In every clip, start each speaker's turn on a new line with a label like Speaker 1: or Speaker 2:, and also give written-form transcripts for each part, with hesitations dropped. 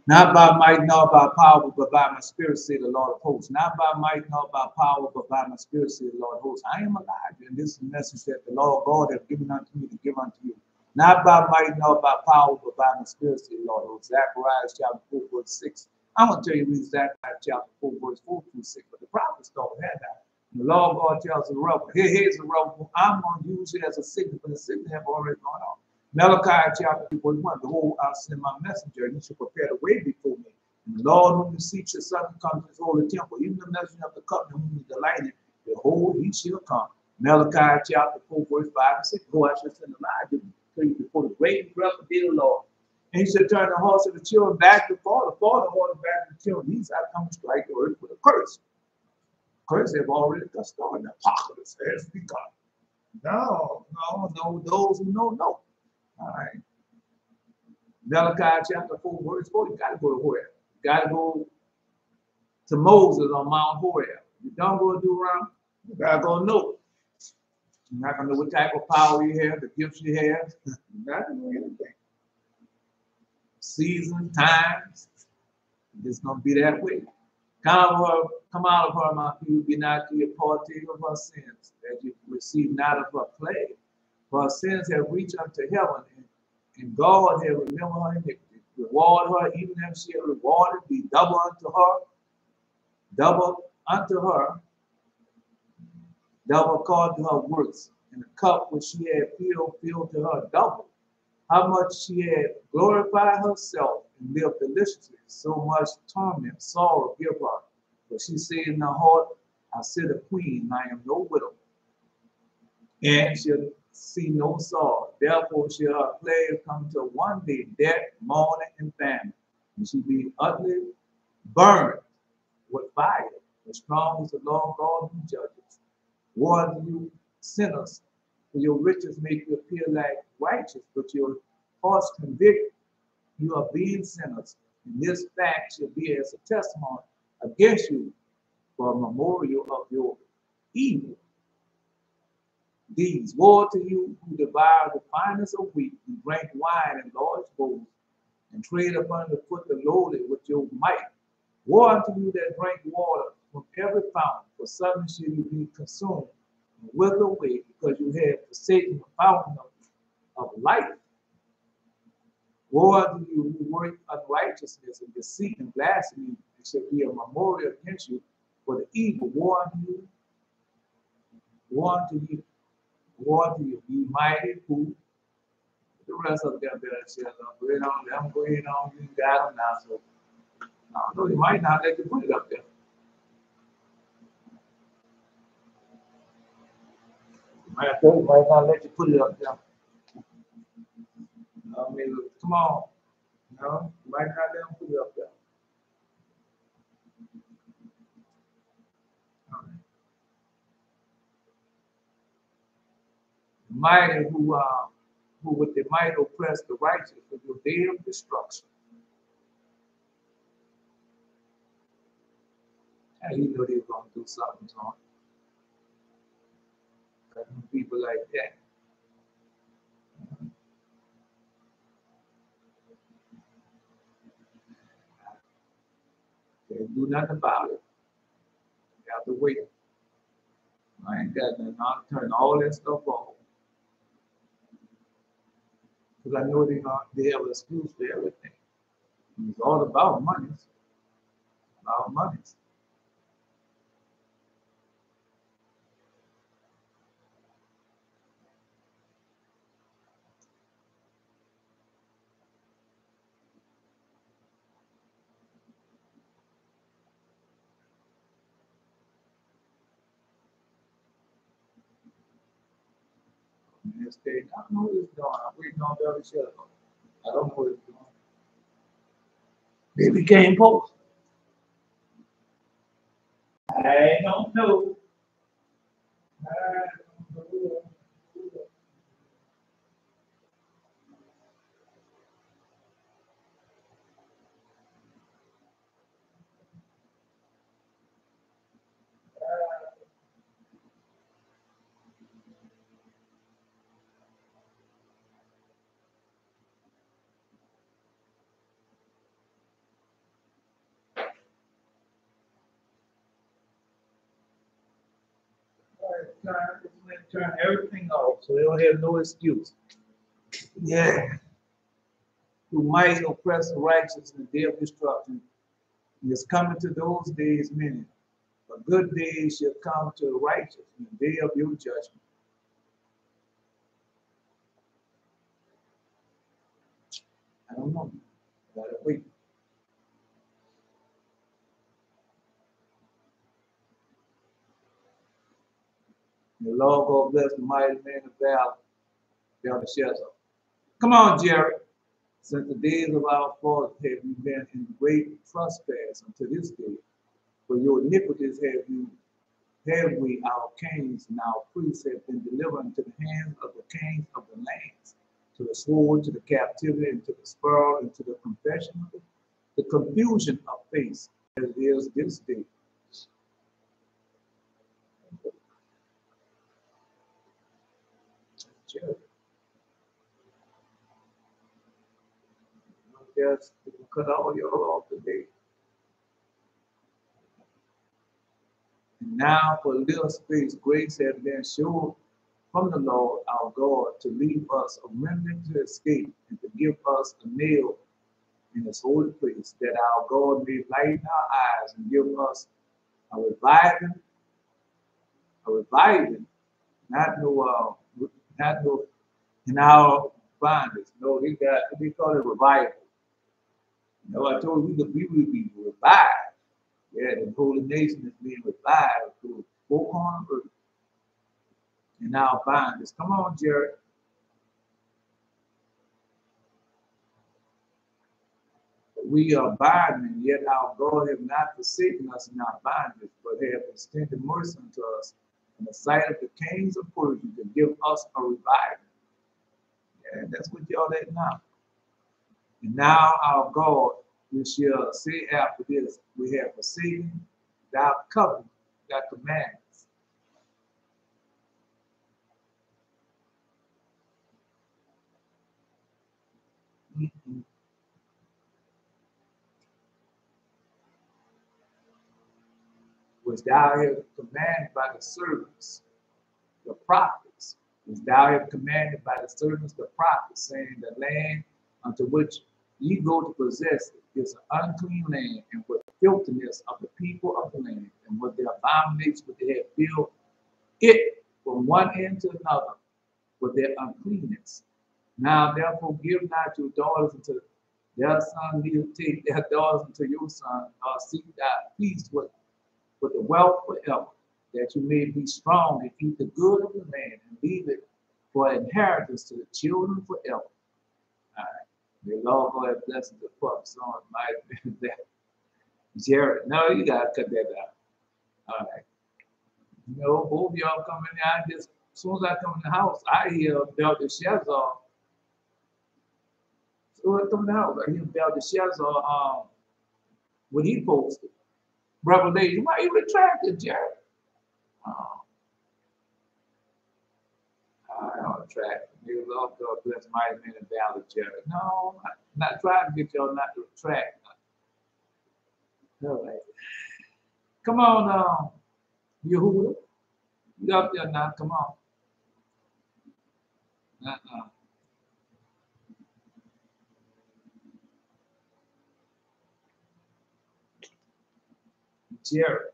Speaker 1: Not by might nor by power, but by my spirit, say the Lord of hosts. Not by might nor by power, but by my spirit, say the Lord of hosts. I am Elijah, and this is the message that the Lord God has given unto me to give unto you. Not by might nor by power, but by my spirit, say the Lord of hosts. Zechariah chapter 4, verse 6. I'm going to tell you read Zechariah chapter 4, verse 4 through 6. But the prophets don't have that. The Lord God tells the rebel, here's the rebel. I'm going to use it as a signal, but the signal have already gone off. Malachi chapter 2, verse 1. Behold, I'll send my messenger, and he shall prepare the way before me. And the Lord whom you seek shall suddenly come to his holy temple. Even the messenger of the covenant whom you delighted, behold, he shall come. Malachi chapter 4, verse 5 and 6. Go, I shall send Elijah before the great breath of the Lord. And he shall turn the hearts of the children back to the father heart back to the children. These are come to strike the earth with a curse. Curse have already got started. The apocalypse has begun. No, those who know, no. All right. Malachi chapter 4, verse 4, you got to go to Horeb. You got to go to Moses on Mount Horeb. You don't go to Deuteronomy, you got to go to Noah. You're not going to know what type of power you have, the gifts you have. You're not going to know anything. Season, times, it's going to be that way. Come out of her, my people, be not to your partaker of her sins, that you receive not of her plague. For her sins have reached unto heaven, and God has remembered her iniquity. Reward her, even if she had rewarded, be double unto according to her works, and the cup which she had filled to her double. How much she had glorified herself and lived deliciously, so much torment, sorrow give her. But she said in her heart, I sit a queen, I am no widow, and she'll see no sorrow. Therefore shall her plague come to one day, death, mourning, and famine, and she be utterly burned with fire. As strong as the Lord God who judges. Woe unto you sinners, for your riches make you appear like righteous, but your hearts convict you of being sinners. And this fact shall be as a testimony against you for a memorial of your evil deeds. Woe to you who devour the finest of wheat and drink wine in large bowls and tread upon the foot the lowly with your might. Woe unto you that drink water from every fountain, for suddenly shall you be consumed and wither away, because you have forsaken the fountain of life. Woe unto you who work unrighteousness and deceit and blasphemy, it shall be a memorial against you for the evil. Woe unto you, woe unto you, woe unto you, ye mighty who. The rest of them better shall go ahead on. Let them go ahead on. You got them now, so I don't know. He might not let you put it up there. Might not let you put it up there. I mean, come on. No, you might not let them put it up there. Mighty who with the might oppress the righteous for your day of destruction. And you know they're going to do something wrong. People like that. Can't do nothing about it. You have to wait. I ain't got nothing. I'll turn all that stuff off. Because I know they have an excuse for everything. It's all about money. About money. I don't know what it's doing. I'm waiting on the other shelf. I don't know what it's doing. They became post. I don't know. I don't know. turn everything off so they don't have no excuse. Yeah. Who might oppress the righteous in the day of destruction. And it's coming to those days, many. A good day shall come to the righteous in the day of your judgment. I don't know. Gotta wait. The Lord God bless the mighty man of valor, Belshazzar. Come on, Jerry. Since the days of our fathers have you been in great trespass unto this day. For your iniquities have we, our kings and our priests, have been delivered into the hands of the kings of the lands, to the sword, to the captivity, and to the spoil, and to the confession of the confusion of face, as it is this day. Jerry. Yes, we can cut all your off today. And now for a little space, grace has been shown from the Lord our God to leave us a remnant to escape and to give us a nail in his holy place, that our God may lighten our eyes and give us a reviving, not no in our bondage. No, they call it revival. You know, I told you that we will be revived. Yeah, the holy nation is being revived through four corners of earth in our bondage. Come on, Jared. We are binding, yet our God have not forsaken us in our bondage, but have extended mercy unto us in the sight of the kings of Persia to give us a revival. Yeah, that's what y'all at now. And now our God, we shall say after this, we have forsaken thy covenant, thy commandments. Which thou hast commanded by the servants, the prophets, which thou hast commanded by the servants, the prophets, saying, the land unto which ye go to possess it is an unclean land, and with filthiness of the people of the land, and with their abominations which they have filled it from one end to another, with their uncleanness. Now therefore give not your daughters unto their son, neither take their daughters unto your son, nor seek thy peace with the wealth forever, that you may be strong and eat the good of the land, and leave it for inheritance to the children forever. All right. May Lord God have blessed the pup son, might that. Jared, no, you gotta cut that out. All right. You know, both of y'all come in there. As soon as I come in the house, I hear Belteshazzar. So I come in the house, I hear Belteshazzar, what he posted. Revelation, why you retracted, Jared? Oh, I don't track. May the Lord God bless mighty men and valor, Jared. No, I'm not trying to get y'all not to retract. All right. Come on, Yehuda. You up there now, come on. Jared,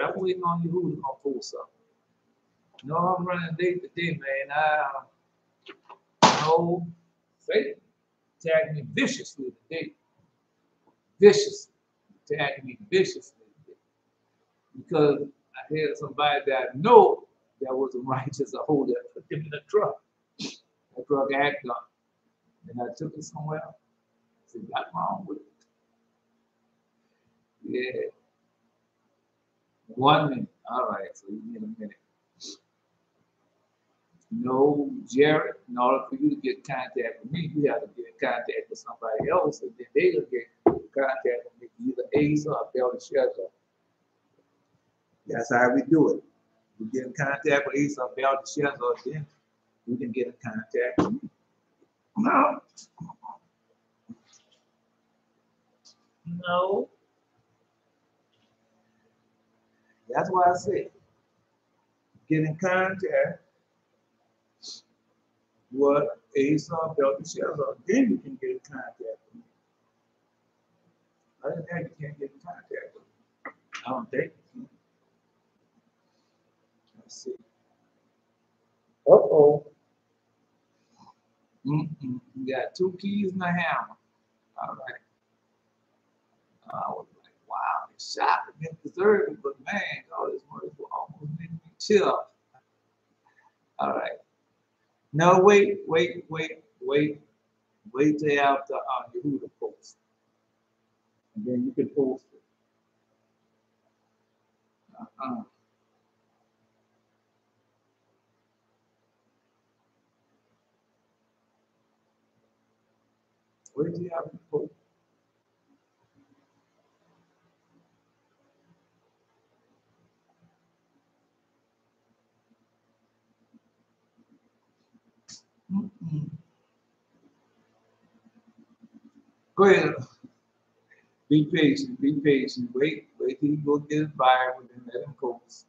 Speaker 1: I'm waiting on Yehuda to come pull something. No, I'm running late today, man. No, Satan attacked me viciously today. Viciously. Attacked me viciously today. Because I had somebody that I know that was a righteous a holder, put them in the truck. That truck acted on. And I took it somewhere else. I said, what's wrong with it? Yeah. 1 minute. All right, so you need a minute. No, Jared, in order for you to get in contact with me, you have to get in contact with somebody else, and then they'll get in contact with me, either Ace or Belteshazzar. That's how we do it. We get in contact with Ace or Belteshazzar, then we can get in contact with me. No. No. That's why I said, get in contact with Ace or Belteshazzar, then you can get in contact with me. Other than that, you can't get in contact with me. I don't think you can. Let's see. Uh-oh. You got 2 keys and a hammer. All right. I was like, wow, the shot didn't deserve it, but man, all this words will almost make me chill. All right. No, wait till after Yehuda post. And then you can post it. Wait till after post. Go ahead. Be patient, be patient. Wait till he go get his Bible and let him post.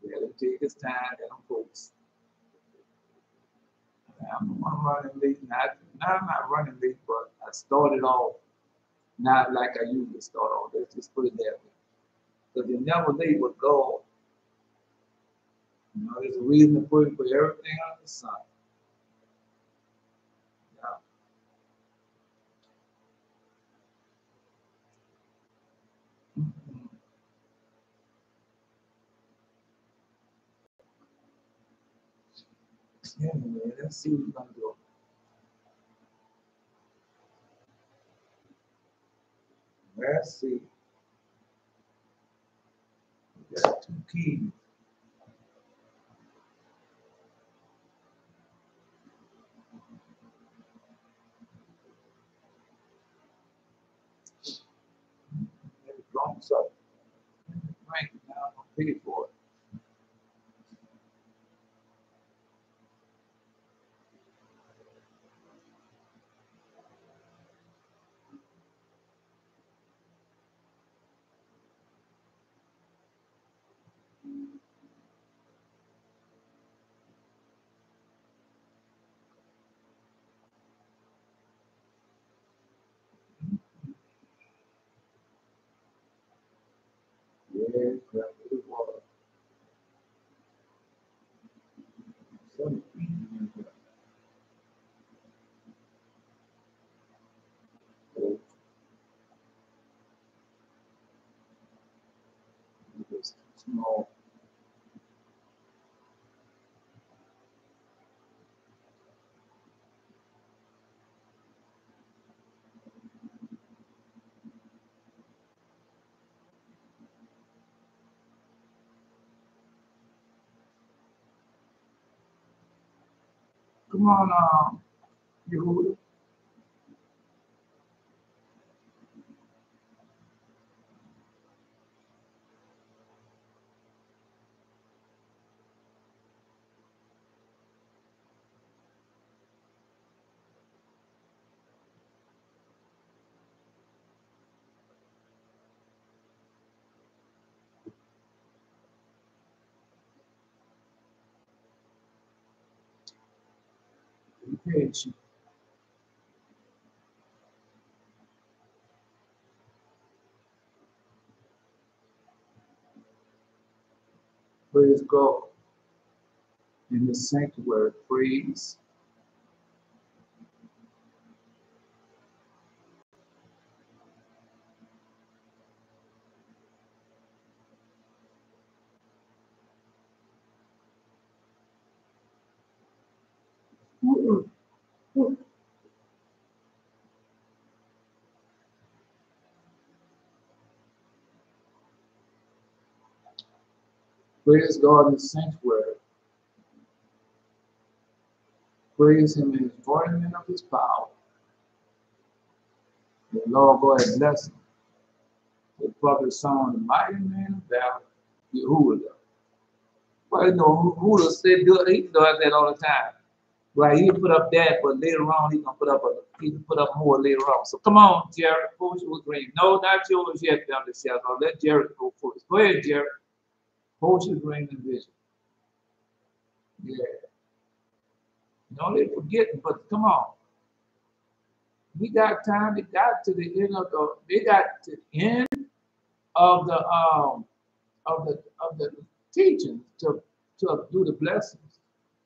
Speaker 1: Let him take his time, let him post. I'm running late. I'm not running late, but I started off not like I usually start off. Let's just put it that way. Because you're never late with God. You know, there's a reason to pray for everything under the sun. Anyway, let's see what we're going to do. Let's see. We got 2 keys. Maybe wrong something. Right now, I'm going to pay for it. Yeah, that's what it was. Some keys in here. So, it's too small. Come on, Yehuda. Be patient. Praise God. In the sanctuary, praise. Praise God in the sanctuary. Praise him in his embodiment of his power. The Lord God has blessed him. The prophet song, the mighty man of valor, Yehuda. Well, you know, Yehuda said, he does that all the time. Right, he put up that, but later on he can put up more later on. So come on, Jared, post your dream. No, not yours yet, Belteshazzar. Let Jared go first. Go ahead, Jared. Potion bring the vision. Yeah. No, they forgetting, but come on. We got time. They got to the end of the. They got to the end of the of the teaching to do the blessings.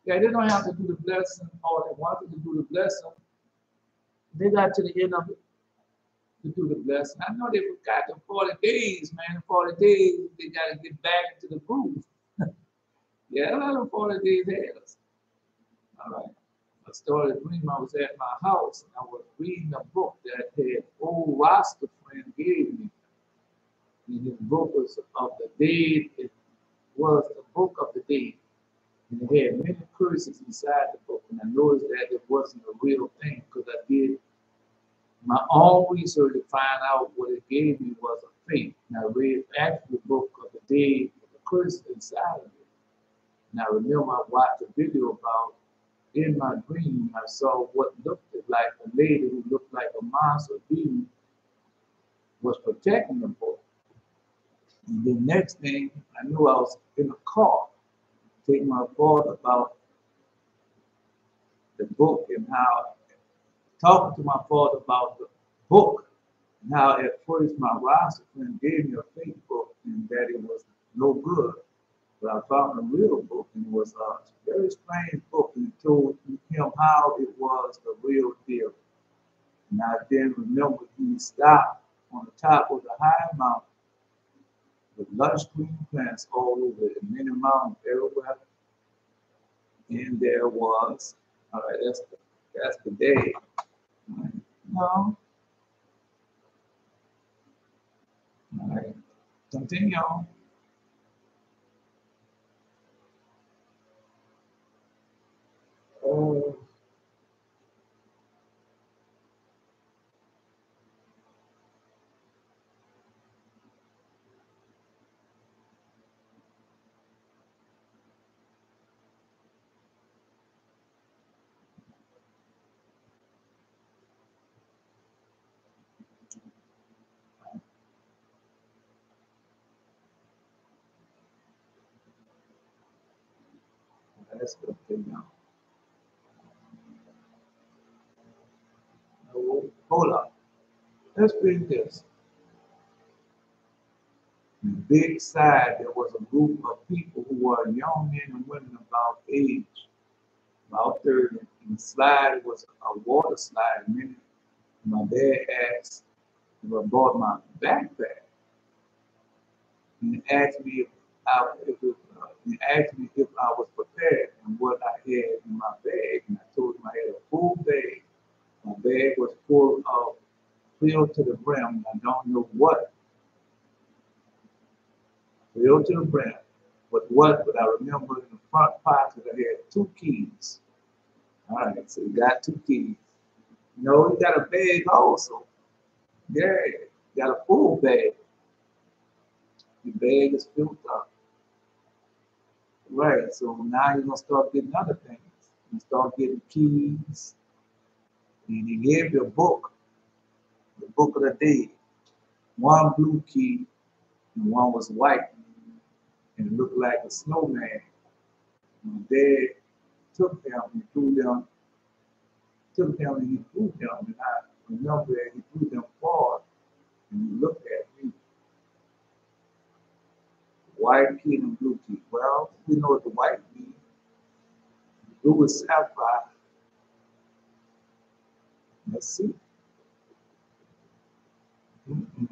Speaker 1: Yeah, they don't have to do the blessing, or they wanted to do the blessing. They got to the end of it to do the blessing. I know they forgot the 40 days, man. The 40 days, they got to get back into the groove. Yeah, that's what 40 days has. All right. I started dreaming I was at my house and I was reading a book that had old Rasta friend gave me. And his book was of the dead. It was the book of the dead. And it had many curses inside the book. And I noticed that it wasn't a real thing because I did my own research to find out what it gave me was a fake. And I read actually the book of the dead with the curses inside of it. And I remember I watched a video about in my dream, I saw what looked like a lady who looked like a monster being was protecting the book. And the next thing, I knew I was in a car taking my thought about the book and how, talking to my father about the book, and how at first my roster friend gave me a fake book and that it was no good. But I found a real book and it was a very strange book and it told him how it was the real deal. And I then remember he stopped on the top of the high mountain with lush green plants all over it, and many mountains everywhere. And there was, all right, that's the day. No, all right, continue on. Oh, let's continue. Oh, hold up. Let's read this. On the big side, there was a group of people who were young men and women about age, about 30. And the slide was a water slide. Many, my dad asked if I bought my backpack. And he asked me he asked me if I was prepared and what I had in my bag. And I told him I had a full bag. My bag was full of filled to the brim. I don't know what filled to the brim. But what? But I remember in the front pocket I had two keys. All right, so you got two keys. No, you got a bag also. Yeah, you got a full bag. Your bag is filled up. Right, so now you're gonna start getting other things. You start getting keys, and he gave you a book, the book of the day. One blue key and one was white, and it looked like a snowman. My dad took them and threw them, took them and he threw them, and I remember that he threw them forward, and he looked at me, white key and blue key. Well, we know what the white means. Blue is sapphire. Let's see. Mm-mm.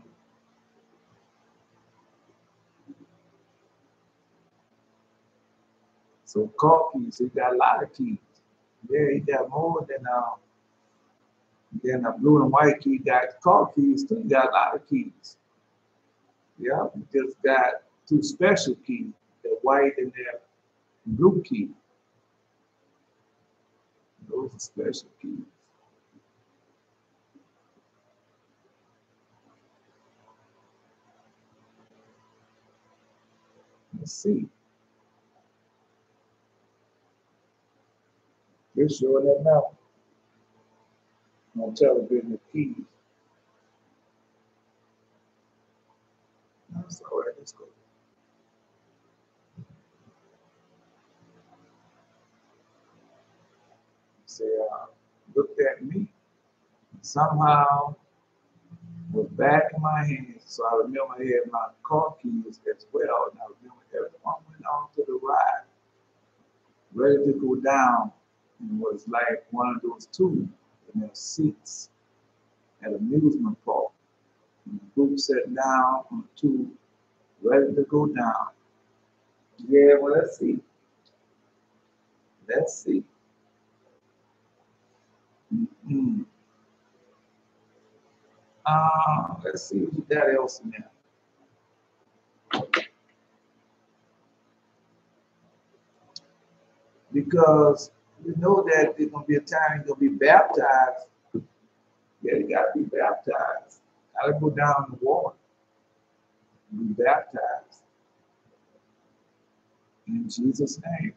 Speaker 1: So car keys, he got a lot of keys. Yeah, he got more than a blue and white key. He got car keys too. He got a lot of keys. Yeah, he just got two special keys, the white and the blue key. Those are special keys. Let's see. They're showing that now on television, the keys. That's all right. Let's go. Say, looked at me. Somehow was back in my hands. So I remember I had my car keys as well. And I remember everyone went on to the ride, ready to go down. And it was like one of those tubes in their seats at amusement park. And the group sat down on the tube, ready to go down. Yeah, well, let's see. Let's see. Mm-hmm. Let's see what you got else in there. Because you know that there's going to be a time you're going to be baptized. Yeah, you got to be baptized. Got to go down in the water and be baptized. In Jesus' name.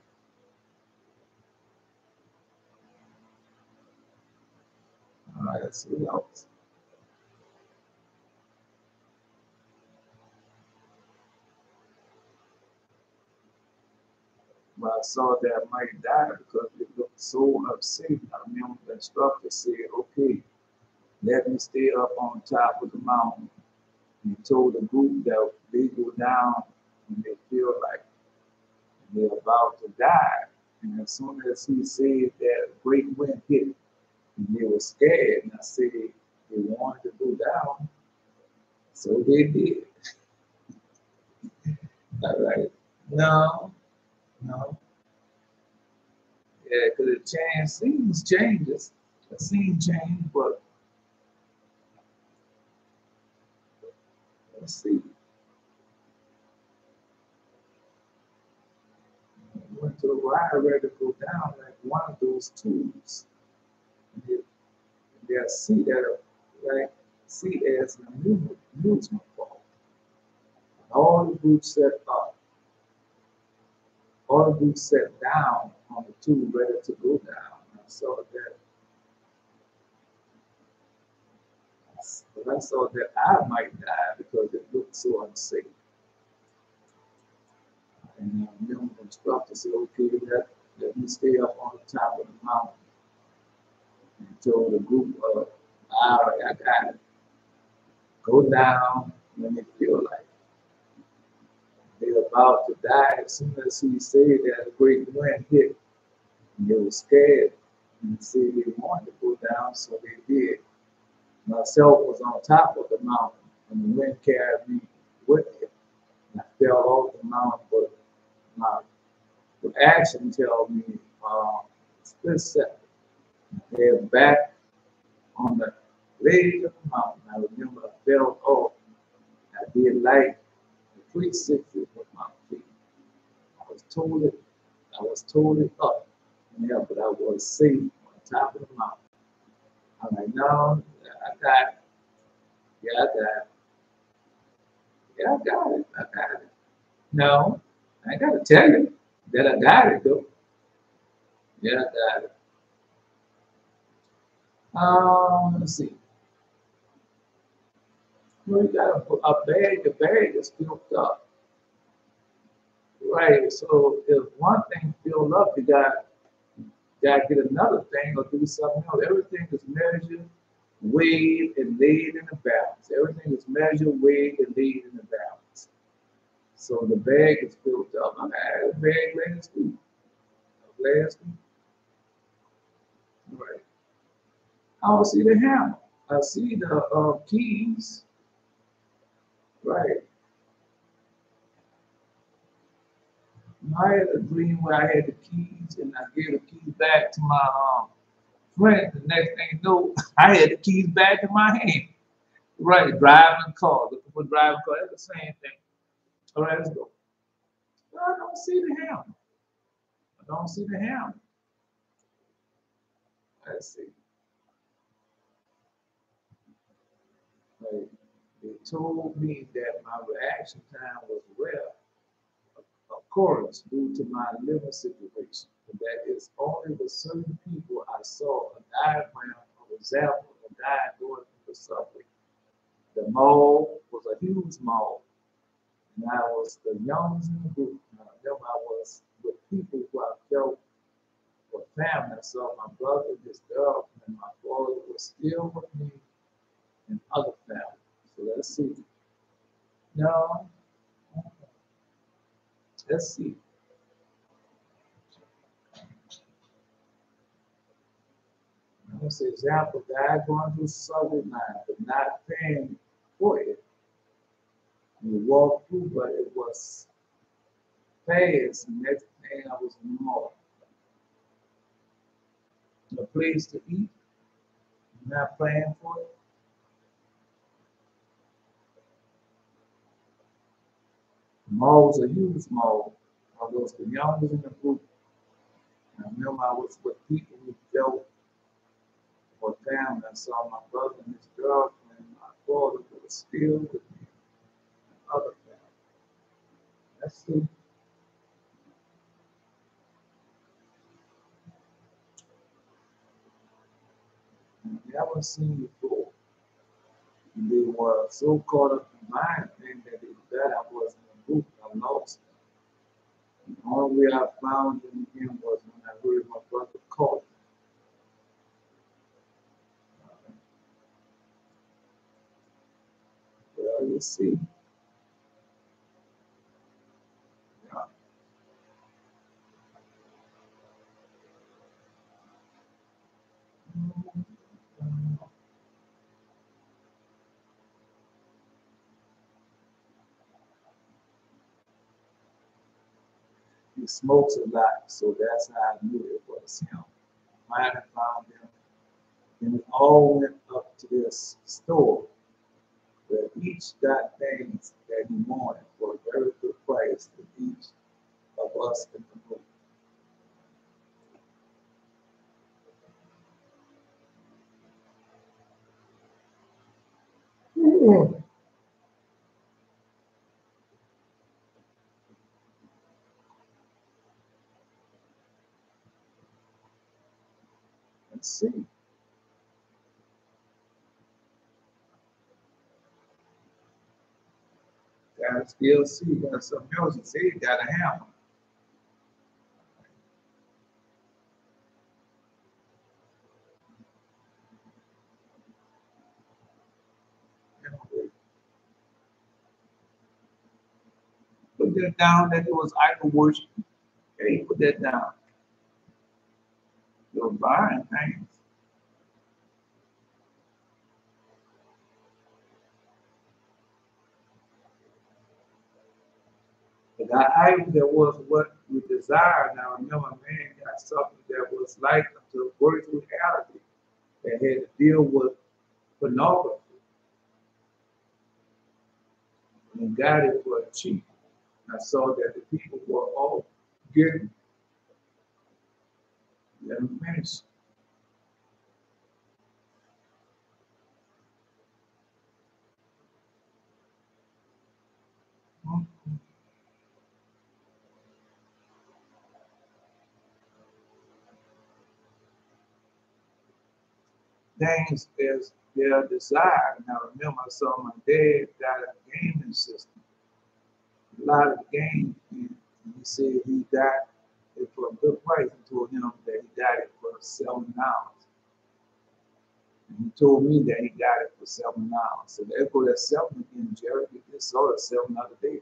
Speaker 1: All right, let's see what else. But I saw that Mike died because it looked so upset. I remember the instructor said, okay, let me stay up on top of the mountain. He told the group that they go down when they feel like they're about to die. And as soon as he said that great wind hit, and they were scared. And I said they wanted to go down, so they did. All right. No, no. Yeah, because it changes, scenes changes. The scene change, but let's see. Went to the ride ready to go down like one of those tubes. They'll see that like see as an amusement park. All the groups set up, all the groups set down on the tube ready to go down. I saw that. But I saw that I might die because it looked so unsafe. And the instructor said, okay, let me stay up on the top of the mountain. And told the group, all right, I got it. Go down when they feel like they're about to die. As soon as he said that, a great wind hit, and they were scared and said they wanted to go down, so they did. Myself was on top of the mountain, and the wind carried me with it. And I fell off the mountain, but my action tells me split second. They're back on the ledge of the mountain. I remember I fell off. I did like 360 with my feet. I was totally up. Yeah, but I was safe on top of the mountain. I'm like, no, I got it. Yeah, I got it. Yeah, I got it. I got it. No, I gotta tell you that I got it though. Yeah, I got it. Let's see. Well, you got a bag. The bag is filled up. Right. So if one thing filled up, you got to get another thing or do something else. Everything is measured, weighed, and laid in a balance. Everything is measured, weighed, and laid in a balance. So the bag is filled up. I had a bag last week. Last week. Right. I don't see the hammer. I see the keys. Right. I had a dream where I had the keys and I gave the keys back to my friend. The next thing you know, I had the keys back in my hand. Right, driving a car, looking for driving a car, that's the same thing. All right, let's go. Well, I don't see the hammer. I don't see the hammer. Let's see. Right. They told me that my reaction time was rare, of course, due to my living situation. And that is only with certain people I saw a diagram of example of a guy going through the subway. The mall was a huge mall, and I was the youngest in the group. And I remember I was with people who I felt for family. I saw my brother, his girlfriend, my father was still with me, and other family. So let's see. No, let's see. That's an example. God going through subject line, but not paying for it. You walk through, but it was fast. Next thing I was more. A place to eat, not paying for it. Mall was a huge mall. I was the youngest in the group. I remember I was with people who felt for family. I saw my brother and his girlfriend, my father who was still with me, and other family. Let's see. I never seen before. They were so caught up in my thing that I wasn't in the group. I lost them. The only way I found them again was when I heard my brother call. Well, you see. Yeah. He smokes a lot, so that's how I knew it was him. Finally found him, and we all went up to this store where each got things that he wanted for a very good price to each of us in the group. Let's see. Got to still see. Got some music. See, got a hammer. Put that down that it was idol worship. Hey, put that down. You're buying things. But that item that was what we desired. Now, remember, man got something that was like the virtual reality that had to deal with pornography and got it for cheap. I saw that the people were all getting them finished. Things as their desire. Now, remember, I saw my dad got a gaming system, a lot of games, and he said he got it for a good price. I told him that he got it for $7. And he told me that he got it for $7. So there go that seven again, Jerry. He just saw it 7 other day.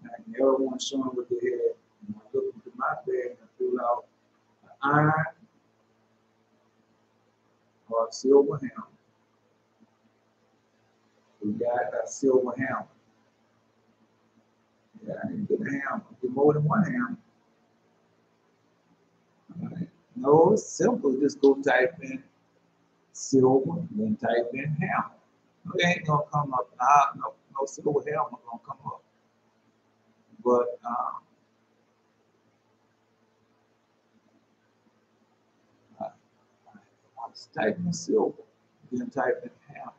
Speaker 1: And everyone showing what they had. And I looked into my bag and I pulled out an iron or a silver hammer. We got a silver hammer. Yeah, I didn't get a hammer. Get more than one hammer. All right. No, it's simple. Just go type in silver, then type in hammer. It ain't gonna come up. No silver hammer gonna come up. But I, I was typing in silver, then type in hammer.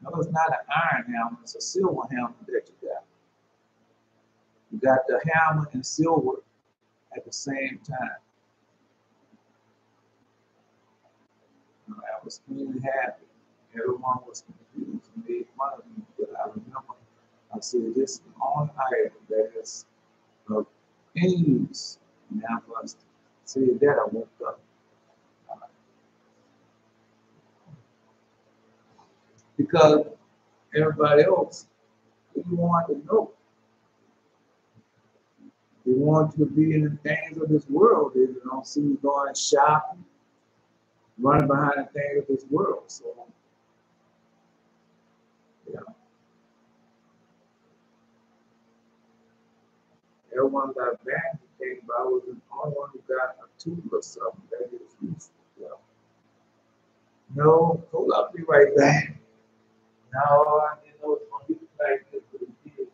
Speaker 1: No, it's not an iron hammer, it's a silver hammer that you got. You got the hammer and silver at the same time. I was clearly happy. Everyone was confused and made fun of me, but I remember I said this is the only item that is of any use Now I must say that I woke up. Because everybody else, they want to know. They want you to be in the things of this world. They don't see you going shopping, running behind the things of this world. So, yeah, everyone got a vanity thing, but I was the only one who got a tool or something that is useful. Yeah. No, hold up, be right back. No, I didn't know it's going to be like this, but it did.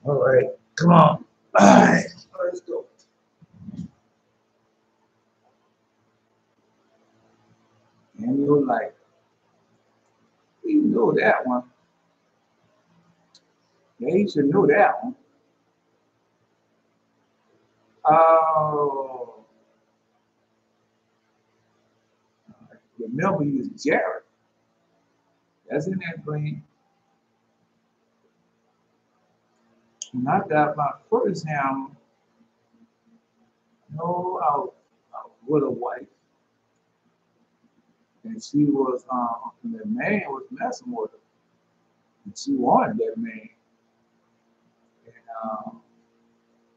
Speaker 1: All right, come on. All right, let's go. And you're like, you know that one. Yeah, you should know that one. Oh, remember he was Jared. That's in that brain. When I got my first hammer, no, I was with a wife, and she was, and the man was messing with her, and she wanted that man, and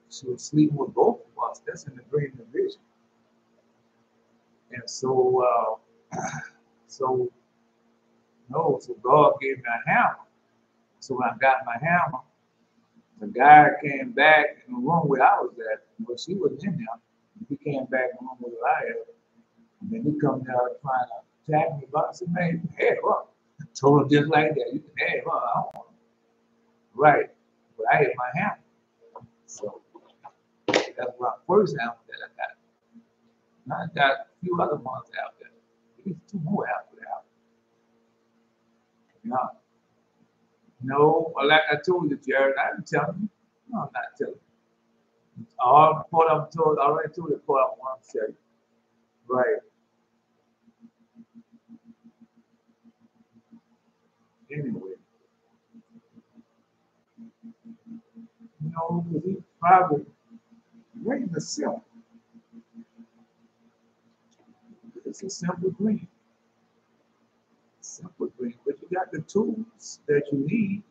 Speaker 1: she was sleeping with both of us. That's in the dream division, and so no, so God gave me a hammer. So when I got my hammer, the guy came back in the room where I was at. Well, she wasn't in there. He came back in the room where I was. And then he come down trying to attack me about. I said, man, you can have her. I told him just like that. You can have her. I don't want her. Right. But I hit my hammer. So that's my first hammer that I got. And I got a few other ones out there. Maybe two more after that. You know? No, well, like I told you, Jared, I didn't tell you. No, I'm not telling you. All the part I'm told, I already told you the part I want to tell you. Right. Anyway, you know, he probably raised himself. It's a simple dream. simple dream, but you got the tools that you need.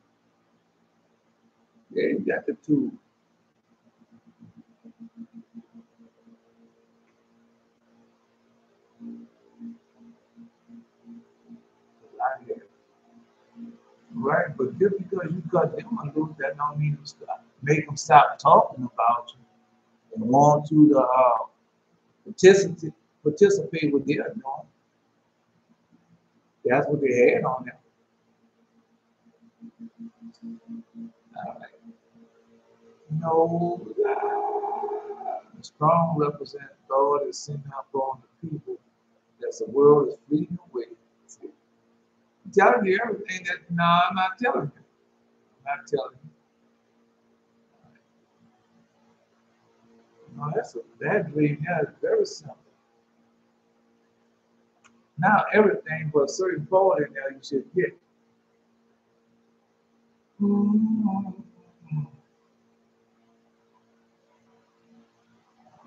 Speaker 1: Yeah, you got the tools. Like that. Right, but just because you cut them a loose, that don't mean to stop. Make them stop talking about you and want you to participate with their doing. That's what they had on them. No, strong represent God is sent out on the people that the world is fleeing away. I'm telling you everything that, no, I'm not telling you. I'm not telling you. No, that dream now is very simple. Now everything but a certain part in there you should get. Mm-hmm.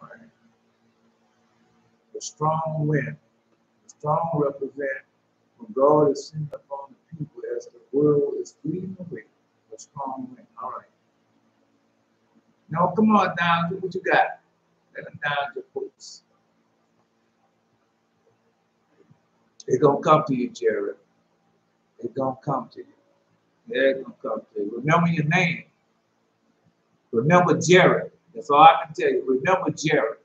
Speaker 1: Right. The strong wind. The strong represent when God is sent upon the people as the world is fleeing away. The strong wind. All right. Now come on down to what you got. Let them down to books. They're gonna come to you, Jared. They're gonna come to you. They're gonna come to you. Remember your name. Remember Jared. That's all I can tell you. Remember Jared.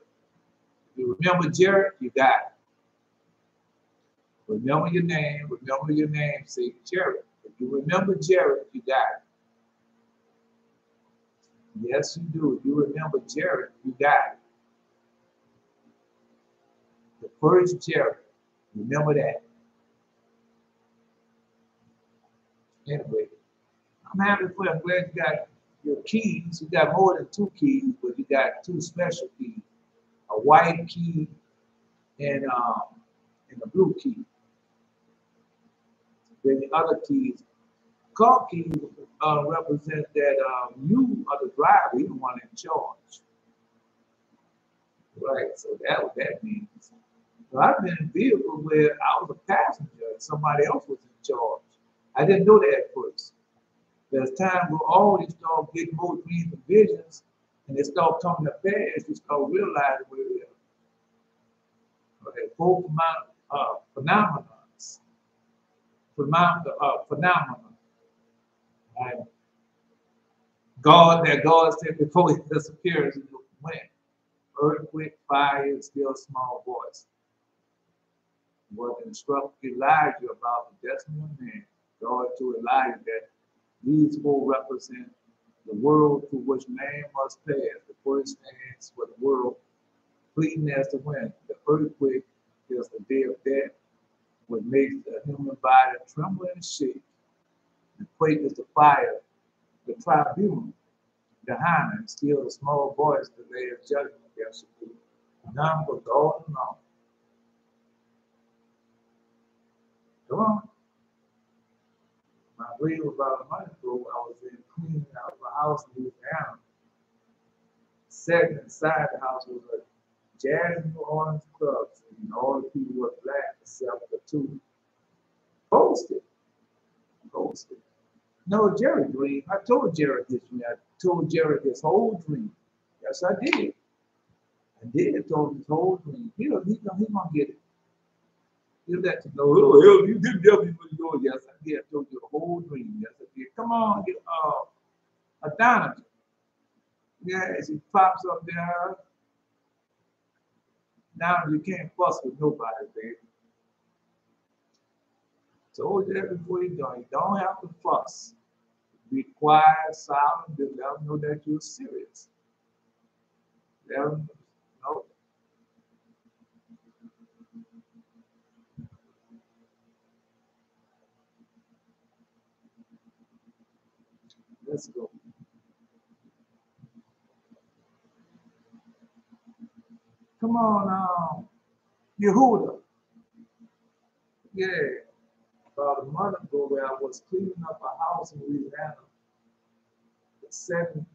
Speaker 1: If you remember Jared, you got it. Remember your name. Remember your name. Say Jared. If you remember Jared, you got it. Yes, you do. If you remember Jared, you got it. The first Jared. Remember that. Anyway, I'm happy for you. I'm glad you got your keys. You got more than 2 keys, but you got 2 special keys. A white key and a blue key. Then the other keys, car keys represent that you are the driver, you're the one in charge. Right, so that's what that means. So I've been in vehicles where I was a passenger and somebody else was in charge. I didn't know that at first. As time goes on, you start getting more dreams and visions, and they start coming to pass, you start realizing where it is. Okay, 4 phenomena. Phenomenon. Right? God said before he disappears in the wind. Earthquake, fire, still small voice. What instructed Elijah about the destiny of man. God told Elijah that these 4 represent the world through which man must pass. The first stands for the world fleeting as the wind. The earthquake is the day of death, what makes the human body tremble and shake. The quake is the fire, the tribunal, the hymen, still the small voice, the day of judgment against the people. None but God alone. Come on. My dream about a month ago, I was in cleaning out my house in Louisiana. Sitting inside the house was a jazz New Orleans club, and all the people were black except the 2 posted. No, Jerry dream. I told Jerry this dream. I told Jerry this whole dream. Yes, I did. I did. Told him his whole dream. He gonna get it. He'll let you know. Oh, hell, you didn't tell me what you doing. Yes, I did. I told you the whole dream. Yes, I did. Come on, get a Donovan. Yeah, she pops up there. Now you can't fuss with nobody, baby. Told you that before you go. You don't have to fuss. Be quiet, silent, just let them know that you're serious. Let them know. Let's go. Come on, Yehuda. Yeah. About a month ago, where I was cleaning up a house in Louisiana, the setting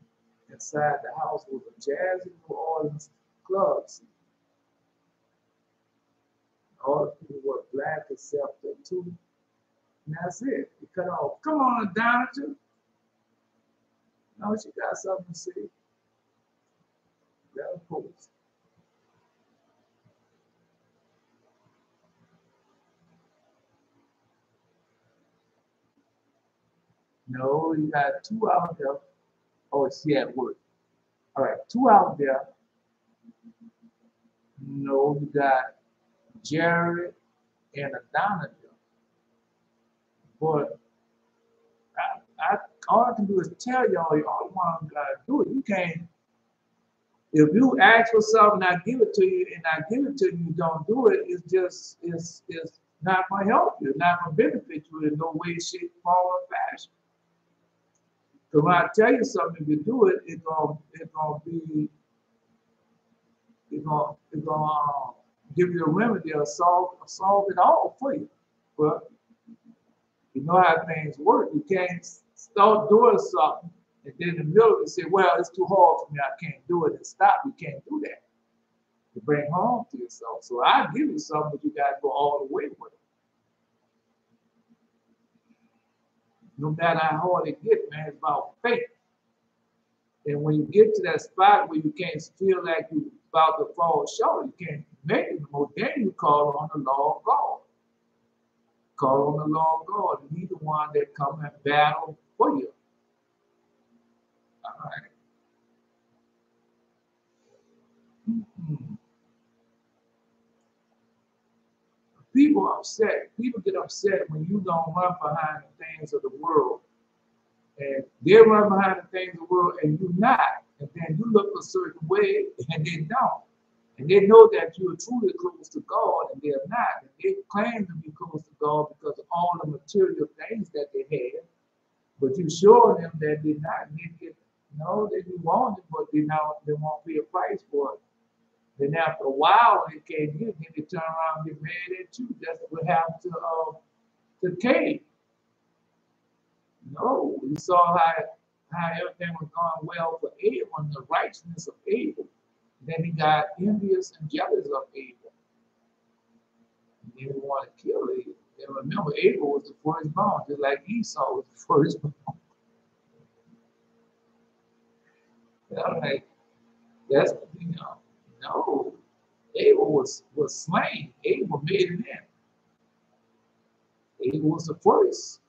Speaker 1: inside the house was a jazzy New Orleans club. All the people were black except the 2 And that's it. You cut off. Come on, Donator. No, she got something to say. Got a post. No, you got two out there. Oh, she at work. All right, two out there. No, you got Jerry and a Donator. But all I can do is tell y'all, y'all want to do it. You can't. If you ask for something, I give it to you, and I give it to you, you don't do it. It's not going to help you. It's not going to benefit you in no way, shape, form, or fashion. So when I tell you something, if you do it, it's gonna give you a remedy or solve it all for you. But you know how things work. You can't start doing something and then in the middle you say, well, it's too hard for me, I can't do it, and stop. You can't do that. You bring harm to yourself. So I give you something, but you gotta go all the way with it. No matter how hard it gets, man, it's about faith. And when you get to that spot where you can't feel like you're about to fall short, you can't make it no more, then you call on the law of God. Call on the law of God. And he's the one that come and battle for you. All right. Mm-hmm. People are upset. People get upset when you don't run behind the things of the world. And they run behind the things of the world and you're not. And then you look a certain way and they don't. And they know that you are truly close to God and they're not. And they claim to be close to God because of all the material things that they have. But you show them that they're not. And they get, no, they do want it, but they won't pay a price for it. Then after a while, they can't get it. Then they turn around and get mad at you. That's what happened to Cain. No, we saw how everything was going well for Abel and the righteousness of Abel. Then he got envious and jealous of Abel. And then he wanted to kill Abel. And remember, Abel was the firstborn, just like Esau was the firstborn. Like, that's, no. Abel was slain. Abel made it in. Abel was the first.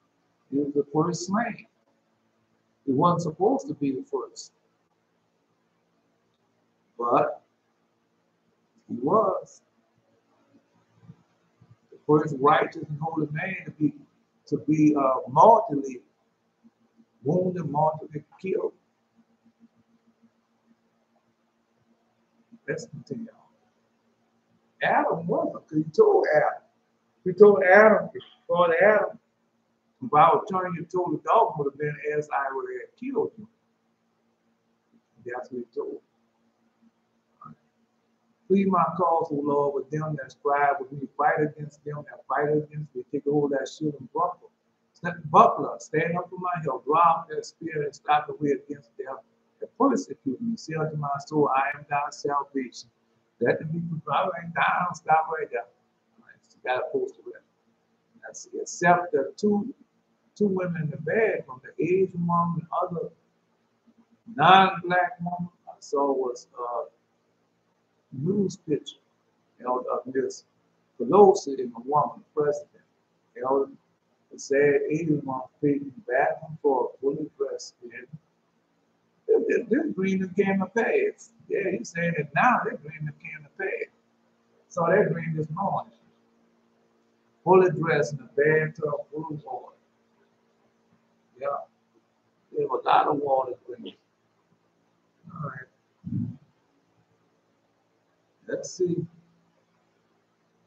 Speaker 1: He was the first slain. He wasn't supposed to be the first. But he was. The first righteous and holy man to be mortally wounded, mortally killed. Let's continue on. Adam wasn't, because he told Adam, before Adam, if I would turn you to the dog, would have been as I would have killed you. That's what he told. Plead my cause, O Lord, with them that strive with me. Fight against them that fight against me. Take hold of that shield and buckler. Stand up for my help. Draw out that spear and stop the way against them that persecute me. Say unto my soul, I am thy salvation. That to be right down, stop right there. All right, so you got to post it. That's it. Except the two women in the bed, from the Asian woman and other non-black woman I saw was news picture, of this Pelosi and the woman, the president, the sad Asian woman pacing back and forth, fully dressed in. This green came to pass. Yeah, he's saying it now, this green came to pass. Saw that green this morning. Fully dressed in a bathtub full of water. Yeah. There was a lot of water green. All right. Let's see.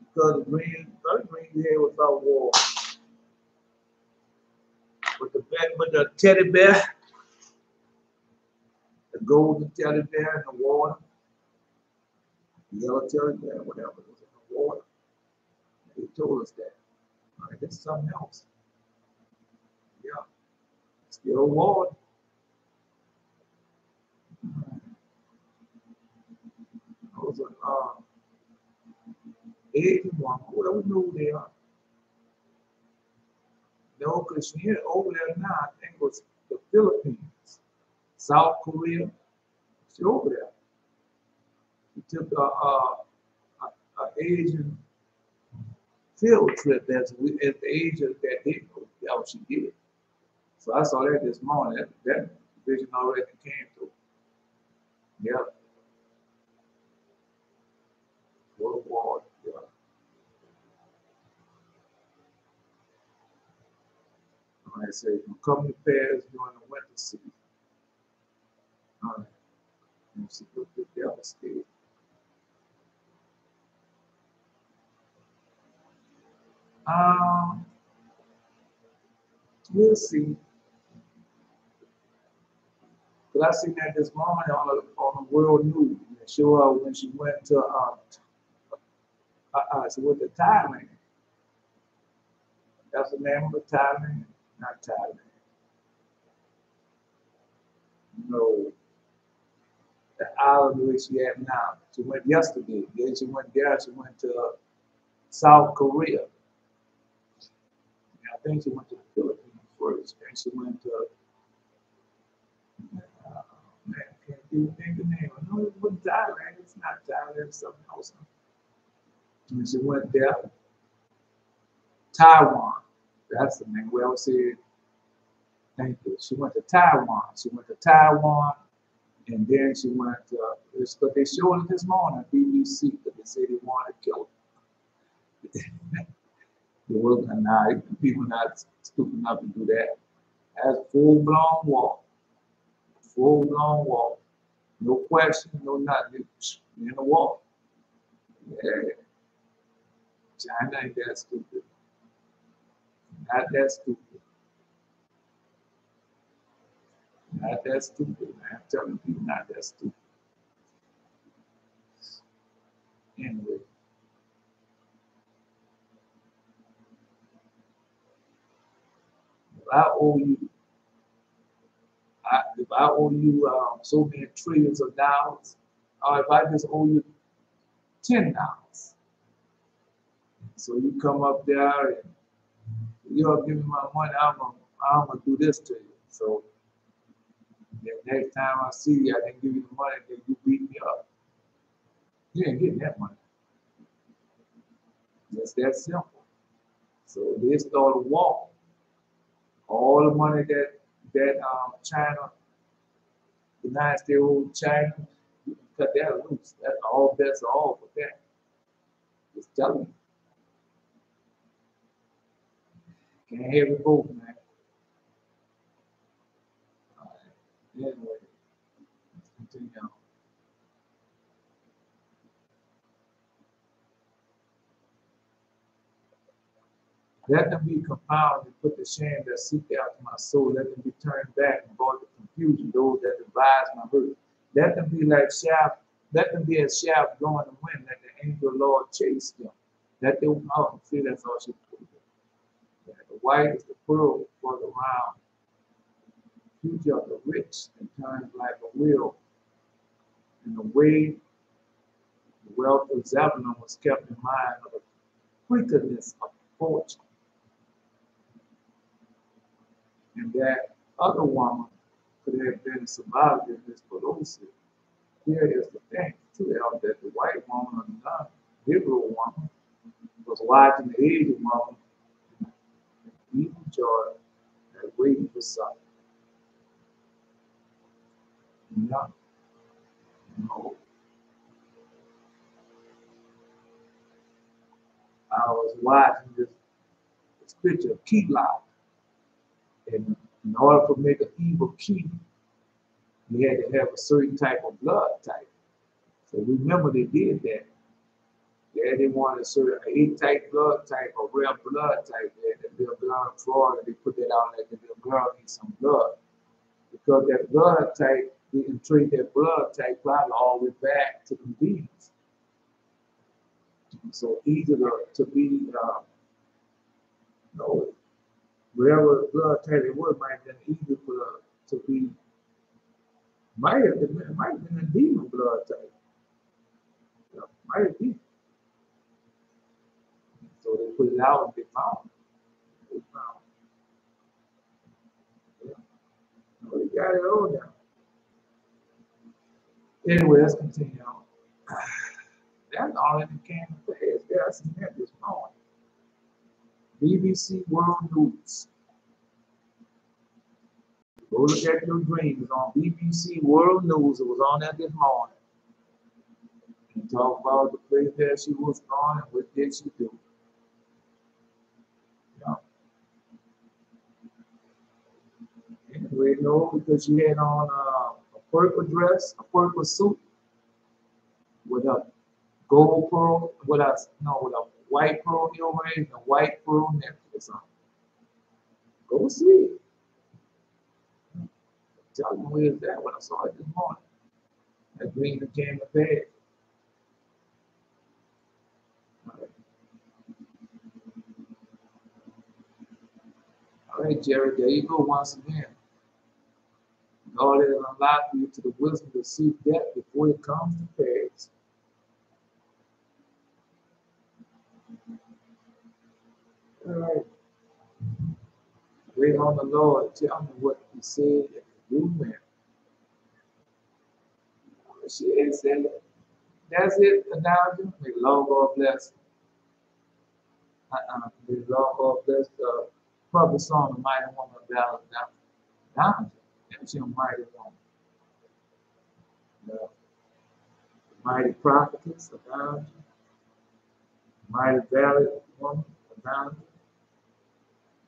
Speaker 1: Because the first green here was about water. With the teddy bear, the golden teddy bear in the water, the yellow teddy bear, whatever was in the water. They told us that. All right, that's something else. Yeah, still water. Those are Asian women. What do we know they are? No, because she over there now, I think it was the Philippines, South Korea. She over there. She took a Asian field trip at the age of that day. That's what she did. So I saw that this morning. That vision already came through. Yeah. What a war. Yeah. Like I say, come to Paris during the winter season. All right. And she looked at devastated. Um, we'll see. But I seen that this morning on the world news. They show her when she went to she went to Thailand. That's the name of the Thailand, not Thailand. No, the island where she at now. She went yesterday. Then she went there. She went to South Korea. And I think she went to the Philippines first. Then she went to man, I can't even think of the name. I know it was Thailand. It's not Thailand. It's something else. And she went there. Taiwan. That's the name. We always say, thank you. She went to Taiwan. She went to Taiwan, and then she went to, but they showed it this morning on BBC, but they say they wanted to kill her. They wasn't now, people not stupid enough to do that. That's full-blown war. Full-blown war. No question, no nothing. In the war. Yeah. China ain't that stupid. Not that stupid. Not that stupid, man. I'm telling you, not that stupid. Anyway. If I owe you, if I owe you so many trillions of dollars, or if I just owe you $10, so you come up there and you don't give me my money, I'm gonna do this to you. So the next time I see you, I didn't give you the money, then you beat me up. You ain't getting that money. It's that simple. So they start a war. All the money that China, the United States owed China, you can cut that loose. That all bets are off with that. Just telling you. Can't have it both, man. All right. Anyway, let's continue on. Let them be confounded and put to shame that seek after my soul. Let them be turned back and brought to confusion, those that devise my hurt. Let them be like shaft, let them be as shaft blowing the wind, let the angel of the Lord chase them. Let them out. See, that's all she put it. The white is the pearl for the round. Future of the rich and turns like a wheel. And the way the wealth of Zebulun was kept in mind of the quickness of fortune. And that other woman could have been a survivor in this Pelosi. Here is the thing, too, that the white woman or the Hebrew woman was watching the Asian woman eating joy and waiting for something. No. No. I was watching this picture of key lock. And in order to make an evil key, you had to have a certain type of blood type. So remember they did that. Yeah, they wanted a certain A-type blood type or rare blood type. They had that little girl in Florida, they put that out like the little girl needs some blood. Because that blood type, we can treat that blood type probably all the way back to the bees. So either to be, whatever blood type it was, might have been easier for to be, might have been a demon blood type. Might be. So they put it out and they found it. They found it. got it all down. Anyway, let's continue on. That's all that came to pass. That's that this morning. BBC World News. Go look at your dreams on BBC World News. It was on there this morning. And talk about the place that she was gone and what did she do. Yeah. Anyway, no, because she had on a purple dress, a purple suit with a gold pearl, with a white pearl earring and a white pearl necklace on. Go see it. Tell me where's that when I saw it this morning. That dream that came to pass. All right, Jared, there you go once again. God has unlocked you to the wisdom to see that before it comes to pass. All right. Wait on the Lord. Tell me what He said and do, man. She ain't said it. That's it. Analogy. May the Lord God bless. May the Lord God bless the public song, The Mighty Woman of Valor. Now, she's a mighty woman. The mighty prophetess of valor. Mighty valiant woman of valor.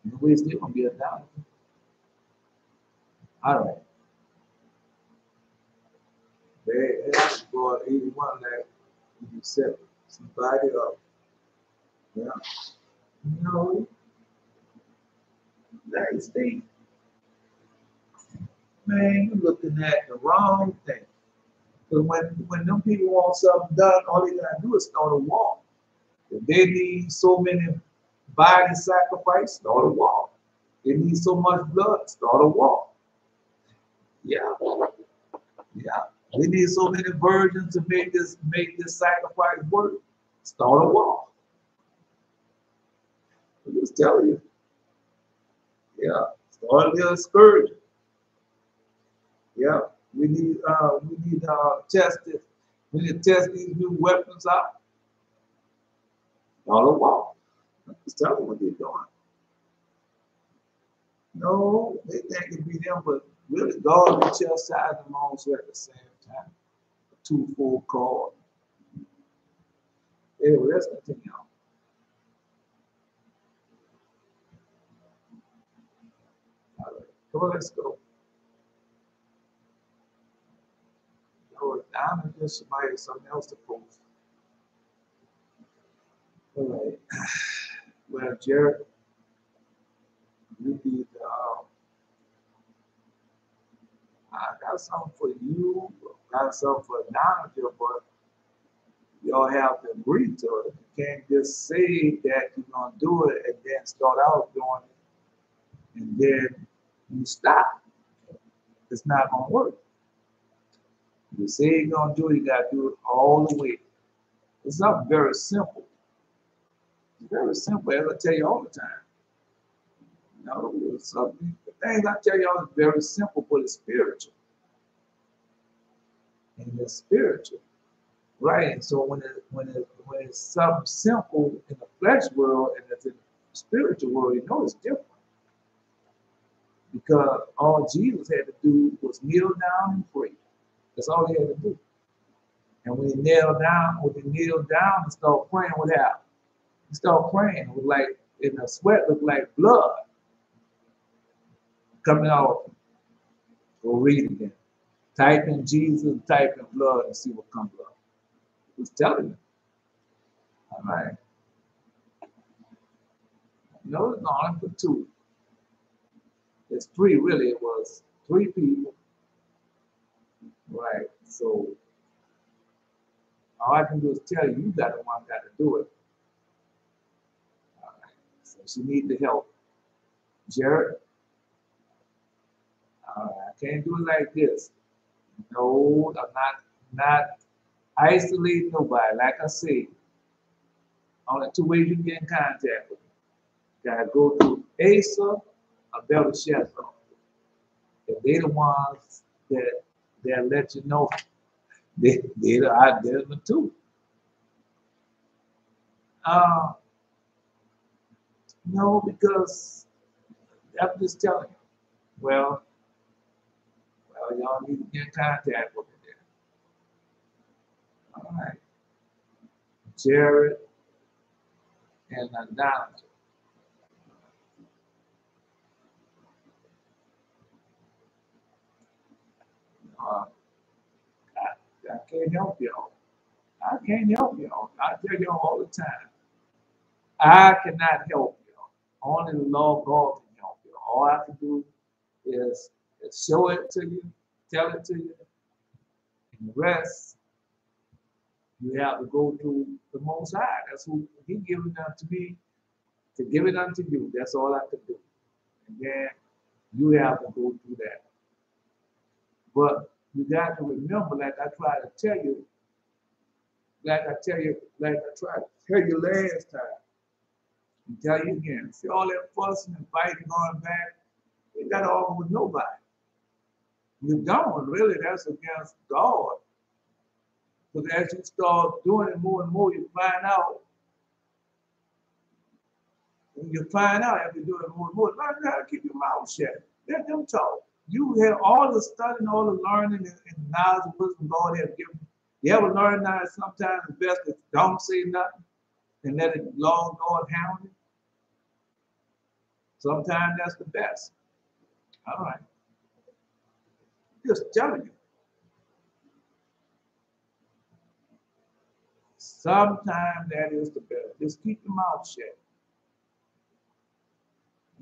Speaker 1: And we're still going to be a valor. All right. That's for 81 that you set somebody up. Yeah. You know, United States, man, you're looking at the wrong thing. Because when them people want something done, all they gotta do is start a war. If they need so many body sacrifice, start a war. They need so much blood, start a war. Yeah. Yeah. We need so many virgins to make this sacrifice work. Start a war. I'm just telling you. Yeah. Start a little scourge. Yeah. We need test it. We need to test these new weapons out. Start a war. I'm just telling you what they're doing. No, they think it be them, but really God will chastise them also at the same time. A twofold call. Anyway, let's continue on. All right. Come on, let's go. Oh, I'm just somebody something else to post. All right. Well, Jared, you need I got something for you. I got something for Donovan, but y'all have to agree to it. You can't just say that you're gonna do it and then start out doing it and then you stop. It's not gonna work. You say you're gonna do it, you gotta do it all the way. It's something very simple. It's very simple, as I tell you all the time. You know, it's something, the things I tell y'all is very simple, but it's spiritual. And it's spiritual. Right. And so when it's something simple in the flesh world and it's in the spiritual world, you know it's different. Because all Jesus had to do was kneel down and pray. That's all he had to do. And when he kneeled down and started praying, what happened? He started praying. It was like, and the sweat looked like blood coming out. Go read it again. Type in Jesus, type in blood, and see what comes up. He's telling you. All right. No, it's not for two. It's three, really. It was three people. Right. So all I can do is tell you, you got the one got to do it. All right. So she needs the help. Jared, I can't do it like this. No, I'm not isolating nobody. Like I said, only two ways you can get in contact with me. You gotta go through Asa or Belshazzar. If they the ones that let you know they're out there too. No, because I'm just telling you. Well, y'all need to get in contact with me there. All right. Jared and Donald. I can't help y'all. I can't help y'all. I tell y'all all the time. I cannot help y'all. Only the Lord God can help you. All I can do is show it to you, tell it to you, and the rest you have to go through the Most High. That's who He given it unto me to give it unto you. That's all I can do. And then you have to go through that. But you got to remember, like I tried to tell you, like I tried to tell you last time, and tell you again, see all that fussing and fighting going back, you got to argue with nobody. You don't, really, that's against God. Because as you start doing it more and more, you find out after doing it more and more, learn how to keep your mouth shut. Let them talk. You have all the studying, all the learning, and knowledge and wisdom God has given you. Ever learn now that sometimes it's best to don't say nothing and let it Lord God handle it? Sometimes that's the best. All right. Just telling you. Sometimes that is the best. Just keep your mouth shut.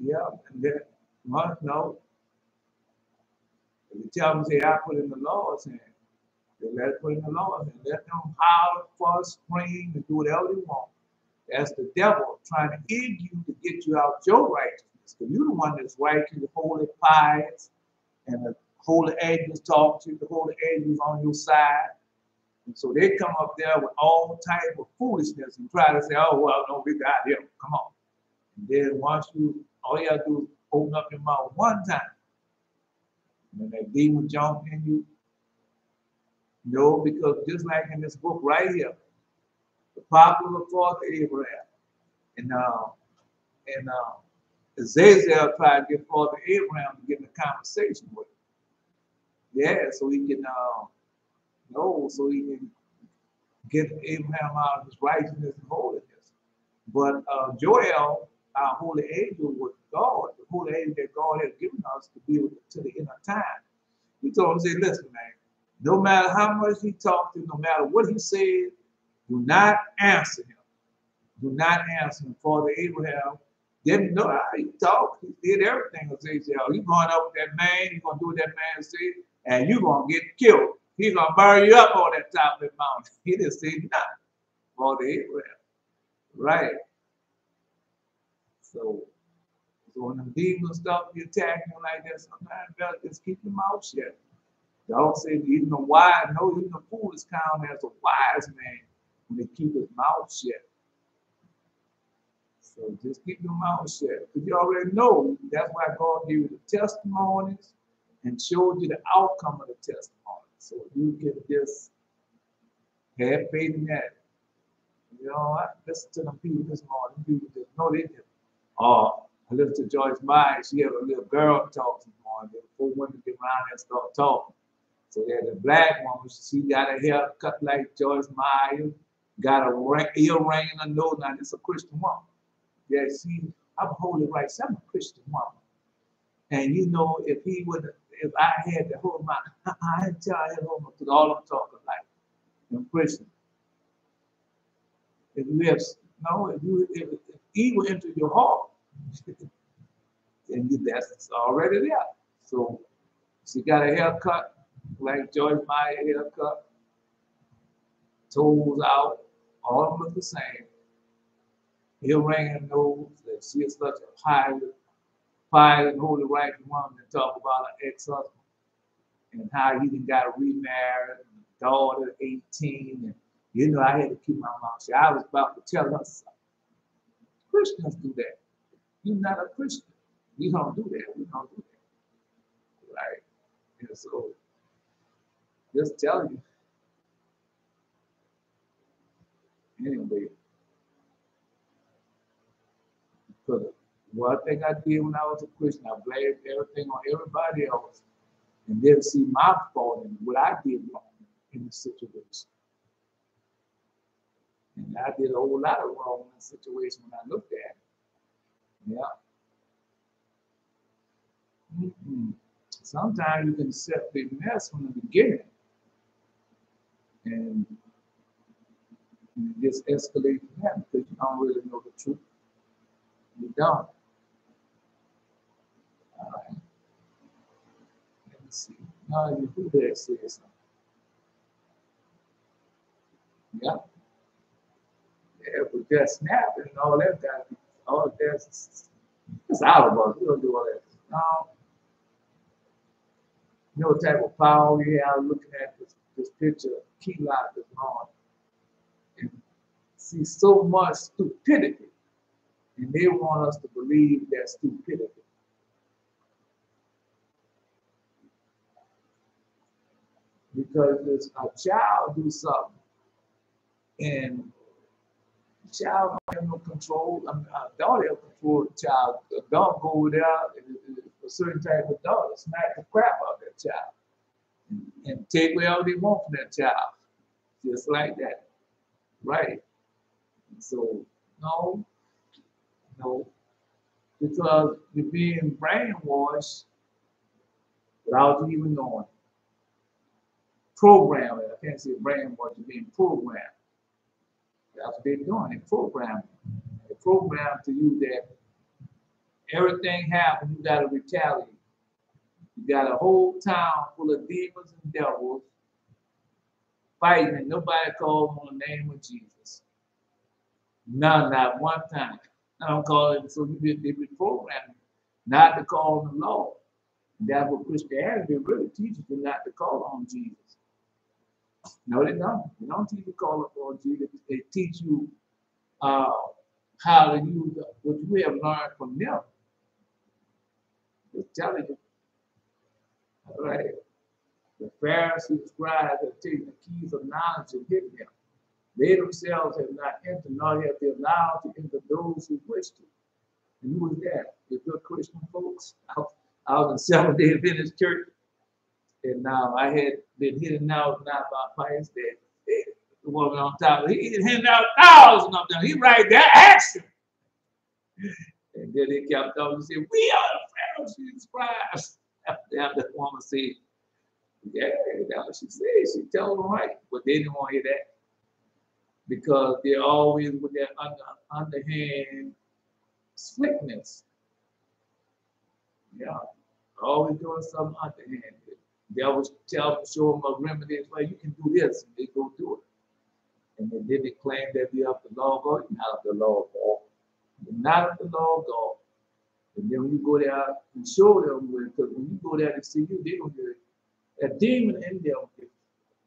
Speaker 1: Yeah, and then must know. If you tell them, say, I put in the Lord's hand. They let it put in the Lord's hand. Let them holler, fuss, scream, and do whatever they want. That's the devil trying to egg you to get you out your righteousness. Because you're the one that's righteous, the holy pious, and the holy angels talk to you, the holy angels on your side. And so they come up there with all type of foolishness and try to say, oh, well, no, we got him. Come on. And then once all you have to do is open up your mouth one time. And that demon jump in you. No, because just like in this book right here, the popular father Abraham, and Azazel tried to get Father Abraham to get in a conversation with him. Yeah, so he can get Abraham out of his righteousness and holiness. But Joel, our holy angel, was God, the holy angel that God has given us to be to the inner time. He told him, say, listen, man, no matter how much he talked to you, no matter what he said, do not answer him. Do not answer him. Father Abraham didn't know how he talked. He did everything. He's going up with that man, he's going to do what that man said, and you're going to get killed. He's going to bury you up on that top of that mountain. He didn't say nothing. Father Abraham. Right. So when the demons start to attack you like that, sometimes better just keep your mouth shut. Don't say even a wise, no, even a fool is counted as a wise man when they keep his mouth shut. So just keep your mouth shut. Because you already know that's why God gave you the testimonies and showed you the outcome of the testimony. So you can just have faith in that. You know, I listened to them people this morning. People just know they did. I listened to Joyce Meyer. She had a little girl talk this morning. The four women get around and start talking. So there's a black woman. She got her hair cut like Joyce Meyer. Got a earring in her nose. Now, this is a Christian woman. Yeah, I'm holy right. So I'm a Christian woman. And you know, if I had to hold my, I had to tell I had to hold my, because all I'm talking like, I'm Christian. If evil enter your heart, then that's already there. So she got a haircut like Joyce Meyer haircut, toes out, all of them look the same. Earring and nose, that she is such a pious and holy righteous woman to talk about her ex-husband and how he done got remarried, and daughter 18, and you know I had to keep my mouth shut. I was about to tell her something. Christians do that. You're not a Christian. We don't do that. We don't do that. Right? So just telling you. Anyway, because one thing I did when I was a Christian, I blamed everything on everybody else and didn't see my fault in what I did wrong in the situation. And I did a whole lot of wrong in the situation when I looked at it. Yeah. Sometimes you can accept the mess from the beginning and it just escalates from that because you don't really know the truth. You don't. All right. Let me see. Now you do that, say something. Yeah. Yeah, but just snapping and all that got all that's it's out of us. We don't do all that. No. You know what type of power we have looking at this picture, key lock is on. And see so much stupidity. And they want us to believe that stupidity. Because if a child do something and the child don't have no control, I mean, a daughter have control of the child. A dog go over there, a certain type of dog, smack the crap out of that child and take whatever they want from that child. Just like that. Right. So, no, because you're being brainwashed without you even knowing. Programming, I can't say brainwashed, you're being programmed. That's what they're doing, they're programming. They program to you that everything happens, you gotta retaliate. You got a whole town full of demons and devils fighting, and nobody called on the name of Jesus. None, not one time. I don't call it, so they've been programmed not to call on the Lord. That's what Christianity really teaches you, not to call on Jesus. No, they don't. They don't teach you to call upon Jesus. They teach you how to use what you have learned from them. Just telling you. All right. The Pharisees, scribes have taken the keys of knowledge and hidden them. They themselves have not entered, nor have they allowed to enter those who wish to. And who was that? The good Christian folks. I was in Seventh-day Adventist Church, and now I had been hitting out now about Pius that the woman on top, he handed out thousands of them. He right there, action. And then they kept on and said, we are the Pharisees, scribes. After the woman said, yeah, that's what she said. She told them right, but they didn't want to hear that because they're always with that underhand slickness. Yeah, always doing something underhand. They always show them a remedy. Well, you can do this, and they go do it. And then they claim that they're of the law of God. You're not of the law of God. You're not of the law of God. And then when you go there and show them, because when you go there to see you, they're going to get a demon in them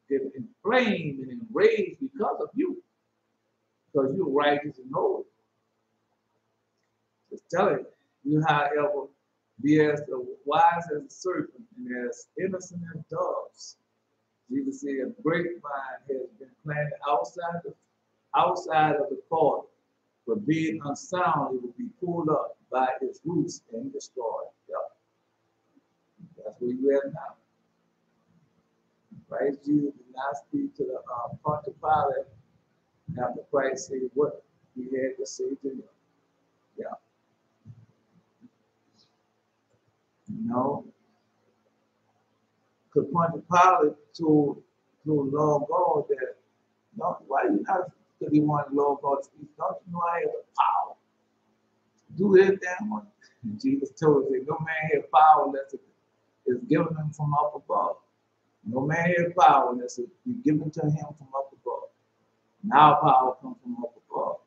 Speaker 1: get inflamed and enraged because of you. Because you're righteous and holy. Just telling you, however, be as wise as a serpent and as innocent as doves. Jesus said, a grapevine has been planted outside of the forest, but being unsound, it will be pulled up by its roots and destroyed. Yep. That's where you at now. Christ Jesus did not speak to the Pontius Pilate after Christ said what he had to say to him. Yeah. No. Because Pontius Pilate told the Lord God that, no, why you not, because he wanted the Lord God to speak, don't you know I have the power to do anything? And Jesus told us that no man has power unless it is given him from up above. No man has power unless it be given to him from up above. And our power comes from up above.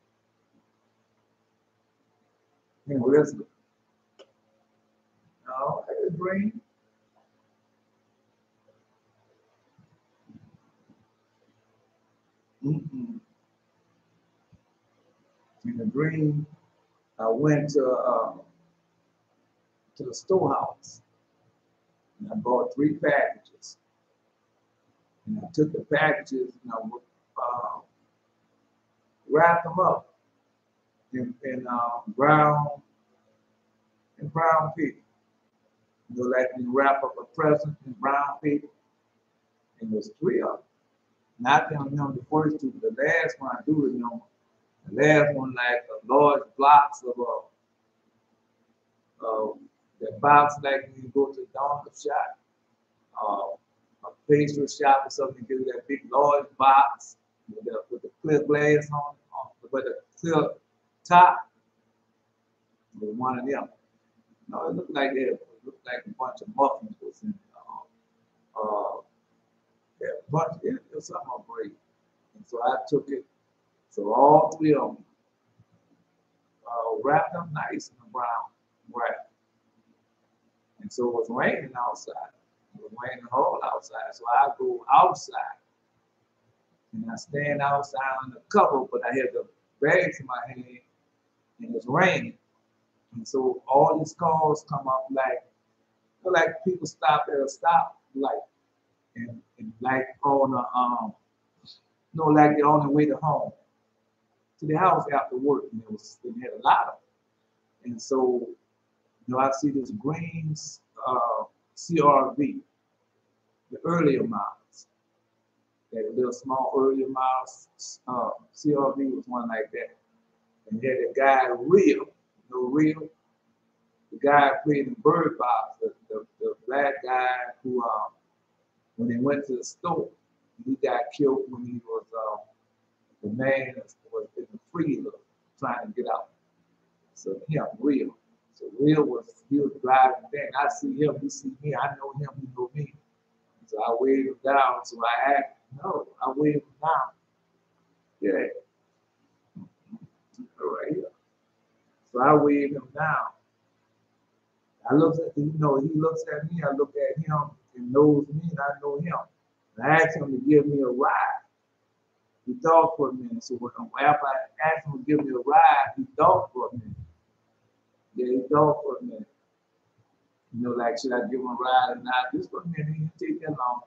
Speaker 1: Anyway, let's go. No, I had a dream. In the dream, I went to the storehouse. And I bought 3 packages. And I took the packages and I wrapped them up in brown paper. You know, like when you wrap up a present in brown paper. And there's 3 of them. And I can't remember the first 2, but the last one I do remember. The last one, like a large box of that box, like when you go to a donut shop, a pastry shop or something, give you that big large box with the clear glass on with a clear top. With one of them. No, it looked like it looked like a bunch of muffins was in yeah, but it was something great. And so I took it. So all 3 of them wrapped up nice in the brown wrap. And so it was raining outside. It was raining hard outside. So I go outside and I stand outside on the cover, but I had the bags in my hand and it's raining. And so all these cars come up like people stop at a stop light and like on like they're on their way to home, to the house after work. And they had a lot of them. And so, I see this green CRV, the earlier models. That little small earlier models, CRV was one like that. And had a guy Real, Real, the guy played in Bird Box, the black guy who, when they went to the store, he got killed when he was, the man was in the freezer trying to get out. So him, Real. So Real he was driving there. I see him, he see me, I know him, he know me. So I waved him down. So I asked, no, I waved him down. Yeah. Right here. So I waved him down. I looked at, he looks at me, I look at him and knows me and I know him. And I asked him to give me a ride. He thought for a minute. So after I asked him to give me a ride, he thought for a minute. Yeah, he thought for a minute. Like, should I give him a ride or not? Just for a minute, he didn't take that long.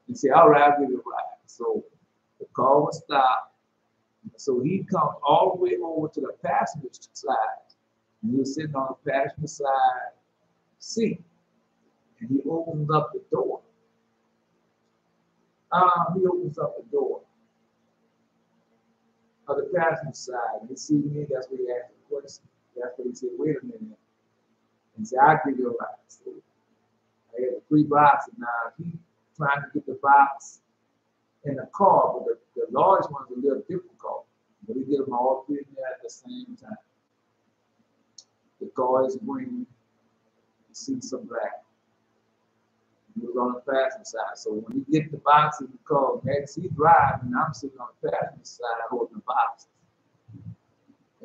Speaker 1: He said, all right, I'll give you a ride. So the car was stopped. So he comes all the way over to the passenger side. And he was sitting on the passenger side seat. And he opens up the door. He opens up the door of the passenger side. And he sees me, that's what he asked the question. That's what he said, wait a minute. And he said, I'll give you a ride. So I had 3 boxes. Now he trying to get the box in the car, but the large one's a little difficult. But he get them all 3 in there at the same time. The car is green, the seats are black. He was on the passenger side. So when he get the box in the car, next he driving, and I'm sitting on the passenger side holding the boxes.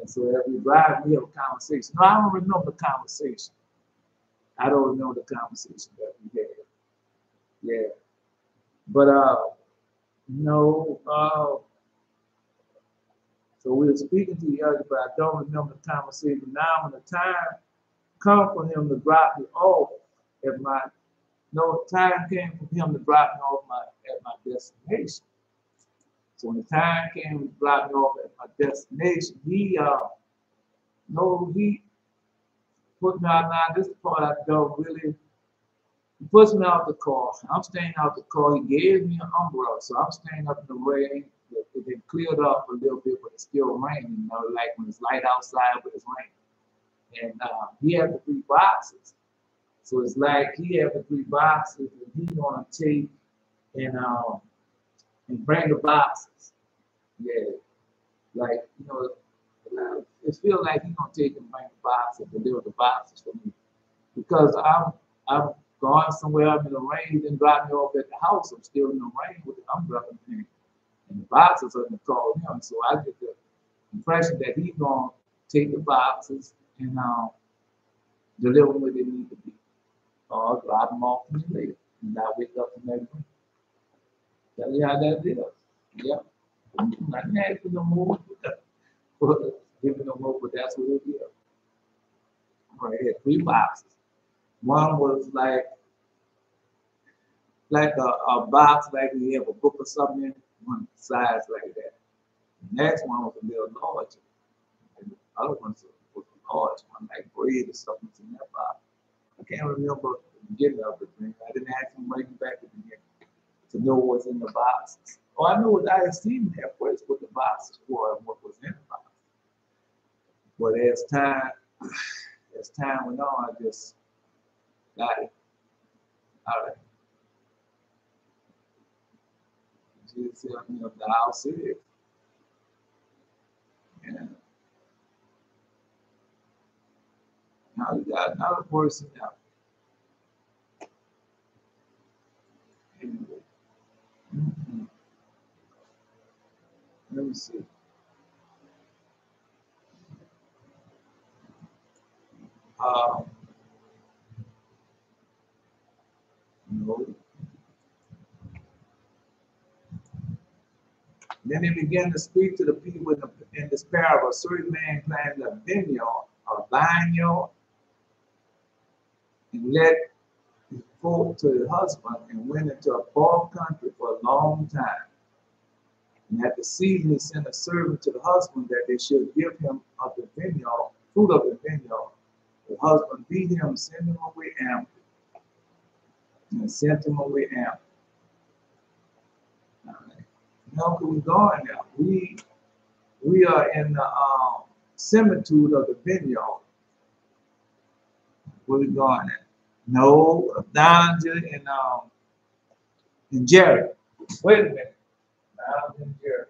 Speaker 1: And so as we drive, we have a conversation. No, I don't remember the conversation. I don't remember the conversation that we had. Yeah. But so we were speaking to each other, but I don't remember the conversation. Now when the time come for him to drop me off at time came for him to drop me off at my destination. So when the time came to drop me off at my destination, he put me out. Now this part I don't really. He puts me out the car. I'm staying out the car. He gave me an umbrella, so I'm staying up in the rain. It had cleared up a little bit, but it's still raining. Like when it's light outside, but it's raining. And he had the 3 boxes. So it's like he had the 3 boxes, and he's gonna take and bring the boxes. Yeah, like it feels like he's gonna take and bring the boxes, deliver the boxes for me, because I'm gone somewhere. I'm in the rain, then drop me off at the house. I'm still in the rain with the umbrella in, and the boxes are in the car with him. So I get the impression that he's gonna take the boxes and deliver them where they need to be, or drop them off to me later, and I wake up the next day. Tell you how that is. Yeah. I didn't ask for no more. Give me no more, but that's what it is. Right here, 3 boxes. One was like like a box, like we have a book or something in one size like that. The next one was a little larger. And the other one was a large one, like bread or something in that box. I can't remember the beginning of the thing. I didn't ask him right back at the beginning to know what's in the boxes. Oh, I knew what I had seen there first, what the boxes were and what was in the box. But as time went on, I just got it. All right. Jesus helped me up the house is. And now you got another person now. Anyway. Let me see. No. Then he began to speak to the people in this parable. A certain man planted a vineyard, and led his folk to the husband and went into a far country for a long time. And at the season, he sent a servant to the husband that they should give him of the vineyard, fruit of the vineyard. The husband beat him, sent him away empty. And sent him away empty. Now, we going now? We are in the similitude of the vineyard. Where we going at? No, down in Jerry. Wait a minute. Down in Jerry.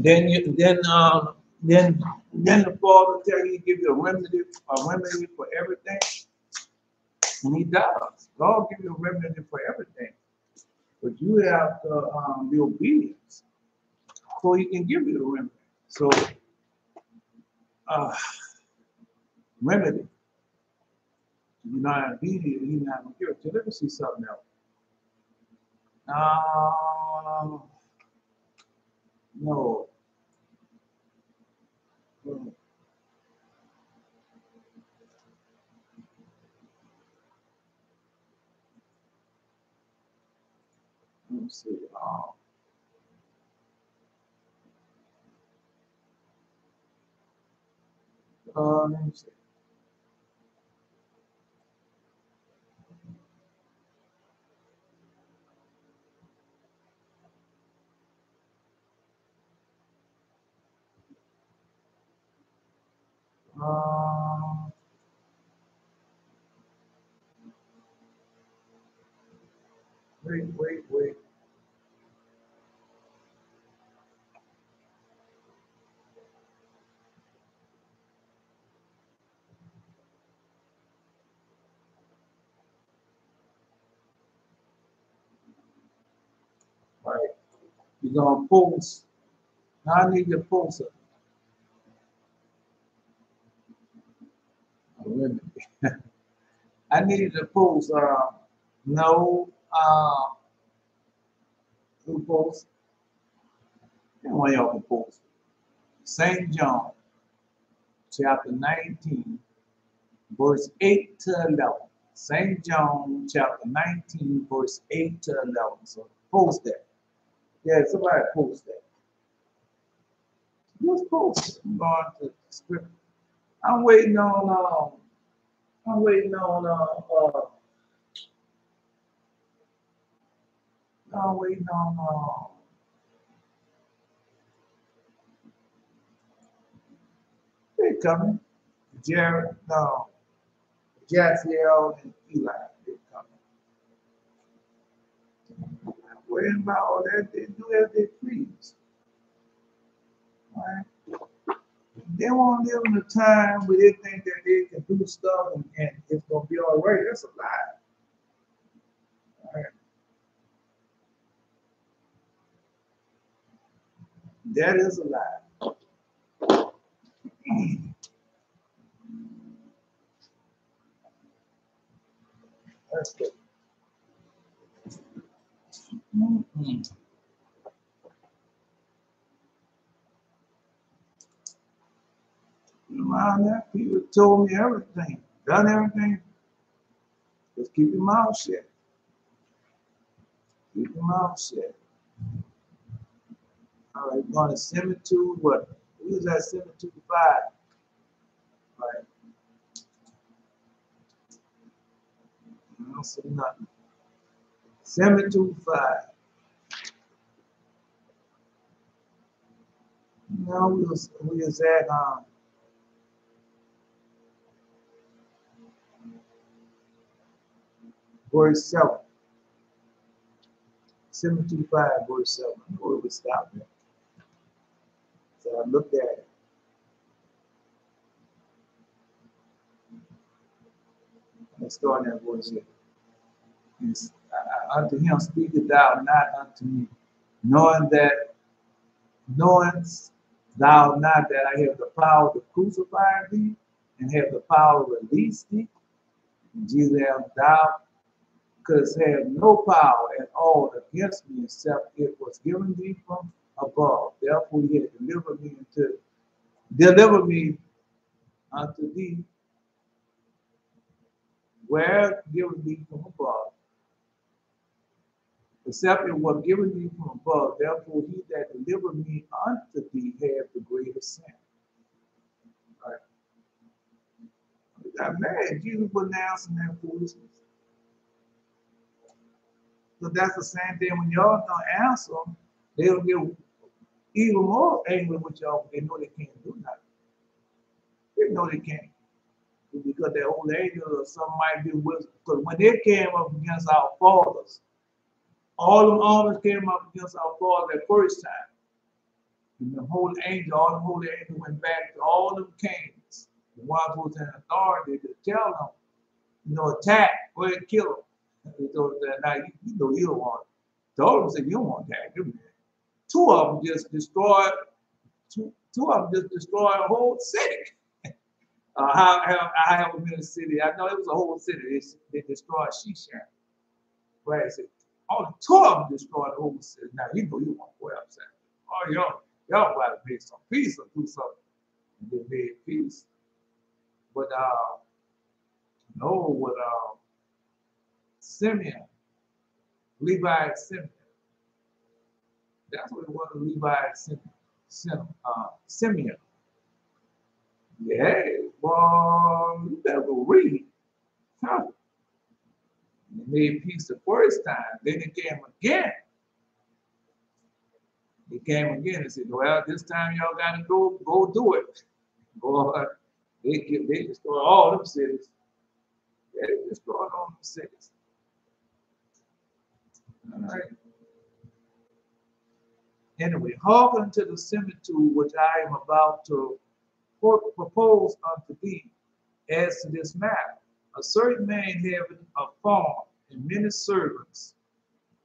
Speaker 1: Then the Father tell you, give you a remedy for everything, and He does. God give you a remedy for everything, but you have to be obedient, so He can give you the remedy. So, remedy. You're not obedient, He's not gonna give it. So let me see something else. No. Let me see. Let me see. Wait. All right. You're gonna post. Now I need your post. I need to post. No. Who post? And one y'all can post. St. John, chapter 19, verse 8 to 11. St. John chapter 19, verse 8 to 11. So post that. Yeah, somebody post that. Just post it. I'm going to script. I'm waiting on I'm waiting on I'm waiting on they coming. Jared, no, Jaciel and Eli, they coming. I'm waiting about all that. They do as they please. All right. They won't live in a time where they think that they can do stuff and it's gonna be all right. That's a lie. All right. That is a lie. That's good. Mm-hmm. Around that, people told me everything, done everything. Just keep your mouth shut. Keep your mouth shut. All right, going to similitude. What? We was at similitude 5. All right. I don't see nothing. Similitude 5. Now we was at verse 7. Similitude 5, verse 7. I know where we stopped at. So I looked at it. Let's start that verse here. Unto him speaketh thou, not unto me, knowing thou not that I have the power to crucify thee, and have the power to release thee. And Jesus said, thou couldst have no power at all against me, except it was given thee from above. Therefore he had deliver me unto thee, where given thee from above. Except it was given thee from above, therefore he that delivered me unto thee had the greater sin. Right? We got mad. Jesus wasn't answering that foolishness. So that's the same thing when y'all don't answer them, they'll get even more angry with y'all. They know they can't do nothing. They know they can't. Because that old angel or something might be with, because when they came up against our fathers, all them armies came up against our fathers that first time. And the holy angel, all the holy angels went back to all them kings, the ones who was in authority to tell them, attack, go ahead and kill them. And they told them, now you know you don't want it. Told them, said, you don't want to attack them. Two of them just destroyed a whole city. I was in the city. I know it was a whole city. They destroyed Shisham. Right? I said, only 2 of them destroyed the whole city. Now you know you want to go outside. Oh, y'all got to make some peace or do something. And they made peace. But no, with Simeon, Levi Simeon. That's what it was, Levi Simeon. Yeah, well, you better go read. Huh? They made peace the first time. Then it came again. It came again and said, well, this time y'all got to go do it. Boy, they destroyed all them cities. Yeah, they destroyed all them cities. All right. Anyway, hearken to the similitude which I am about to propose unto thee as to this matter. A certain man having a farm and many servants.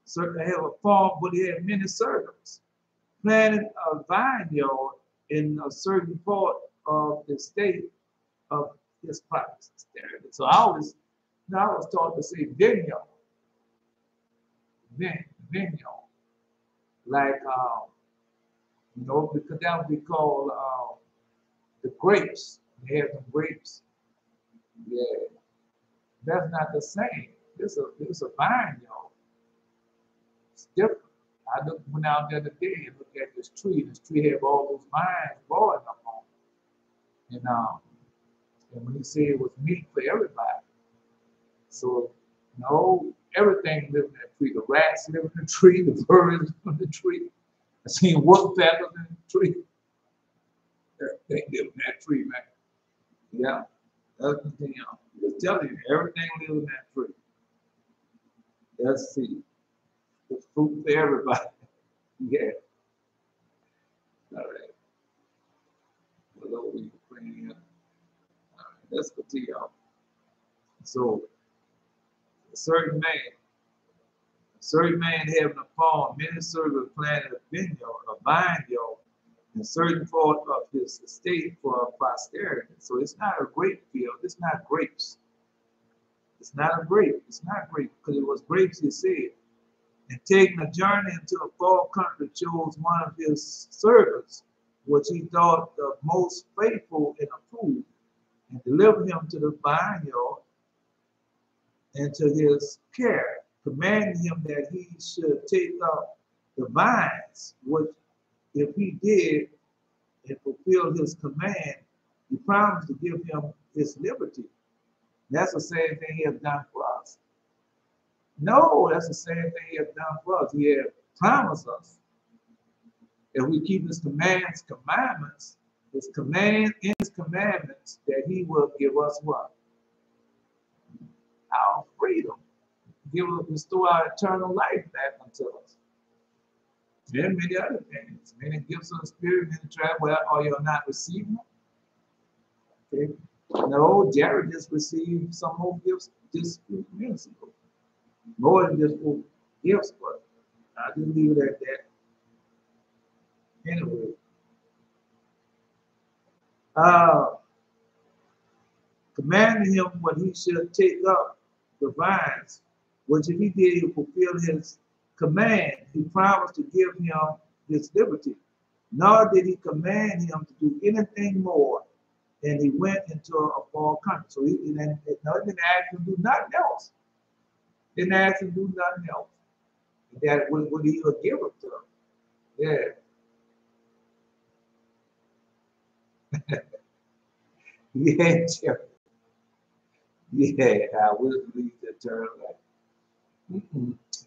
Speaker 1: Certain have a farm, but he had many servants. Planted a vineyard in a certain part of the state of his province. So I was taught to say vineyard. Vineyard. Like because that would be called the grapes. They have the grapes. Yeah. That's not the same. This a vine, y'all. It's different. I went out there today and looked at this tree. This tree had all those vines growing up on it. And when he said it was meat for everybody. So, no, everything lived in that tree. The rats live in the tree, the birds live in the tree. I seen wood feathers in the tree. Everything live in that tree, man. Yeah. That's the thing, just telling you, everything lives in that tree. Let's see. It's food for everybody. Yeah. All right. Well, over you praying here. All right. Let's continue. So, a certain having a farm, many servants planted a vineyard, a vineyard, and certain part of his estate for posterity. So it's not a grape field. It's not grapes. It's not a grape. It's not grape because it was grapes, he said. And taking a journey into a far country, chose one of his servants, which he thought the most faithful and approved, and delivered him to the vineyard and to his care, commanding him that he should take up the vines, which if he did and fulfilled his command, he promised to give him his liberty. That's the same thing he has done for us. No, that's the same thing he has done for us. He has promised us if we keep his commandments, his commandments, that he will give us what? Our freedom. Restore our eternal life back unto us. And many other things. Many gifts of the Spirit, many travel. Well, are you not receiving them? Okay. No, Jared just received some more gifts just a few minutes ago. More than just for gifts, but I just leave it at that. Anyway. Commanding him what he should take up the vines, which if he did, he fulfill his command. He promised to give him his liberty. Nor did he command him to do anything more. And he went into a far country. So he didn't ask him to do nothing else. Didn't ask him to do nothing else. That would he would give it to him. Yeah. Yeah, Jerry. Yeah, I will believe that term.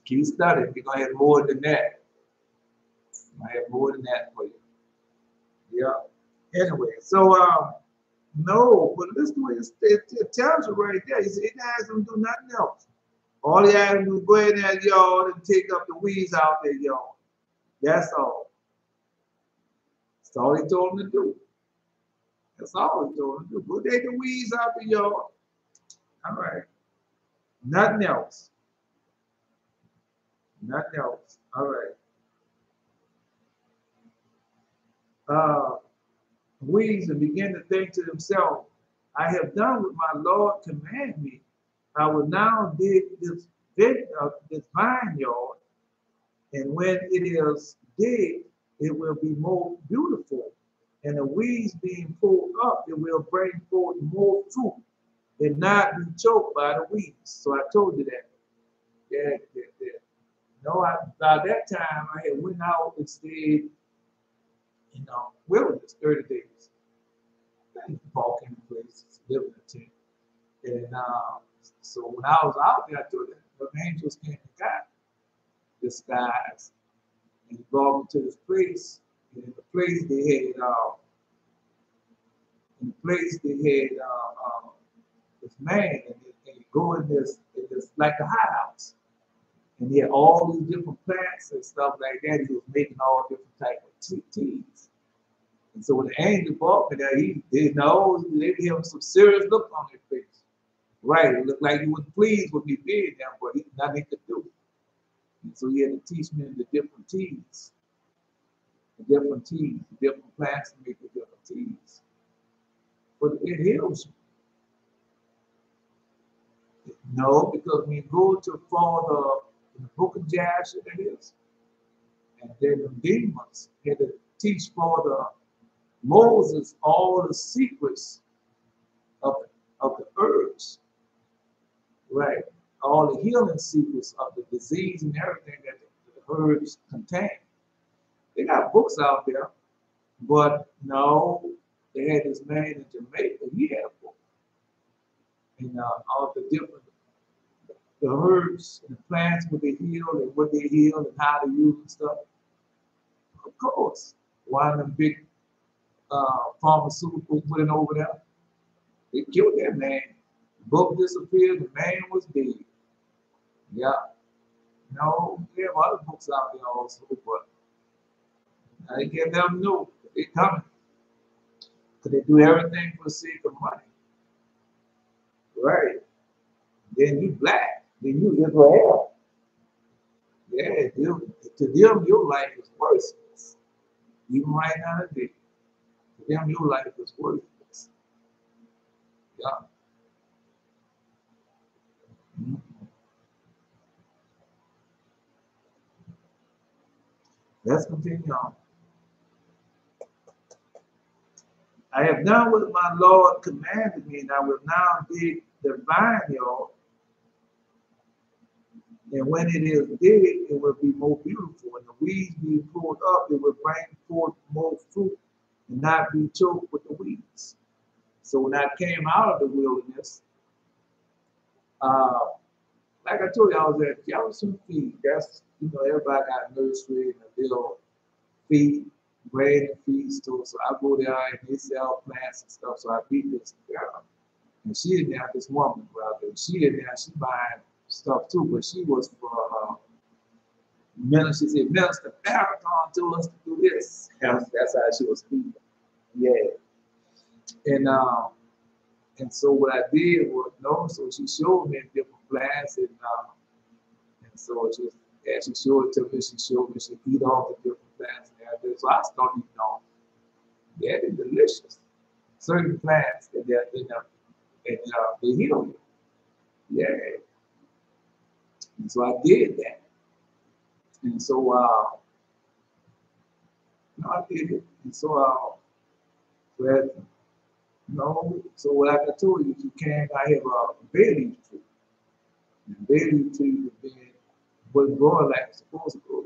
Speaker 1: Keep studying. You're gonna have more than that. I have more than that for you. Yeah. Anyway, so no, but listen to it tells you right there. He said he didn't ask him to do nothing else. All he asked him to do was go in that yard and take up the weeds out there yard. That's all. That's all he told him to do. That's all he told him to do. Go take the weeds out the yard. All right. Nothing else. Nothing else. All right. Weeds and begin to think to himself, I have done what my Lord commanded me. I will now dig this vineyard, and when it is digged, it will be more beautiful. And the weeds being pulled up, it will bring forth more fruit and not be choked by the weeds. So I told you that. Yeah. No, by that time I had went out and stayed in wilderness 30 days. Walking in places, living in a tent. And so when I was out there, I told them the angels came and got disguised and brought me to this place. And in the place they had this man, and he go in this like a hothouse. And he had all these different plants and stuff like that. He was making all different types of teas. And so when the angel brought me there, they gave him some serious look on their face. Right, it looked like he wasn't pleased with me being there, but nothing he could do. And so he had to teach me the different teas, the different plants to make the different teas. But it heals you. No, because when you go to Father in the book of Jasher, that is, and then the demons had to teach Father Moses all the secrets of the herbs. right? All the healing secrets of the disease and everything that the herbs contain. They got books out there, but no, they had this man in Jamaica. He had a book, and all the different the herbs and the plants, what they heal and what they heal and how to use and stuff. Of course, one of them big pharmaceuticals put it over there. They killed that man. The book disappeared. The man was dead. Yeah. No, we have other books out there also, but I get them know they coming. Because they do everything for the sake of money. Right. Then you black. Then you Israel. Yeah, to them your life is worthless. Even right now today. To them your life is worthless. Yeah. Mm-hmm. Let's continue on. I have done what my Lord commanded me, and I will now dig the vineyard. And when it is dig, it will be more beautiful. And the weeds be pulled up, it will bring forth more fruit and not be choked with the weeds. So when I came out of the wilderness, like I told you, I was at Jefferson Feed. That's, everybody got a nursery and a little feed, bread and feed store. So I go there and they sell plants and stuff. So I beat this girl. And she in there, this woman, brother. She in there, she buying stuff too, but she was for minister. She said, Minister Farrakhan told us to do this. That's how she was speaking. Yeah. And so what I did was, so she showed me different plants and so she showed it to me, she showed me, she eat all the different plants and everything. So I started eating all. Yeah, they're delicious. Certain plants, and they heal you. Yeah. And so I did that. And so I did it. And so so like I told you, I have a bay leaf tree. And bay leaf tree wasn't growing like it's supposed to grow.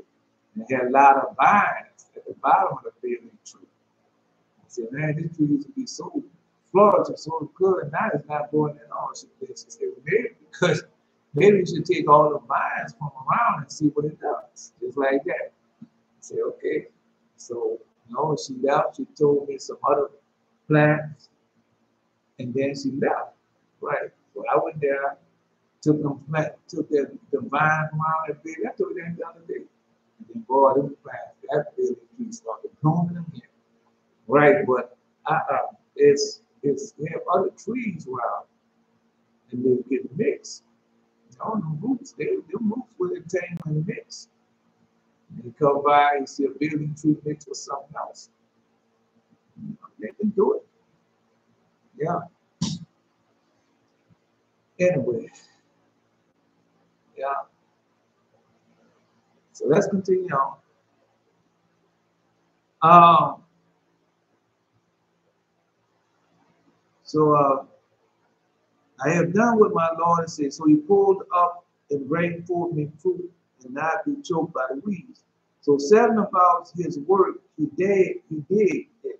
Speaker 1: And it had a lot of vines at the bottom of the bay leaf tree. I said, man, this tree used to be so flourishing, so good, and now it's not growing at all. She said, well, maybe you should take all the vines from around and see what it does. Just like that. I said, okay. So, she left. She told me some other plants, and then she left. Right. So I went there, took the vine around that bed. I told them the other day. And then, boy, them plants, that really tree started blooming again. Right, but they have other trees around, and they get mixed. The roots, them roots will entangle and mix. And you come by, you see a building tree mixed with something else. They can do it. Yeah. Anyway. Yeah. So let's continue on. So I have done what my Lord said. So he pulled up and bring forth me fruit and not be choked by the weeds. So setting about his work, he did it,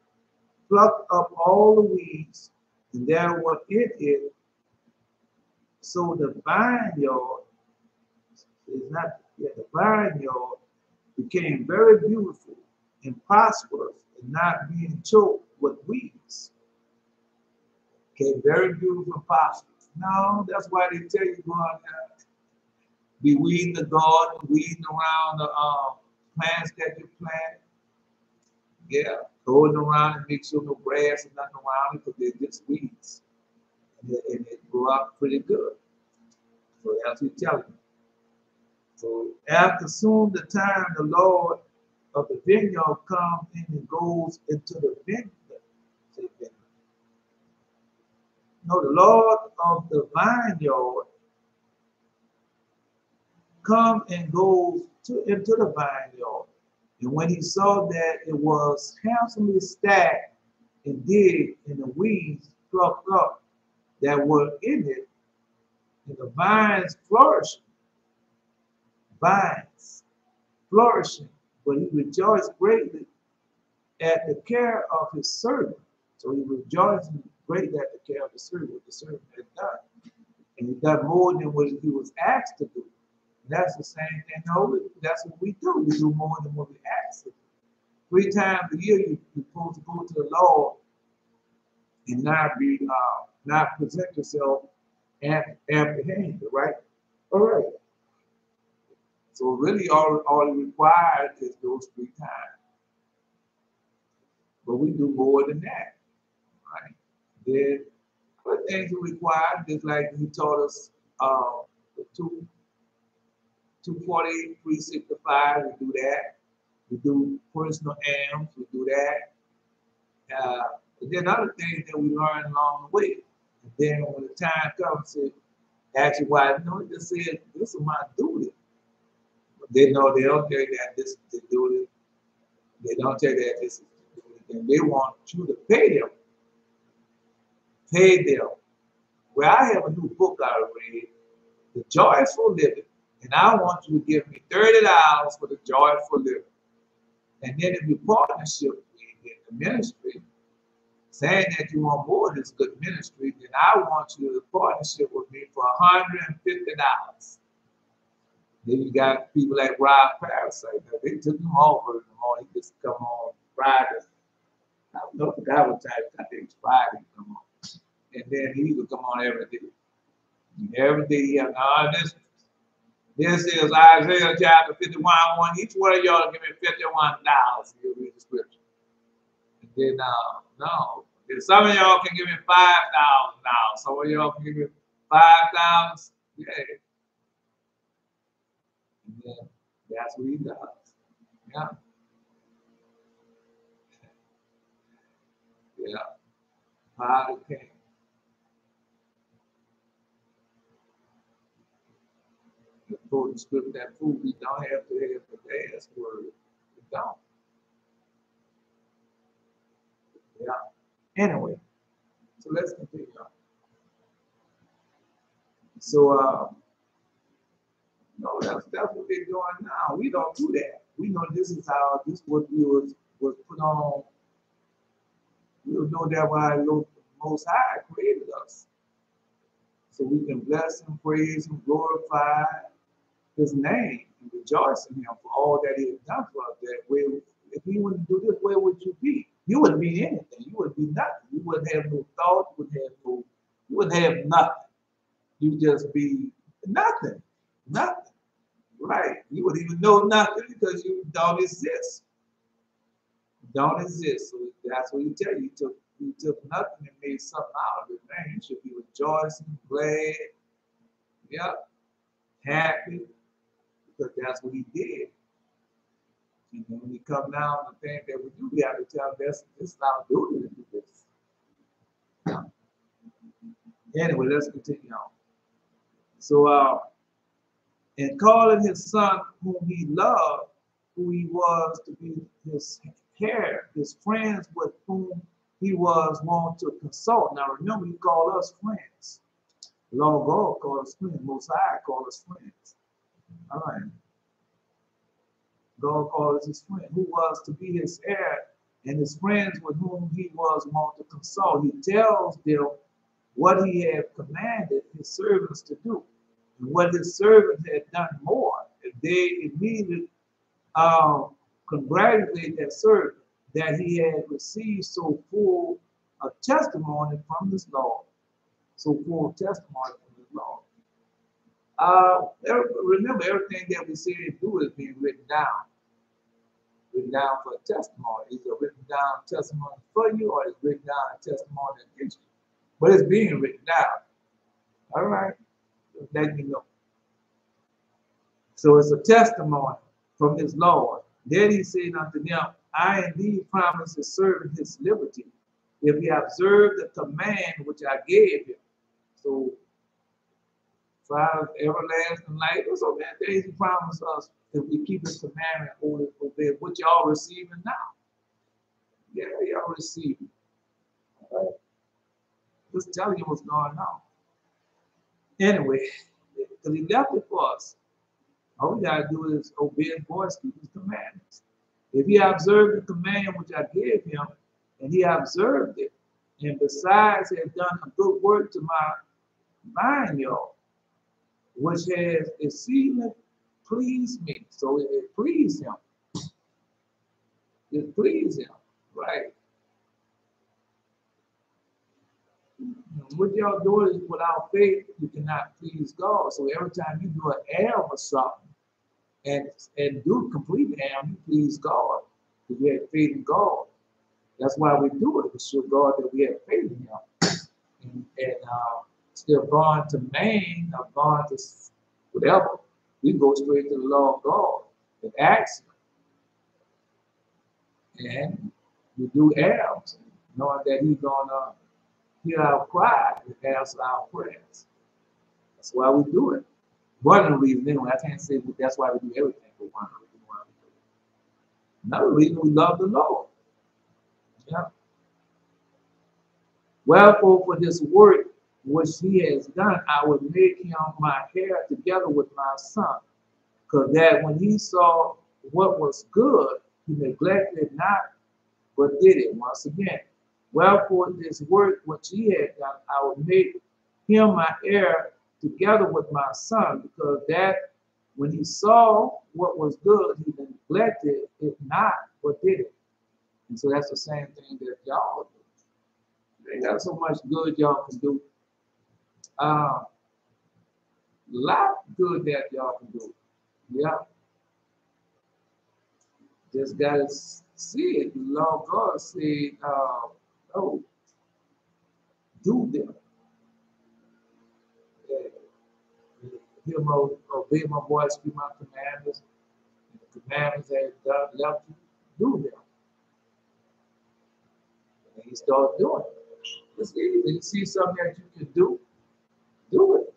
Speaker 1: plucked up all the weeds, and there were in it. So the vineyard the vineyard became very beautiful and prosperous and not being choked with weeds. Okay, very beautiful and prosperous. No, that's why they tell you go out there, be weeding the garden, weeding around the plants that you plant. Yeah, going around and make sure no grass and nothing around it because they're just weeds. And they grow up pretty good. So that's what he's telling you. So after soon the time the Lord of the vineyard comes in and goes into the vineyard. No, the Lord of the vineyard comes and goes into the vineyard. And when he saw that it was handsomely stacked and digged and the weeds plucked up that were in it, And the vines flourishing, vines flourishing, but he rejoiced greatly at the care of his servant. So he rejoiced greatly at the care of the servant had done. And he done more than what he was asked to do. And that's the same thing. No, that's what we do. We do more than what we ask to do. 3 times a year, you're supposed to go to the Lord and not present yourself empty-handed, right? All right. So really, all it required is those 3 times. But we do more than that, right? Then other things are required, just like he taught us the 248, 365, we do that. We do personal AMs, we do that. And then other things that we learn along the way. And then when the time comes to ask you why, it just said, this is my duty. But they know they don't tell you that this is the duty. They don't tell you that this is the duty. And they want you to pay them. Pay them. Well, I have a new book I read, The Joyful Living. And I want you to give me $30 for the joyful living. And then if you partnership with the ministry, saying that you want more of this good ministry, then I want you to partnership with me for $150. Then you got people like Rob Parasite. They took him over in the morning. He just come on Friday. I don't know if the guy was type. I think it's Friday come on. And then he would come on every day. And every day he had, this is Isaiah chapter 51, 1. Each one of y'all give me $51. You'll read the scripture. And then, no. Then some of y'all can give me $5,000 now. Some of y'all can give me $5,000. Yeah. And then that's what he does. Yeah. Yeah. Father came. The script that food we don't have to have the last word. We don't. Yeah. Anyway, so let's continue on. So no, that's what they're doing now. We don't do that. We know this is what we was put on. We don't know that why the Most High created us. So we can bless him, praise him, glorify his name, and rejoice in him for all that he has done for us. That way, if he wouldn't do this, where would you be? You wouldn't be anything. You would be nothing. You wouldn't have no thought. You wouldn't have nothing. You just be nothing. Nothing. Right. You wouldn't even know nothing because you don't exist. You don't exist. So that's what he tell you. You took nothing and made something out of it. Man, you should be rejoicing, glad, yep, happy, because that's what he did. And then when he come down to the thing that we do, we have to tell him this is our duty to do this. Yeah. Anyway, let's continue on. So, and calling his son whom he loved, who he was to be his heir, his friends with whom he was wont to consult. Now remember, he called us friends. The Lord God called us friends. Most High called us friends. All right. God called us his friend, who was to be his heir, and his friends with whom he was wont to consult. He tells them what he had commanded his servants to do. And what his servants had done more, and they immediately congratulate that servant that he had received so full a testimony from his Lord. So full of testimony from his Lord. Remember, everything that we say and do is being written down. Written down for a testimony. Is it written down testimony for you, or is it written down a testimony against you? But it's being written down. All right? Let me know. So it's a testimony from his Lord. Then he said unto them, I indeed promise his servant his liberty, if he observe the command which I gave him. So, for everlasting life, there's so many things he promised us if we keep his commandment, obey, what y'all receiving now. Yeah, y'all receiving. All right. Just telling you what's going on. Anyway, because he left it for us. All we got to do is obey his voice, keep his commandments. If he observed the command which I gave him, and he observed it, and besides had done a good work to my vineyard, which has exceedingly pleased me. So it pleased him. It pleased him, right? What y'all do is without faith, you cannot please God. So every time you do an error or something and do complete the error, you please God. Because we have faith in God. That's why we do it, to show God that we have faith in him. And still gone to Maine or gone to whatever, we go straight to the Lord God and ask him. And we do errors, knowing that he's gonna hear our cry and answer our prayers. That's why we do it. One of the reasons, anyway, I can't say that's why we do everything, but one of the reasons why we do it. Another reason, we love the Lord. Yeah. Wherefore, for this work which he has done, I would make him my heir together with my son. Because that when he saw what was good, he neglected it not, but did it once again. Wherefore, this work which he had done, I will make him my heir together with my son, because that when he saw what was good, he neglected it not, but did it. And so that's the same thing that y'all do. They got so much good y'all can do. A lot of good that y'all can do. Yeah. Just gotta see it. The Lord God said, oh, do them. Hear my, obey my voice, keep my commandments. And the commandments that God left you, do them. And he started doing it. It's easy. You see something that you can do it.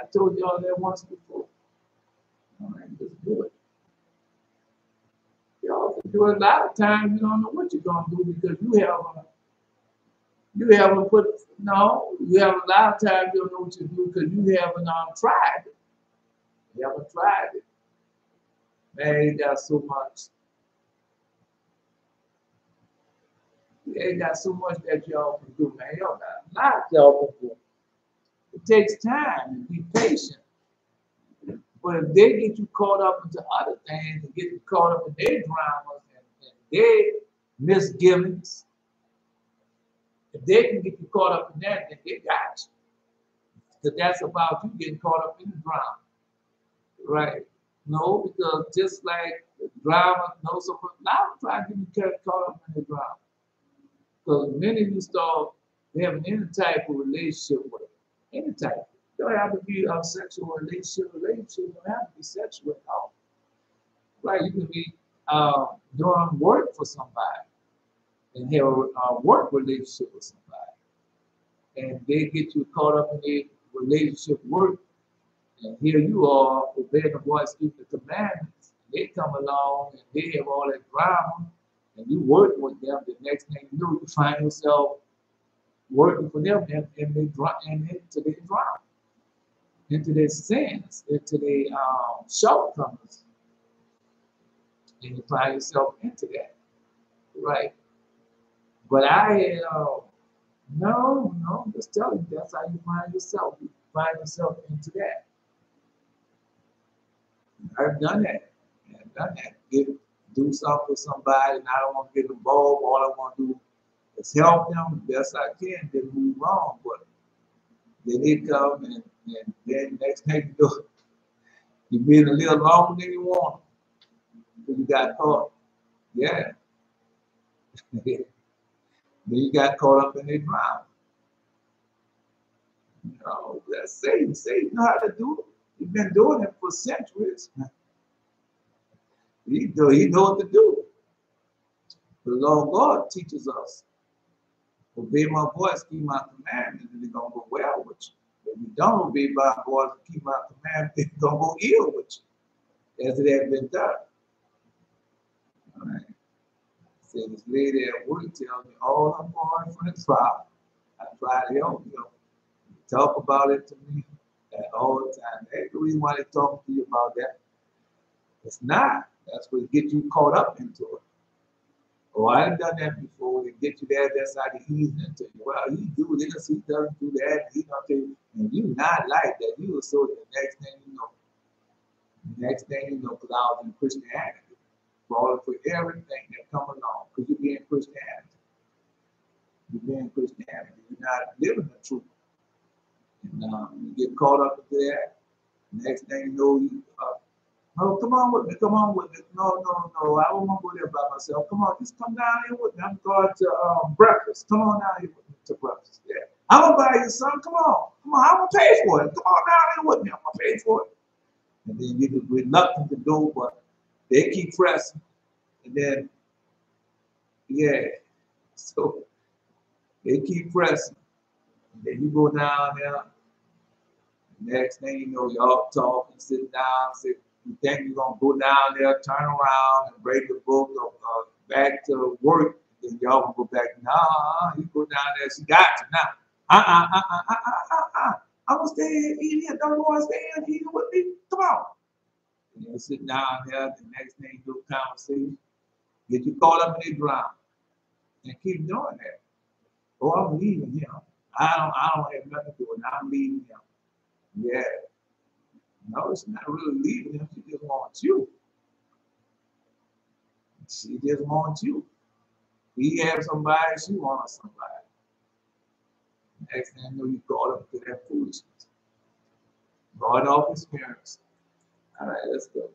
Speaker 1: I told y'all that once before. All right, just do it. Y'all can do it a lot of times. You don't know what you're gonna do because you haven't put no. You have a lot of times you don't know what you do because you haven't tried it. You haven't tried it. Man, you got so much. You ain't got so much that y'all can do, man. Y'all got a lot y'all can do. It takes time and be patient. But if they get you caught up into other things and get you caught up in their dramas and their misgivings, if they can get you caught up in that, then they got you. Because that's about you getting caught up in the drama. Right? No, because just like the drama, no, so now I'm trying to get you caught up in the drama. Because many of you start having any type of relationship with it. Any type. It don't have to be a sexual relationship. Relationship don't have to be sexual at all. Right? You can be doing work for somebody and have a work relationship with somebody. And they get you caught up in their relationship work. And here you are, obeying the voice, keep the commandments. They come along and they have all that drama, and you work with them. The next thing you know, you find yourself working for them and into their drama, into their sins, into their shortcomings. And you find yourself into that, right? But no, I'm just telling you, that's how you find yourself. You find yourself into that. I've done that. I've done that. Do something for somebody, and I don't want to get involved. All I want to do is help them the best I can. Then move on, but then they come, and then next thing you know, you've been a little longer than you want, because you got caught. Yeah. Then you got caught up in their drama. You know, that's Satan. Satan know how to do it. He's been doing it for centuries. He know what to do. The Lord God teaches us. Obey my voice, keep my commandments, and it's going to go well with you. If you don't obey my voice, keep my commandments, it's going to go ill with you, as it has been done. All right. So this lady at work tells me all her boyfriend's problem. I try to help you. Talk about it to me. at all times. That's the reason why they're talking to you about that. It's not. That's what get you caught up into it. Oh, I done done that before. They get you there, that's how they ease into you. Well, he do this, he doesn't do that, he don't do, and you not like that. You were so next thing you know, because I was in Christianity, falling for everything that come along, because you're being Christianity. You're being Christianity. You're not living the truth. And you get caught up into that. Next thing you know, you oh, come on with me, come on with me. No, no, no, I don't want to go there by myself. Come on, just come down here with me. I'm going to breakfast. Come on down here with me to breakfast. Yeah. I'm going to buy you something. Come on. Come on, I'm going to pay for it. Come on down here with me. I'm going to pay for it. And then you get reluctant to go, but they keep pressing. And then, yeah, so they keep pressing. And then you go down there. Next thing you know, y'all talking, sit down, you think you're going to go down there, turn around, and break the book back to work. Then y'all going to go back. Nah, you go down there, she got you now. I'm going to stay here, eat here. Don't want to stay here and eat with me. Come on. And you sit down there, the next thing you do, conversation, get you caught up in the drama, and keep doing that. Oh, I'm leaving him. I don't have nothing to do with it. I'm leaving him. Yeah. No, it's not really leaving him. She just wants you. She just wants you. He has somebody, she wants somebody. Next thing you know, you caught up to that foolishness. Going off his parents. All right, let's go.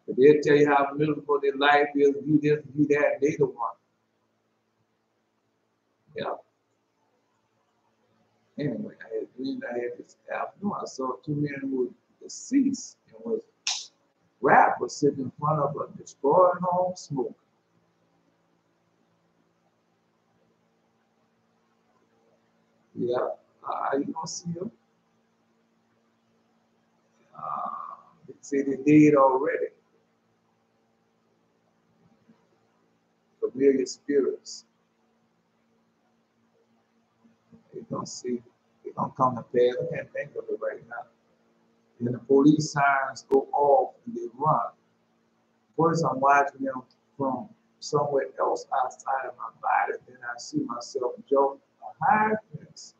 Speaker 1: But they'll tell you how miserable their life is, you this, you that, they the one. Yeah. Anyway, I had a dream I had this afternoon. I saw two men who were deceased and was rapper sitting in front of a destroyed home smoking. Yeah, you don't see them. They say they did already. Familiar spirits. They don't see. They don't come to pass. I can't think of it right now. And the police sirens go off and they run. First, I'm watching them from somewhere else outside of my body. Then I see myself jump a high fence.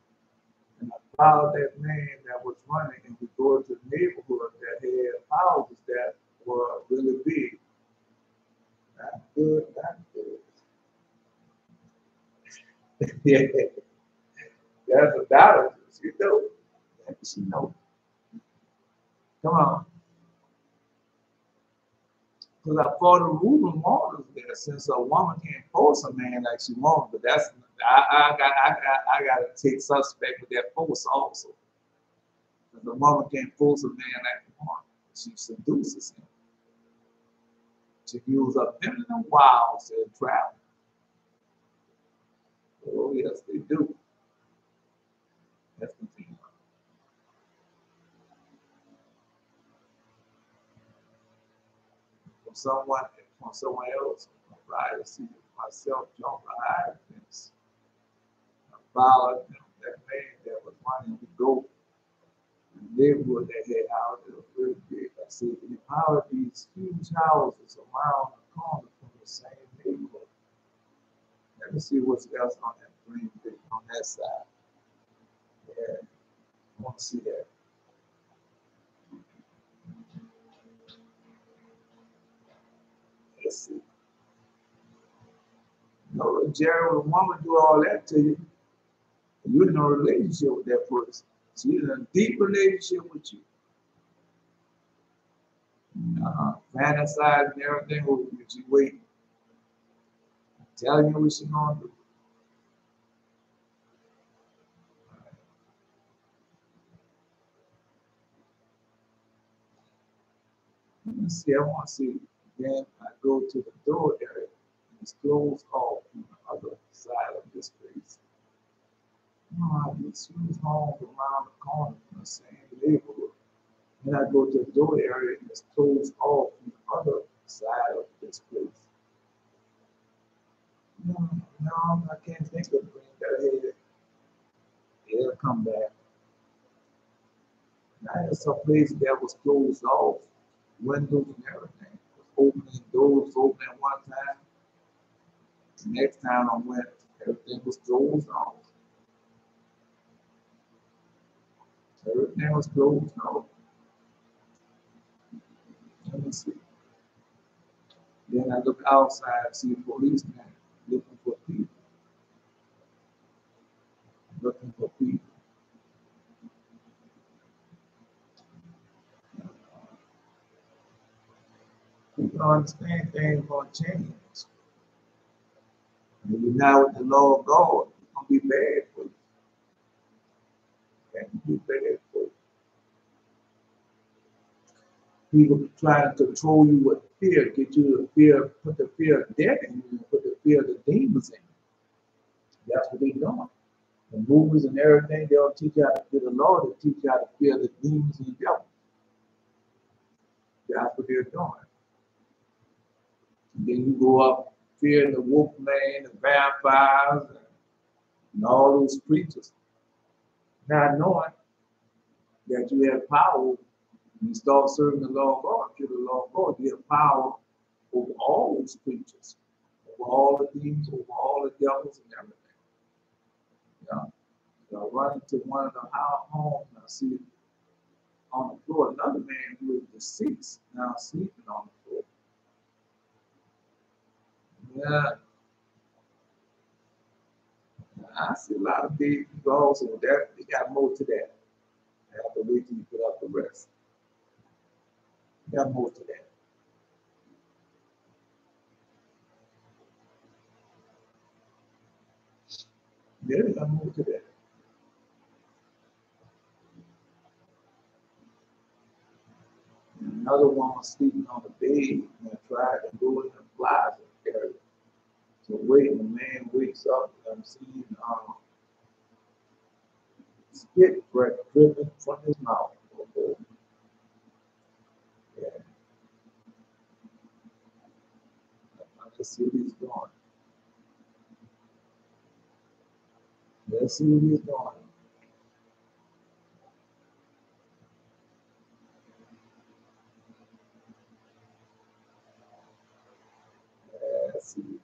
Speaker 1: And I followed that man that was running and we go to the neighborhood that had houses that were really big. Not good, not good. Yeah, that's a dollar. You know. She know. Come on. Because I thought the moving waters there, since a woman can't force a man like she wants, but that's I got to take suspect with that force also. Because a woman can't force a man like she wants. She seduces him. She uses up feminine wiles to travel. Oh yes, they do. Let's continue. From someone else, I see myself jump a high fence. I followed that man that was running to go. The neighborhood that had houses was really big. I said, the power of these huge houses around the corner from the same neighborhood. Let me see what's else on that green bit on that side. Yeah, I want to see that. Let's see. No, Jerry would want to do all that to you. You're in a relationship with that person. She's in a deep relationship with you. Fantasizing and everything with you. She waiting. Telling you what she's gonna do. Let me see, I want to see. Then I go to the door area and it's closed off on the other side of this place. I get huge homes around the corner from the same neighborhood. Then I go to the door area and it's closed off on the other side of this place. No, I can't think of the green that I had. It'll come back. Now there's some places that was closed off, windows and everything. Opening doors, opening one time. The next time I went, everything was closed off. Everything was closed off. Let me see. Then I look outside, see a policeman looking for people. Looking for people. People don't understand things going to change. And if you're not with the law of God, it's going to be bad for you. It can be bad for you. People try to control you with fear, get you to fear, put the fear of death in you, put the fear of the demons in you. That's what they're doing. The movies and everything, they'll teach you how to fear the Lord, they'll teach you how to fear the demons and the devil. That's what they're doing. And then you go up fearing the wolfman, the vampires, and all those creatures. Not knowing that you have power when you start serving the Lord God, fear the Lord God, you have power over all those creatures, over all the demons, over all the devils and everything. Yeah. So I run into one of the homes and I see on the floor another man who is deceased now sleeping on the floor. Yeah. I see a lot of big people also. That they got more to that. I have to wait till you put up the rest. They got more to that. Yeah, they got more to that. And another one was sleeping on the bed and I tried to go in the closet area to wait. And the man wakes up and I'm seeing spit breath dripping from his mouth. Yeah, I can see what he's doing. Let's see what he's doing. Let's see.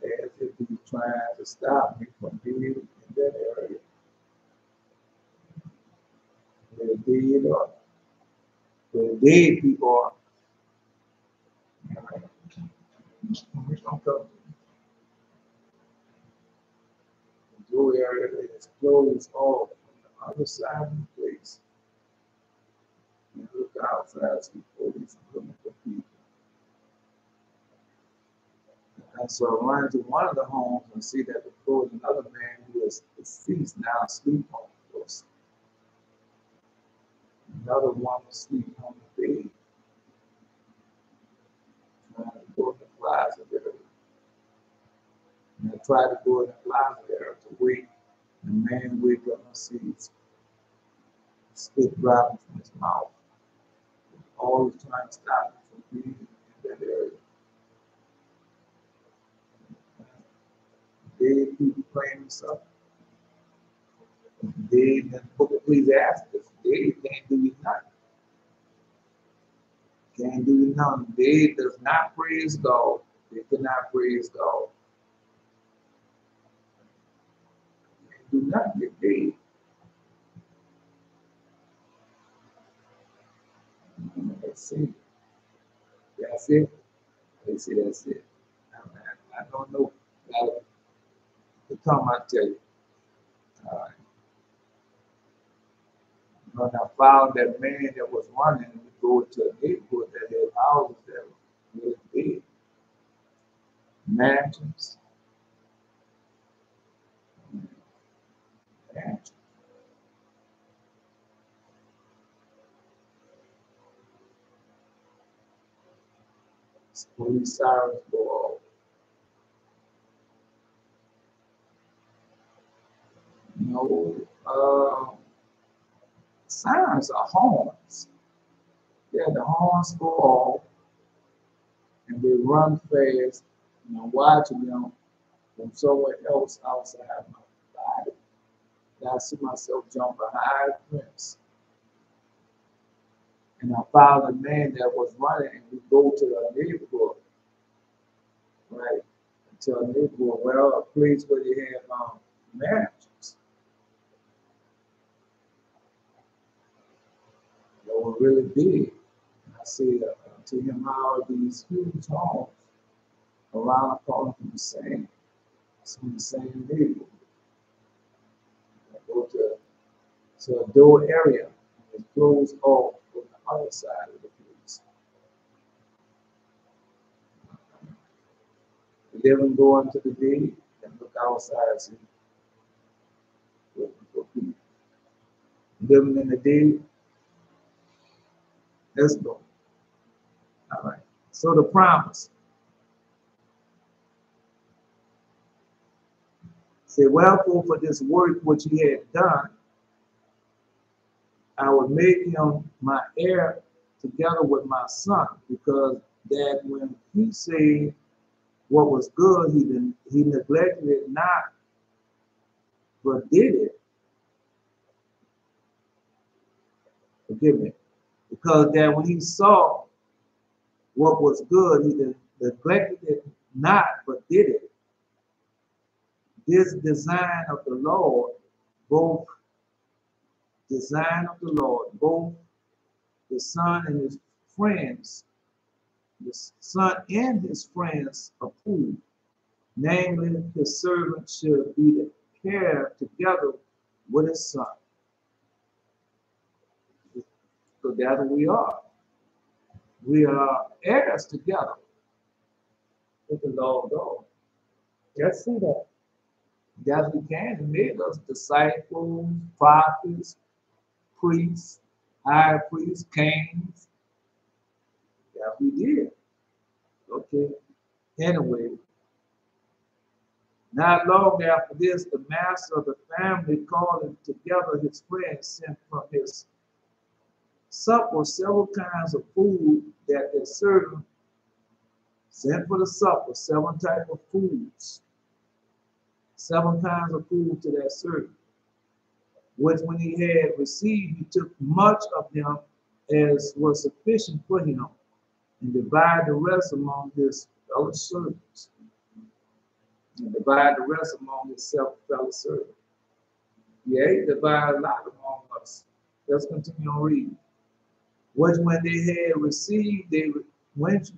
Speaker 1: As if he's trying to stop me from being in that area. Where the dead are. Where the dead people are. Which don't come. The door area is closed off on the other side of the place. You look outside, see police looking for people. And so I run into one of the homes and see that the floor is another man who is deceased now asleep on the floor. Another one asleep on the bed. Trying to go in the closet area. And I tried to go in the closet area to wait. The man wake up and sees spit dropping from his mouth. Always trying to stop him from being in that area. Dead people praying and stuff. Dead in the book of Ecclesiastes. Dead can't do you nothing. Can't do you nothing. Dead does not praise God. They cannot praise God. Can't do nothing. They're dead. That's it. That's it. They say that's it. I don't know. The time I tell you. When I found that man that was running, we go to a neighborhood that had houses that were really big, mansions, mansions. Police sirens go off. You know, sirens are horns. Yeah, the horns go off and they run fast. And I'm watching them from somewhere else outside my body. And I see myself jump behind a fence. And I found a man that was running, and we go to a neighborhood, right? To a neighborhood, well, a place where they have marriages. They were really big. And I said to him, how are these huge homes around the corner from the same? It's in the same neighborhood. I go to a door area, and it's closed off from the other side of the place. We live and go into the day and look outside and see looking for people. Living in the day, let's go. All right. So the promise. Say, wherefore for this work which he had done, I would make him my heir together with my son, because that when he said what was good, he neglected it not, but did it. Forgive me. Because that when he saw what was good, he neglected it not, but did it. This design of the Lord, both design of the Lord, both the son and his friends, the son and his friends approved. Namely, his servant should be the care together with his son. So that's what we are. We are heirs together with the Lord God. Just see that. As we can, he made us disciples, prophets, priests, high priests, kings. Yeah, we did. Okay. Anyway, not long after this, the master of the family, calling together his friends, sent from his supper several kinds of food that their servant sent for the supper, 7 types of foods, 7 kinds of food to that servant, which when he had received, he took much of them as was sufficient for him, and divided the rest among his fellow servants. And divided the rest among his fellow servants. Yeah, he divided a lot among us. Let's continue on reading. Which when they had received, which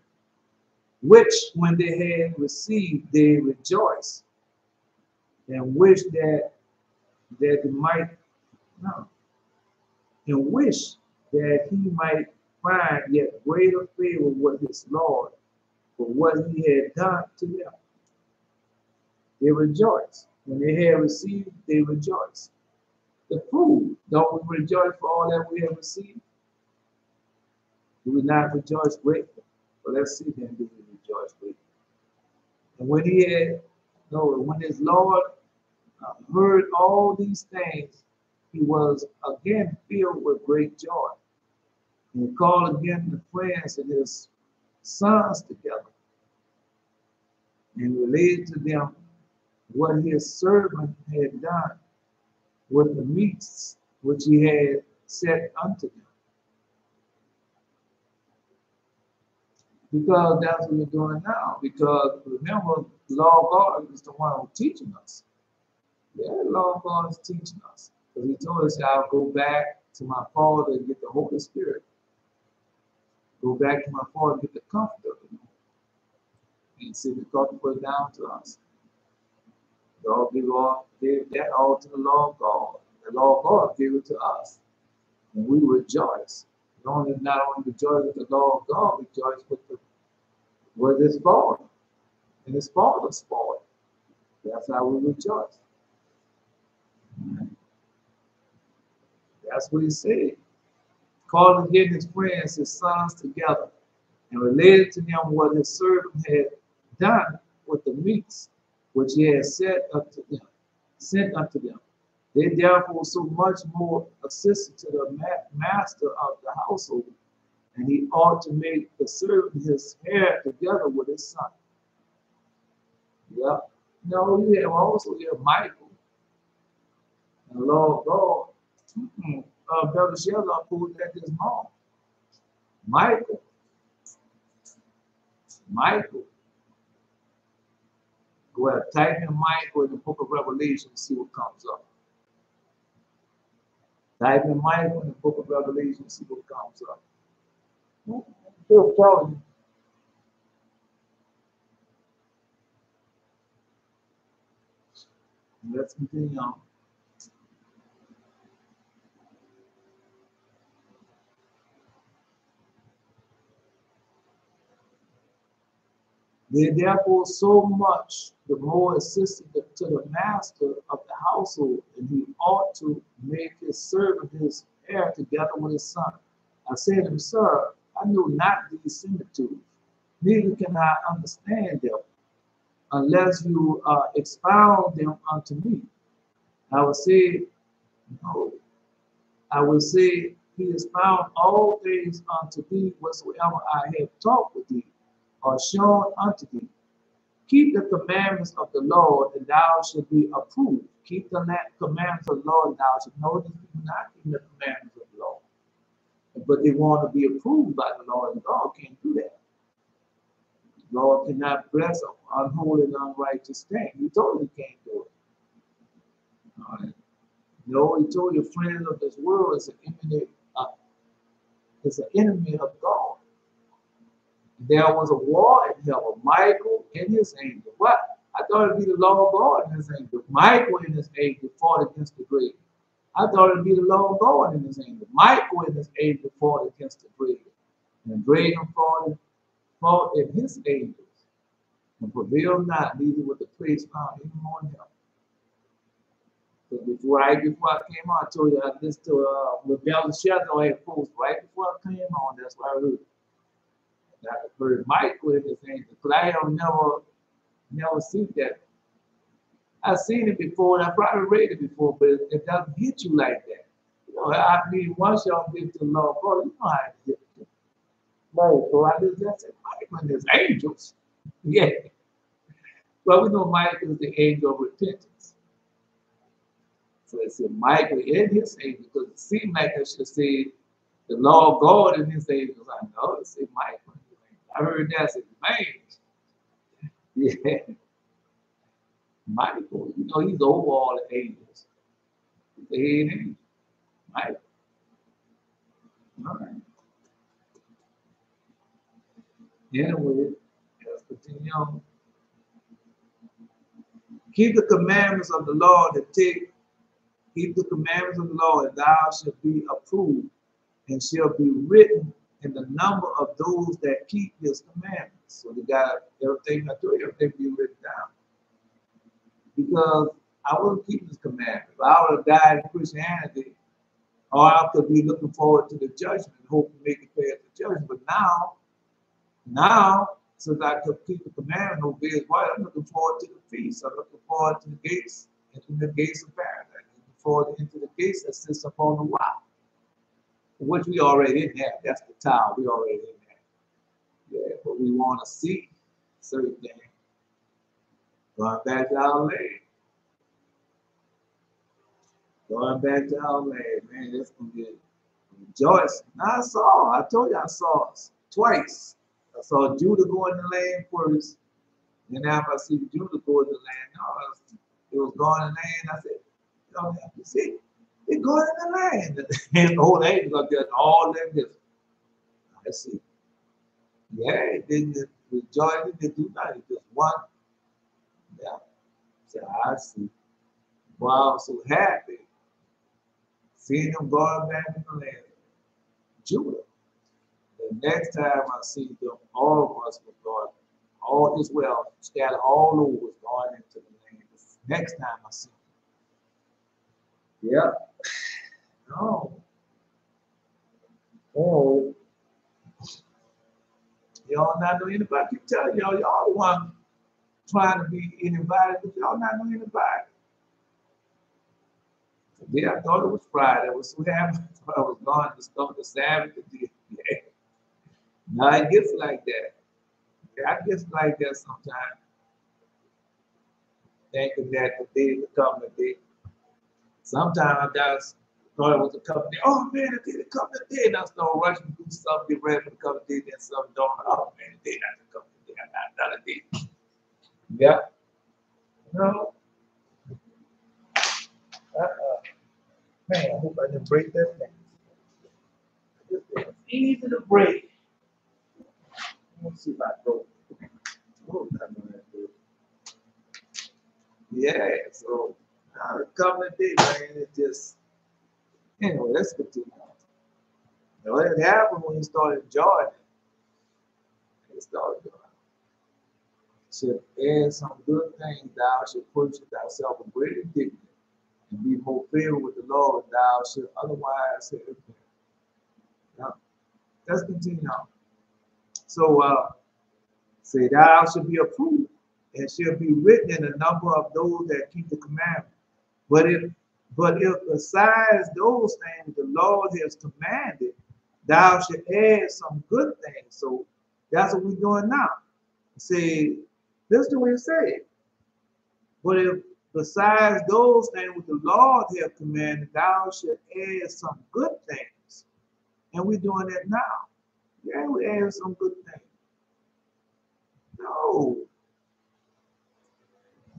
Speaker 1: when they had received, they rejoiced and wished that they might no, and wish that he might find yet greater favor with his Lord for what he had done to them. They rejoiced. When they had received, they rejoiced. The food, don't we rejoice for all that we have received? Do we not rejoice greatly? Well, let's see then, do we rejoice greatly? And when he had, no, when his Lord heard all these things, he was again filled with great joy. And he called again the friends and his sons together and related to them what his servant had done with the meats which he had set unto them. Because that's what we're doing now. Because remember, the Lord God is the one who's teaching us. Yeah, the Lord God is teaching us. Because he told us, I'll go back to my Father and get the Holy Spirit. Go back to my Father and get the Comforter. And send the Comforter down to us. God gave that all to the Lord God. The Lord God gave it to us. And we rejoice. Not only rejoice with the Lord God, rejoice with his Father. And his Father's Father. That's how we rejoice. That's what he said. Calling again his friends, his sons together, and related to them what his servant had done with the meats which he had sent unto them. They therefore so much more assisted to the master of the household, and he ought to make the servant his heir together with his son. Yeah. No, you have also you have Michael, and the Lord God. Brother Sheldon pulled that this morning. Michael, Michael. Go ahead, type in Michael in the book of Revelation and see what comes up. Type in Michael in the book of Revelation and see what comes up. Still telling you. Let's continue on. They therefore so much the more assistant to the master of the household, and he ought to make his servant his heir together with his son. I said to him, Sir, I know not these similitudes, neither can I understand them, unless you expound them unto me. I will say, no, I will say, he has found all things unto thee whatsoever I have taught with thee, or shown unto thee. Keep the commandments of the Lord, and thou shalt be approved. Keep the commandments of the Lord, and thou shalt know that you not keep the commandments of the Lord. But they want to be approved by the Lord, and God can't do that. The Lord cannot bless an unholy and unrighteous thing. He told you he can't do it. All right. No, he told you friends of this world is an enemy of God. There was a war in heaven, Michael and his angel. What? I thought it'd be the Lord God and his angel. Michael and his angel fought against the dragon. I thought it'd be the Lord God and his angel. Michael and his angel fought against the dragon. And the dragon fought in his angels and prevailed not, neither was the place found any more in him. So before I came on, I told you I listened to Rebel Shadow had post right before I came on. That's why I heard. I heard Michael and his angel. Because I have never seen that. I've seen it before, and I probably read it before, but it doesn't hit you like that. You know, I mean, once y'all get to the Lord, God, you know how to get to. Right. So I just said, Michael and his angels. Yeah. Well, we know Michael is the angel of repentance. So it said Michael and his angels, because it seemed like I should say the Lord God and his angels. I know it said Michael. I heard that said, man. Yeah. Michael, you know, he's over all the angels. He's the head angel. Michael. All right. Anyway, let's continue on. Keep the commandments of the Lord and keep the commandments of the Lord, and thou shalt be approved, and shall be written in the number of those that keep his commandments. So they got everything I told you, everything be written down. Because I wasn't keeping his commandments. If I would have died in Christianity, or I could be looking forward to the judgment, hoping to make it past the judgment. But now, since I could keep the commandment, obey his word, I'm looking forward to the feast. I'm looking forward to the gates, into the gates of paradise. I'm looking forward into the gates that sits upon the rock, which we already in there. That's the tower. We already in there. Yeah, but we want to see certain things. Going back to our land. Going back to our land, man, that's going to be rejoicing. Now I told you I saw it twice. I saw Judah go in the land first. Then after I see Judah go in the land, no, it was going in the land. I said, you don't have to see. They're going in the land. And the whole angel up there, all them just, I see. Yeah, it didn't rejoice, it didn't do nothing. Just one. Yeah. So I see. Wow, I'm so happy seeing them going back in the land. Judah. The next time I see them, all of us was going, all this wealth scattered all over was going into the land. Next time I see them. Yeah. No. Oh. Y'all not know anybody. I keep telling y'all the one trying to be anybody, but y'all not know anybody. Yeah, I thought it was Friday. I was so happy. I thought I was going to start the Sabbath. Yeah. Now it gets like that. Yeah, I gets like that sometimes. thinking that the day is the covenant day. Sometimes I just thought it was a covenant day. Oh man, the day the covenant day, and I start rushing to do something, get ready for the covenant day, then something don't. Oh man, the day not the covenant day, not another day. Yeah. No. Man, I hope I didn't break that thing. It's easy to break. Let's see if I go. Oh, yeah, so a couple of days, man, it just, anyway, let's continue. You know, it happened when you started enjoying it. It started doing it. Should add some good things, thou should purchase thyself a greater dignity and be more favored with the Lord, thou should otherwise have been. Now, let's continue on. So, say, thou should be approved and shall be written in the number of those that keep the commandment. But if besides those things the Lord has commanded, thou should add some good things. So that's what we're doing now. See, this is the way it says. But if besides those things which the Lord has commanded, thou should add some good things. And we're doing that now. Yeah, we add some good things. No.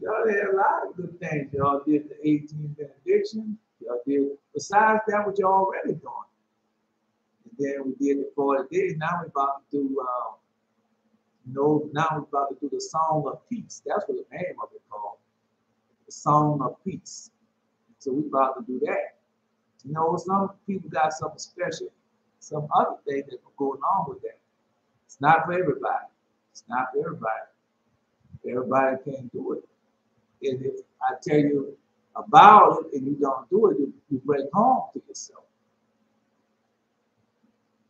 Speaker 1: Y'all had a lot of good things. Y'all did the 18th benediction. Y'all did, besides that, what y'all already doing. And then we did the 40 days. Now we're about to do, now we're about to do the Song of Peace. That's what the name of it called. The Song of Peace. So we're about to do that. You know, some people got something special, some other thing that's going on with that. It's not for everybody. It's not for everybody. Everybody can't do it. And if I tell you about it and you don't do it, you bring harm to yourself.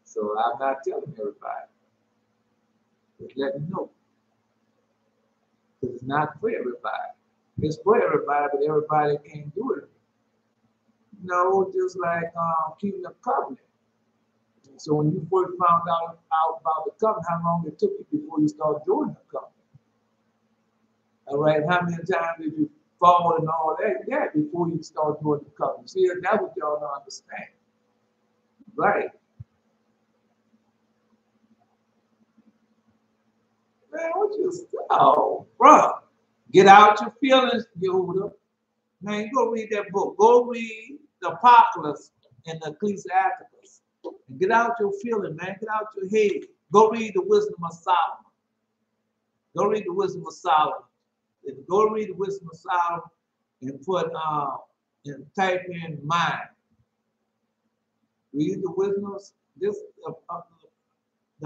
Speaker 1: So I'm not telling everybody. Just let me know. Because it's not for everybody. It's for everybody, but everybody can't do it. You know, just like keeping the covenant. So when you first found out about the covenant, how long it took you before you started doing the covenant? All right, how many times did you fall and all that? Yeah, before you start doing the covenant. See, that's what y'all don't understand. Right. Man, what you, oh, bro. Get out your feelings, Yoda. Man, you go read that book. Go read the Apocalypse and the Ecclesiasticus. And get out your feeling, man. Get out your head. Go read the Wisdom of Solomon. Go read the Wisdom of Solomon. Go read the Wisdom of Solomon and put and type in mind. Read the Wisdom of this the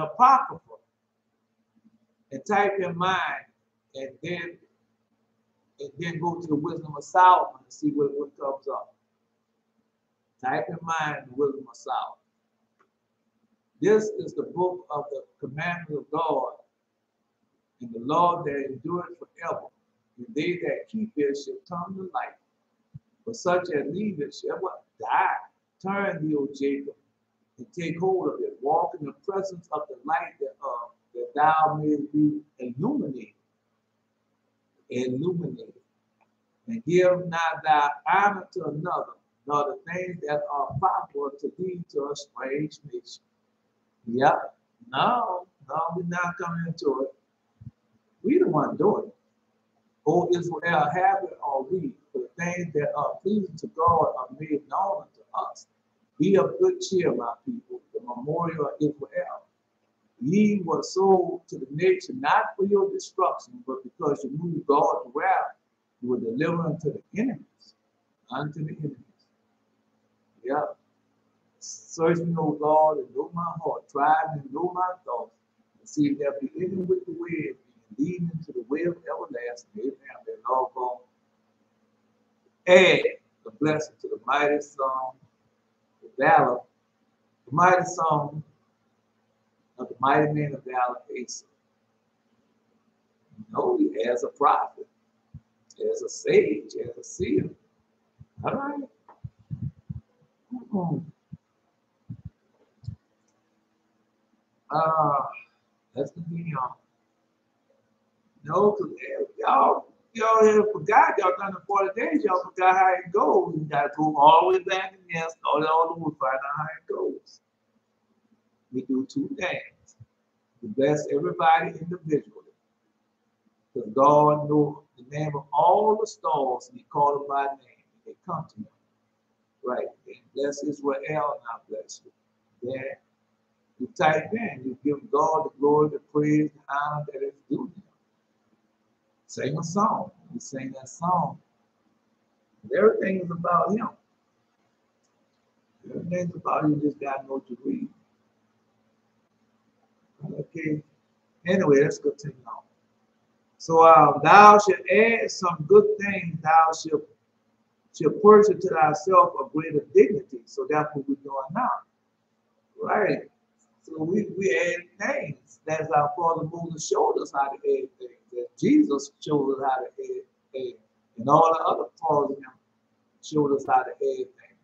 Speaker 1: Apocrypha and type in mind, and then go to the Wisdom of Solomon and see what comes up. Type in mind the Wisdom of Solomon. This is the book of the commandments of God, and the law that endureth forever. And they that keep it shall come to life. But such as leave it shall what? Die. Turn thee, O Jacob, and take hold of it. Walk in the presence of the light thereof, that thou mayest be illuminated. Illuminated. And give not thy honor to another, nor the things that are profitable to thee to a strange nation. Yep. No, we're not coming into it. We the one doing it. O Israel, have it or read, for the things that are pleasing to God are made known unto us. Be of good cheer, my people, the memorial of Israel. Ye were sold to the nation, not for your destruction, but because you moved God to wrath, you were delivered unto the enemies. Unto the enemies. Yeah. Search me, O God, and know my heart. Try me and know my thoughts. And see if there be any wicked way in me, and lead me to the way of everlasting. Amen. Their Lord God. Add the blessing to the mighty song, the valor, the mighty song of the mighty man of valor, Asa. You know, as a prophet, as a sage, as a seer. All right. Let's continue on. No, because y'all y'all have forgot, y'all done the 40 days, y'all forgot how it goes. You gotta go all the way back and yes, all the way, find out how it goes. We do two things. We bless everybody individually. Because God knows the name of all the stars and he called them by name. And they come to him. Right. And bless Israel, now bless you. Then you type in, you give God the glory, the praise, the honor that is due him. Sing a song. You sing that song. And everything is about him. Everything's about you, just gotta know what to read. Okay. Anyway, let's continue on. So thou shalt add some good things, thou shalt purchase to thyself a greater dignity. So that's what we're doing now. Right. So we add things. That's our Father Moses showed us how to add things. That Jesus showed us how to add. And all the other fathers showed us how to add things.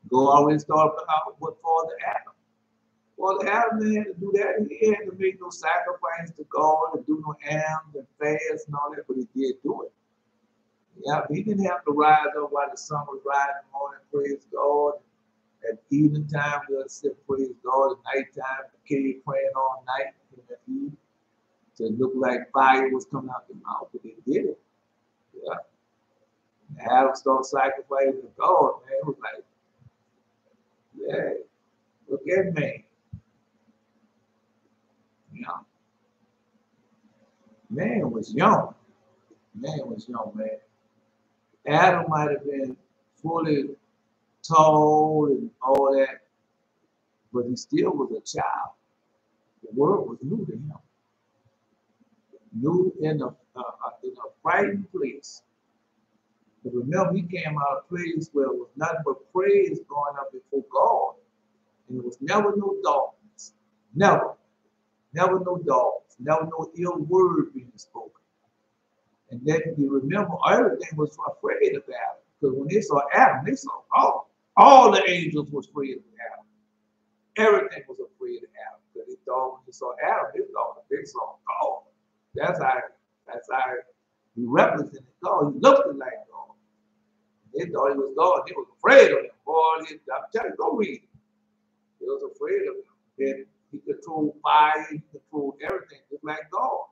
Speaker 1: Go always start out with Father Adam. Well, Adam had to do that. He had to make no sacrifice to God and do no animals and fast and all that, but he did do it. Yeah, he didn't have to rise up while the sun was rising in the morning, praise God. At evening time, we'll sit, praise God. At nighttime, the cave praying all night in the evening. So it looked like fire was coming out the mouth, but they did it. Yeah. And Adam started sacrificing to God, man. It was like, yeah, look at me. Yeah. Man was young. Man was young, man. Adam might have been fully tall and all that, but he still was a child. The world was new to him. New in a frightened place. But remember, he came out of a place where it was nothing but praise going up before God. And it was never no darkness. Never. Never no darkness. Never no ill word being spoken. And then you remember, everything was afraid of Adam. Because when they saw Adam, they saw all the angels was afraid of Adam. Everything was afraid of Adam. Because they thought when they saw Adam, they saw God. That's how he represented God. He looked like God. They thought he was God. They was afraid of him. Boy, I'm telling you, go read it. They was afraid of him. Then he controlled fire, he controlled everything, just like God.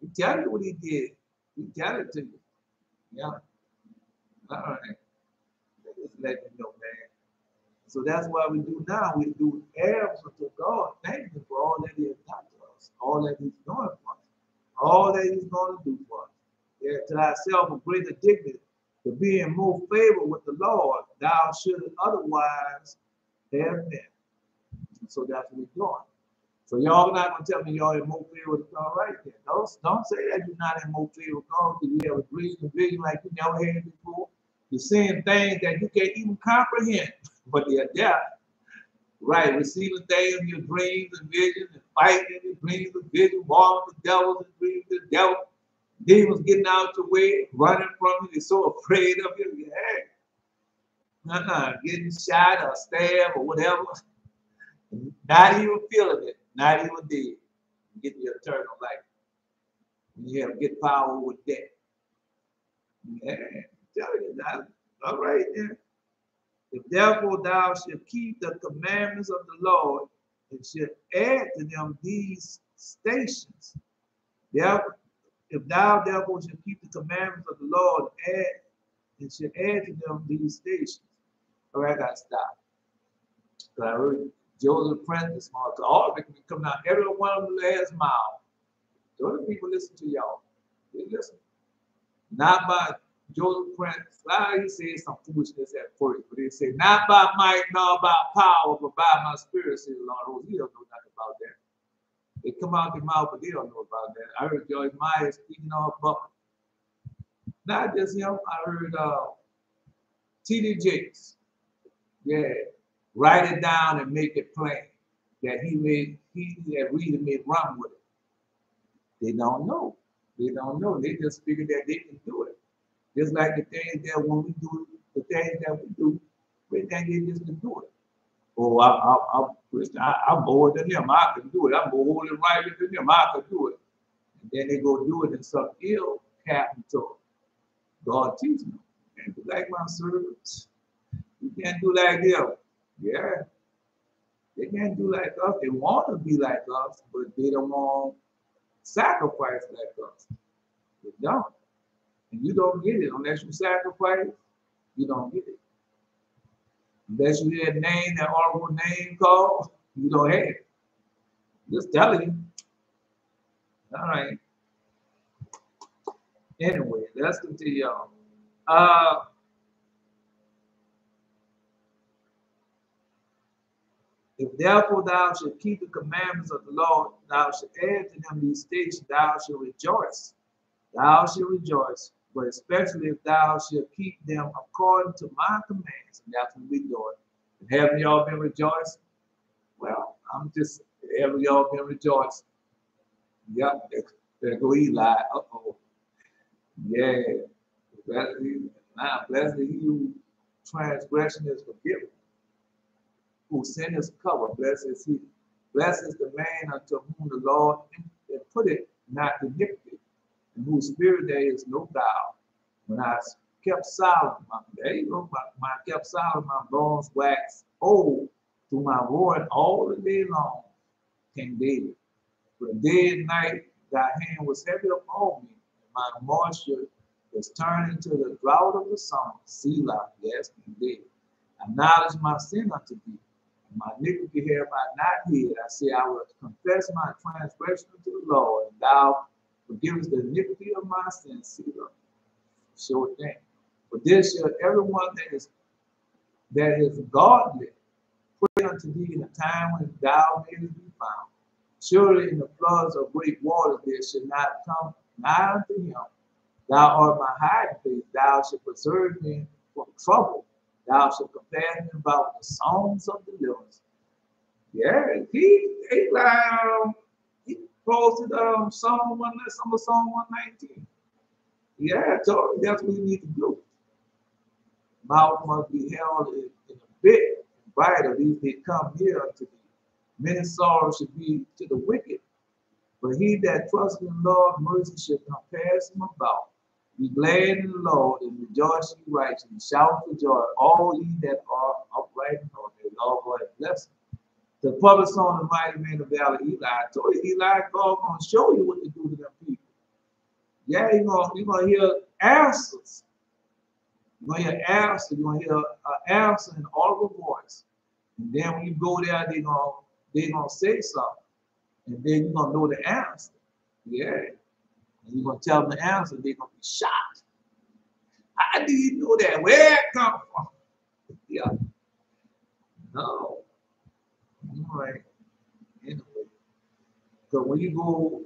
Speaker 1: He tell you what he did. He tell it to you. Yeah. All right. Just let you know, man. So that's why we do now. We do heirs unto God. Thank you for all that he has done to us, all that he's doing for us, all that he's going to do for us. Yeah, to thyself a greater dignity, to be in more favor with the Lord, thou shouldst otherwise have been. So that's what we're doing. So y'all not gonna tell me y'all in more favor with God right there. Don't say that you're not in more favor with God because you have a dream and vision like you never had before. You're seeing things that you can't even comprehend, but they're there. Right, receiving things in your dreams and visions and fighting in your dreams and visions, warring with the devils and dreams with the devil. Demons getting out your way, running from you, they're so afraid of you. Yeah. Getting shot or stabbed or whatever. Not even feeling it, not even dead. Get the eternal life. You have get power over death. Yeah, I'm telling you that. All right then. If therefore thou shalt keep the commandments of the Lord and shalt add to them these stations. Therefore, if thou therefore shalt keep the commandments of the Lord and shalt add to them these stations. All right, I gotta stop. I heard Joseph Prince this morning. All of it can come out. Every one of them last mile. So the people listen to y'all. They listen. Not by Joseph Prince. He said some foolishness at first, but they say, not by might, nor by power, but by my spirit, says the Lord. He don't know nothing about that. They come out their mouth, but they don't know about that. I heard Joyce Meyer speaking on Buffett. Not just him. I heard T.D. Jakes. Yeah. Write it down and make it plain that that reader may run with it. They don't know. They don't know. They just figure that they can do it. Just like the things that when we do, the things that we do, we think they just can do it. Oh, I'm more than them. I can do it. I'm more holy and righteous than them. I can do it. And then they go do it in some ill capital. God teach them. You can't do like my servants. You can't do like them. Yeah. They can't do like us. They want to be like us, but they don't want to sacrifice like us. They don't. And you don't get it unless you sacrifice. You don't get it. Unless you hear a name, that honorable name called, you don't have it. Just telling you. All right. Anyway, let's continue on. If therefore thou shalt keep the commandments of the Lord, thou shalt add to them these stations, thou shalt rejoice. Thou shalt rejoice, but especially if thou shalt keep them according to my commands. And that's what we do it. Haven't y'all been rejoicing? Well, I'm just, haven't y'all been rejoicing? Yep, there go Eli. Uh-oh. Yeah. Blessed he who transgression is forgiven, who sin is covered. Blessed is he. Blessed is the man unto whom the Lord put it not iniquity, in whose spirit there is no guile. When I kept silent, there you go, when I kept silent, my bones waxed old through my roaring all the day long. King David. But day and night thy hand was heavy upon me, and my moisture was turned into the drought of the sun. Selah, yes, King David. Acknowledge my sin unto thee, and my iniquity have I not hid. I say, I will confess my transgression unto the Lord, and thou forgivest the iniquity of my sins. Selah. Sure thing. For this shall everyone that is godly pray unto thee in a time when thou mayest be found. Surely in the floods of great waters there shall not come nigh unto him. Thou art my hiding place. Thou shalt preserve me from trouble. Thou shalt compare me about the songs of deliverance. Yeah, he posted Psalm 119. Yeah, I told you that's what you need to do. Mouth must be held in a bit brighter, lest they come near unto thee. Many sorrows should be to the wicked, but he that trusts in the Lord, mercy shall compass him about. Be glad in the Lord and rejoice ye righteously. Shout for joy, all ye that are upright in heart. May the Lord God bless you. The public song, the mighty man of Valley, Eli. I told you, Eli, God gonna show you what to do to them people. Yeah, you're gonna hear answers. You're gonna hear answers. You're gonna hear an answer in audible voice. And then when you go there, they're gonna say something. And then you're gonna know the answer. Yeah. And you're gonna tell them the answer, they're gonna be shocked. How do you know that? Where it come from? Yeah. No. All right. Anyway. So when you go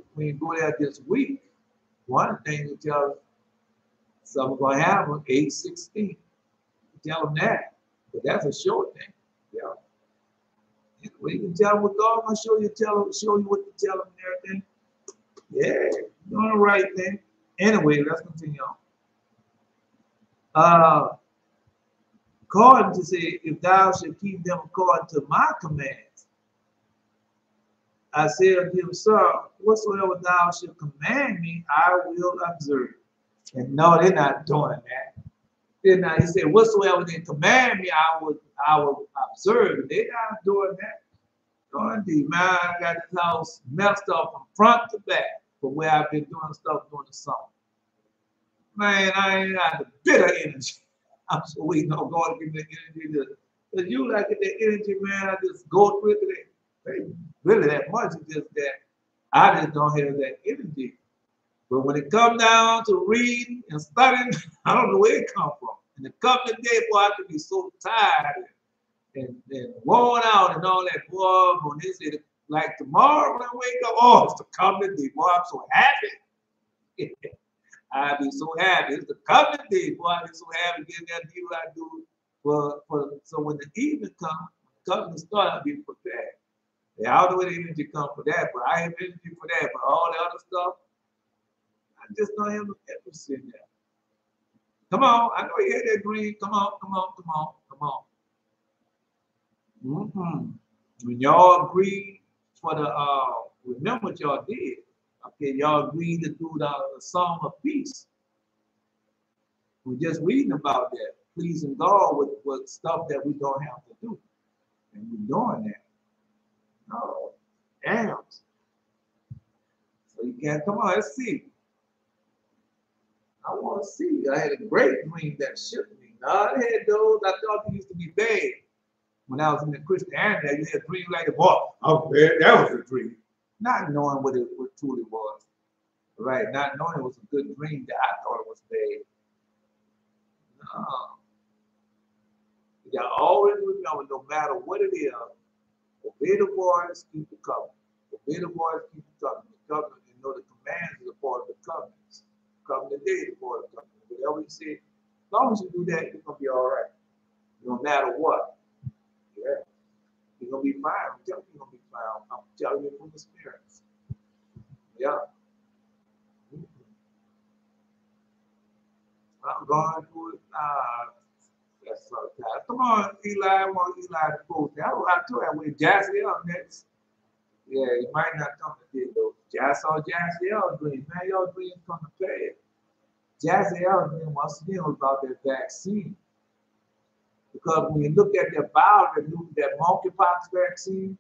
Speaker 1: there this week, one thing you tell something gonna happen 8:16. Tell them that. But that's a short thing. Yeah. Anyway, you can tell them what God gonna show you what to tell them and everything. Yeah, doing the right thing. Anyway, let's continue on. According to say, if thou shalt keep them according to my commands, I said unto him, sir, whatsoever thou shalt command me, I will observe. And no, they're not doing that. They're not. He said, whatsoever they command me, I will observe. They're not doing that. Oh, indeed, man, I got this house messed up from front to back from where I've been doing stuff during the summer. Man, I ain't got the bit of energy. I'm so waiting on God to give me the energy. Because you like the energy, man, I just go through it. Really that much. It's just that I just don't have that energy. But when it comes down to reading and studying, I don't know where it comes from. And the couple of days, boy, I could be so tired and worn out and all that. Boy, when they say, like tomorrow when I wake up, oh, it's the covenant day. Boy, I'm so happy. I'd be so happy. It's the covenant day. Boy, I'd be so happy getting that do what I do. So when the evening comes, the covenant starts, I'll be prepared. Yeah, I don't know where the energy comes for that, but I have energy for that. But all the other stuff, I just don't have no interest in that. Come on, I know you had that dream. Come on. When y'all agreed for the remember what y'all did. Okay, y'all agreed to do the song of peace. We're just reading about that, pleasing God with stuff that we don't have to do. And we're doing that. No, damn. So you can't, come on, let's see. I want to see. I had a great dream that shook me. Now, I had those I thought they used to be bad. When I was in the Christianity, I had a dream like a boy. Oh, man, that was a dream. Not knowing what it truly was. Right, not knowing it was a good dream that I thought it was bad. No. You always remember, no matter what it is, obey the voice, keep the covenant. Obey the voice, keep the covenant. The covenant, you know, the commands is a part of the covenants. Covenant day is a part of the covenant. Whatever he said, as long as you do that, you're going to be all right. No matter what. Yeah. You're going to be fine. I'm telling you, you're going to be fine. I'm telling you from experience. Yeah. I'm going through it. That's so tired. Come on, Eli. I want Eli to post that. I told you with Jaziel next. Yeah, he might not come to this though. I saw Jaziel dream. Man, your dreams come to pass. Jaziel dream once again was about that vaccine. Because when you look at that vial, that monkeypox vaccine,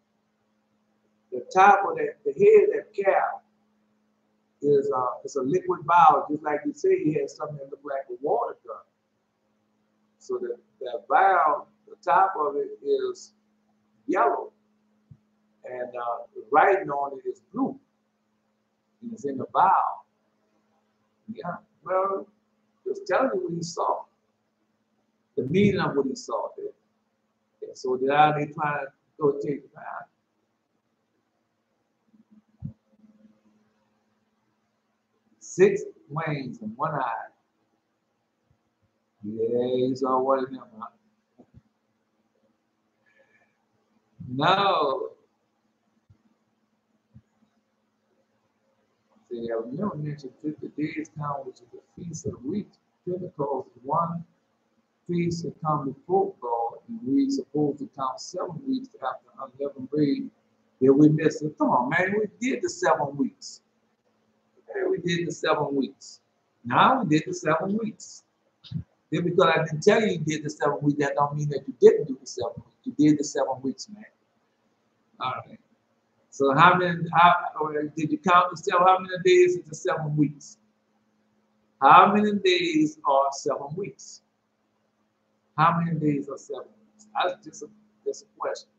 Speaker 1: the top of that, the head of that cap is a liquid vial, just like you say, he had something that looked like a water gun. So that vial, the top of it is yellow, and the writing on it is blue. And it's in the vial. Yeah, well, just telling you what he saw, the meaning of what he saw there. And so now they trying to go take it out. 6 wings and 1 eye. Yeah, he saw one of them. Huh? No. See, I remember mentioned 50 days count, which is the feast of the week. Pentecost is one feast that comes before God, and we supposed to count 7 weeks after unleavened bread. Yeah, we missed it. Come on, man, we did the 7 weeks. Yeah, we did the 7 weeks. Now we did the 7 weeks. Then because I didn't tell you you did the 7 weeks, that don't mean that you didn't do the 7 weeks. You did the 7 weeks, man. All right. So how did you count the 7? How many days is the 7 weeks? How many days are 7 weeks? How many days are 7 weeks? That's just a question.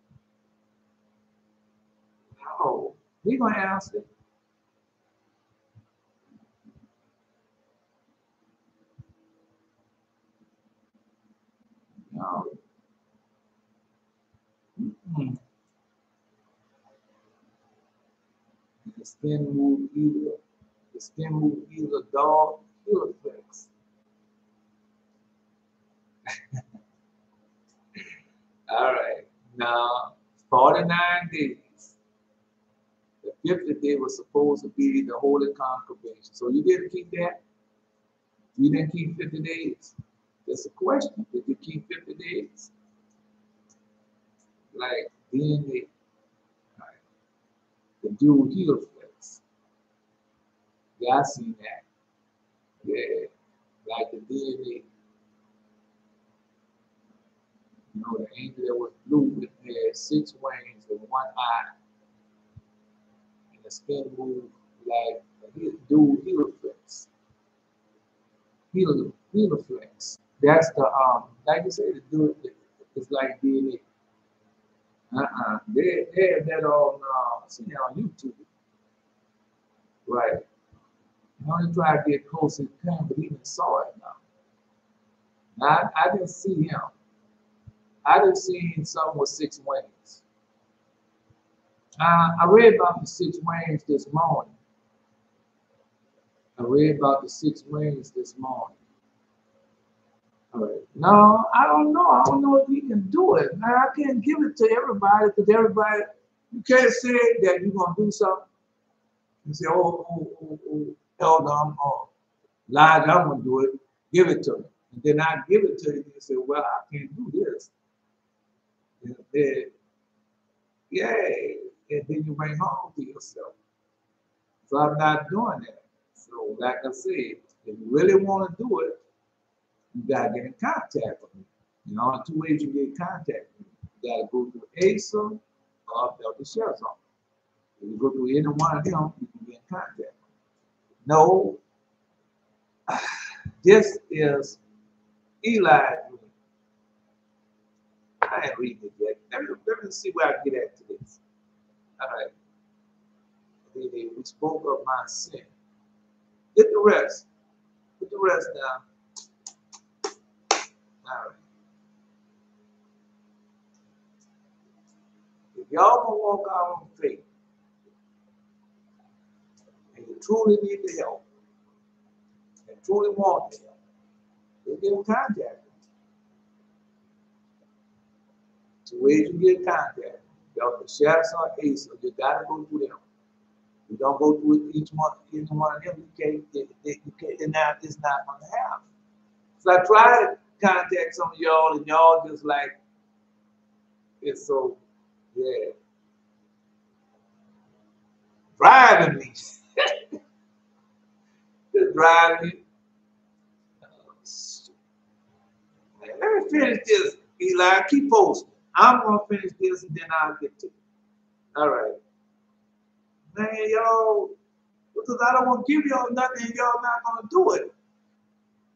Speaker 1: No, we're going to answer it. No. Mm-hmm. The skin move either dog or flex. All right. Now, 49 days. The 50th day was supposed to be the Holy Convocation. So you didn't keep that? You didn't keep 50 days? That's a question. Did you keep 50 days? Like DNA. Right. The dual heel flex. Yeah, I seen that. Yeah. Like the DNA. You know, the angel that was blue, it had 6 wings and 1 eye. And the skin moved like a dual heel flex. Heel flex. That's the like you said, it's like DNA. They have that on see that on YouTube. Right. You only try to get close as you can, but even saw it now. Now I didn't see him. I didn't see someone with 6 wings. I read about the 6 wings this morning. I read about the 6 wings this morning. All right. No, I don't know. I don't know if he can do it. Now, I can't give it to everybody because everybody, you can't say that you're going to do something. You say, Elder, I'm Elijah, I'm going to do it. Give it to me. And then I give it to you and you say, well, I can't do this. And then, yeah, and then you bring home to yourself. So I'm not doing that. So like I said, if you really want to do it, you gotta get in contact with me. You know, two ways you get in contact with me. You gotta go through Asa or the sheriff's office. If you go through any one of them, you can get in contact. No, this is Eli. I ain't reading it yet. Let me see where I get at to this. All right. We spoke of my sin. Get the rest. Put the rest down. All right. If y'all gonna walk out on faith and you truly need the help and truly want the help, you get in contact. Two ways you get in contact. Y'all can share some Asa. You gotta go through them. You don't go through each one of them. You can't. And now it's not gonna happen. So I try to contact some of y'all, and y'all just like it's so yeah. Driving me. Just driving me. Let me finish this, Eli. Keep posting. I'm gonna finish this and then I'll get to it. All right. Man, y'all, because I don't want to give y'all nothing and y'all not gonna do it.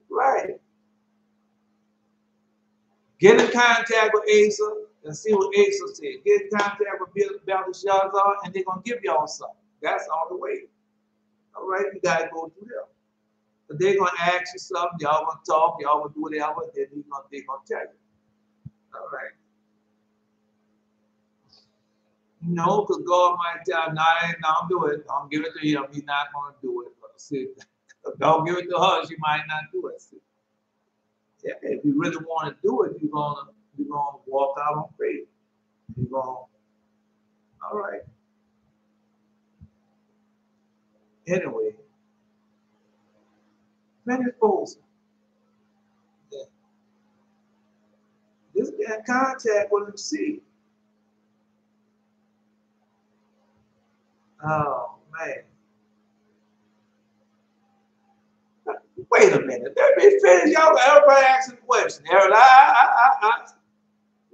Speaker 1: Right. Get in contact with Asa and see what Asa said. Get in contact with Belteshazzar and they're gonna give y'all something. That's all the way. All right, you gotta go through them. But they're gonna ask you something, y'all gonna talk, y'all gonna do whatever, then they're gonna tell you. All right. No, because God might tell, don't do it. Don't give it to him. He's not gonna do it. See, don't give it to her, she might not do it. See. Yeah, if you really want to do it, you're gonna walk out on faith. You're gonna, all right. Anyway, finish posting. Yeah. Just get in contact with him, see. Oh man. Wait a minute. Let me finish. Y'all got everybody asking questions.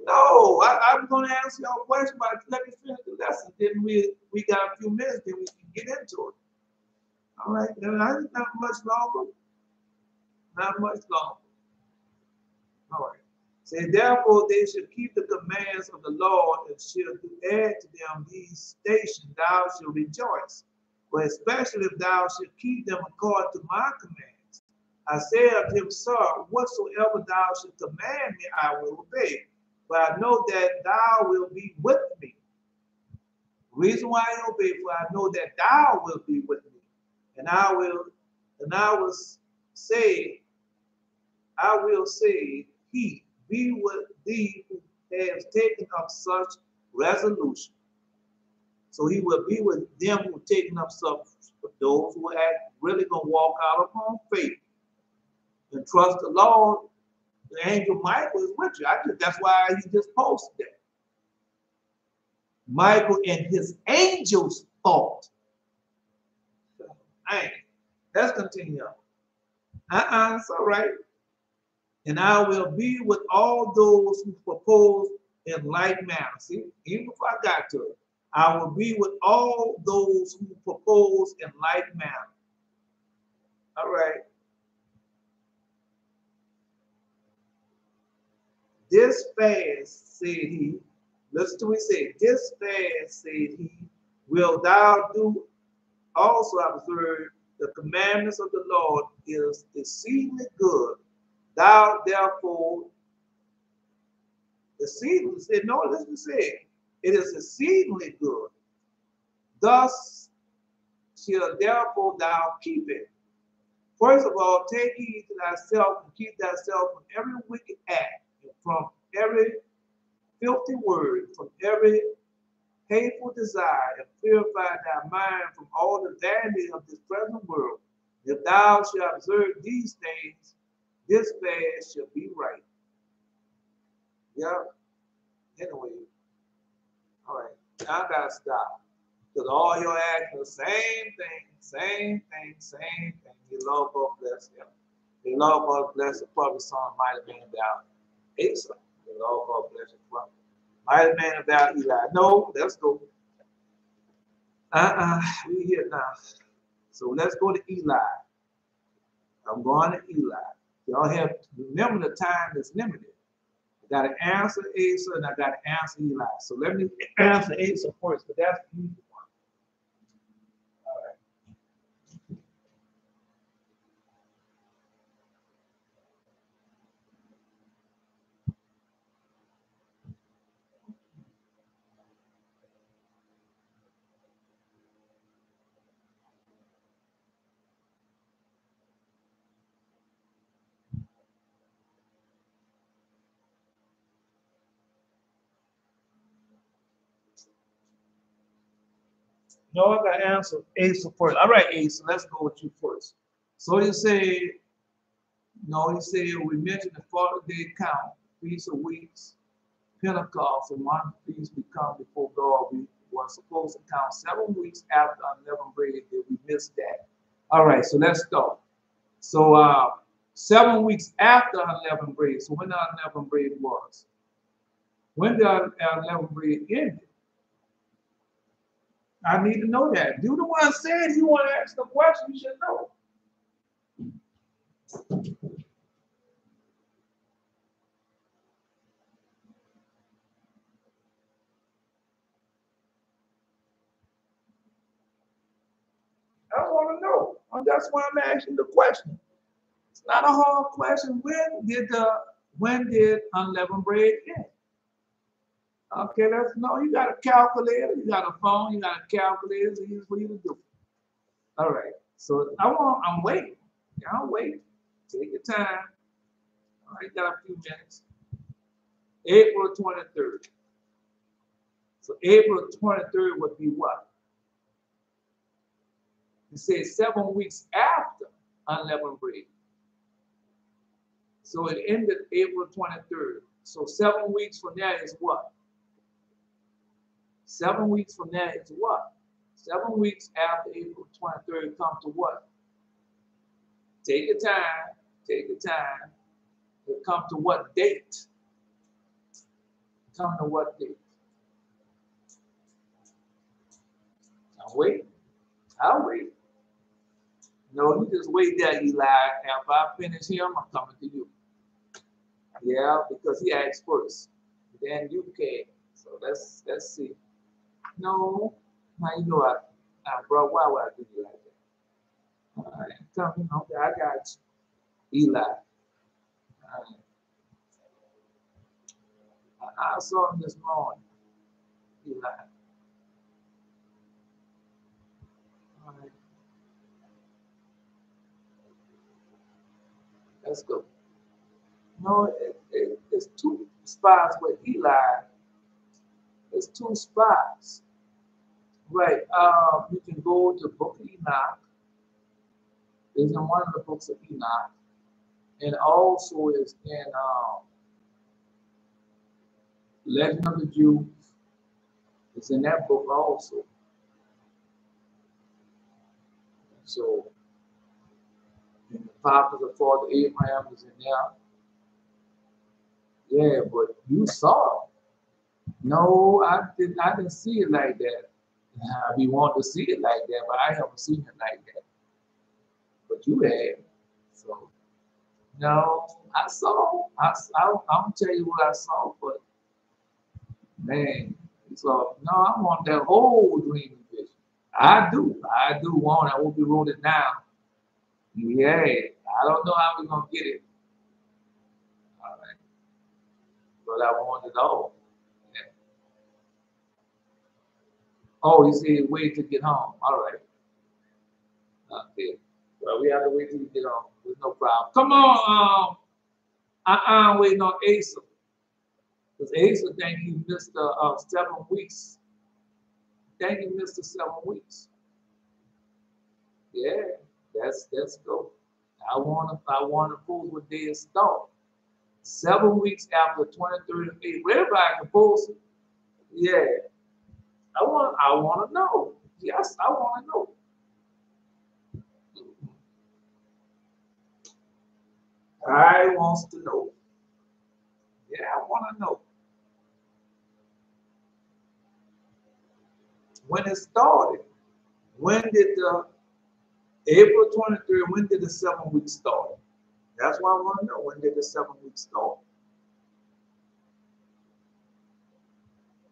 Speaker 1: No, I'm going to answer your question, but let me finish the lesson. Then we got a few minutes, then we can get into it. All right, then not much longer. Not much longer. All right. Say, therefore, they should keep the commands of the Lord and should add to them these stations. Thou shalt rejoice, but especially if thou shalt keep them according to my commands. I said unto him, Sir, whatsoever thou shalt command me, I will obey. But I know that thou wilt be with me. The reason why I obey, for I know that thou wilt be with me. And I will say, he be with thee who has taken up such resolution. So he will be with them who are taking up such, those who are really going to walk out upon faith and trust the Lord. The angel Michael is with you. That's why he just posted that. Michael and his angels fought. Let's continue on. It's all right. And I will be with all those who propose in like manner. See, even before I got to it, I will be with all those who propose in like manner. All right. This fast, said he, listen to what he said, this fast, said he, will thou do also observe the commandments of the Lord is exceedingly good. Thou therefore, exceedingly, said, no, listen to say, it is exceedingly good. Thus shall therefore thou keep it. First of all, take heed to thyself and keep thyself from every wicked act, and from every filthy word, from every hateful desire, and purify thy mind from all the vanity of this present world. If thou shalt observe these things, this fast shall be right. Yeah. Anyway, all right. Now I gotta stop. Because all your actions, same thing, same thing, same thing. The Lord God bless him. The Lord God bless the prophet son might have been about Asa. The Lord God bless the prophet. Might have been about Eli. No, let's go. We here now. So let's go to Eli. I'm going to Eli. Y'all have to remember the time is limited. I got to answer Asa and I got to answer Eli. So let me answer Asa first, but that's the easy one. All right. No, I got to answer Asa first. All right, Asa, let's go with you first. So you say, no, you say we mentioned the 40-day count, Feast of Weeks, Pentecost, and one feast we come before God. We were supposed to count 7 weeks after unleavened bread. Did we miss that? All right, so let's go. So 7 weeks after unleavened bread. So when the unleavened bread was? When the unleavened bread ended? I need to know that. You the one said you want to ask the question, you should know. I want to know. That's why I'm asking the question. It's not a hard question. When did unleavened bread end? Okay, let's know. You got a calculator, you got a phone, you got a calculator. It's easy for you to do. All right. So I'm waiting. Yeah, I'm waiting. Take your time. All right, got a few minutes. April 23rd. So April 23rd would be what? It says 7 weeks after unleavened bread. So it ended April 23rd. So 7 weeks from that is what? 7 weeks from that is what? 7 weeks after April 23rd come to what? Take your time. Take your time. It come to what date? Come to what date? I'll wait. I'll wait. No, you just wait there, Eli. If I finish him, I'm coming to you. Yeah, because he asked first. Then you came. So let's see. No, now you know bro, why would I do you like that? All right, come in. Okay, I got you. Eli. All right. I saw him this morning. Eli. All right. Let's go. No, it's two spots with Eli. It's two spots. Right. You can go to Book of Enoch. It's in one of the books of Enoch. And also is in Legend of the Jews. It's in that book also. So, and the prophets of Father Abraham is in there. Yeah, but you saw it. No, I didn't see it like that. We want to see it like that, but I haven't seen it like that. But you have. So, no, I saw. I'm tell you what I saw, but man, so no, I want that whole dream vision. I do want it. I will be wrote it down. Yeah, I don't know how we're gonna get it. All right, but I want it all. Yeah. Oh, you see, wait to get home. All right. Okay. Well, we have to wait till you get home. There's no problem. Come on, I'm waiting on Asa. Because Asa think he missed the 7 weeks. Think he missed the 7 weeks. Yeah, that's go. I wanna prove what day it start. 7 weeks after 23rd of April. Everybody can post it. Yeah. I wanna know. Yes, I want to know. I wants to know. Yeah, I want to know. When it started, when did the April 23rd, when did the 7 weeks start? That's why I want to know, when did the 7 weeks start?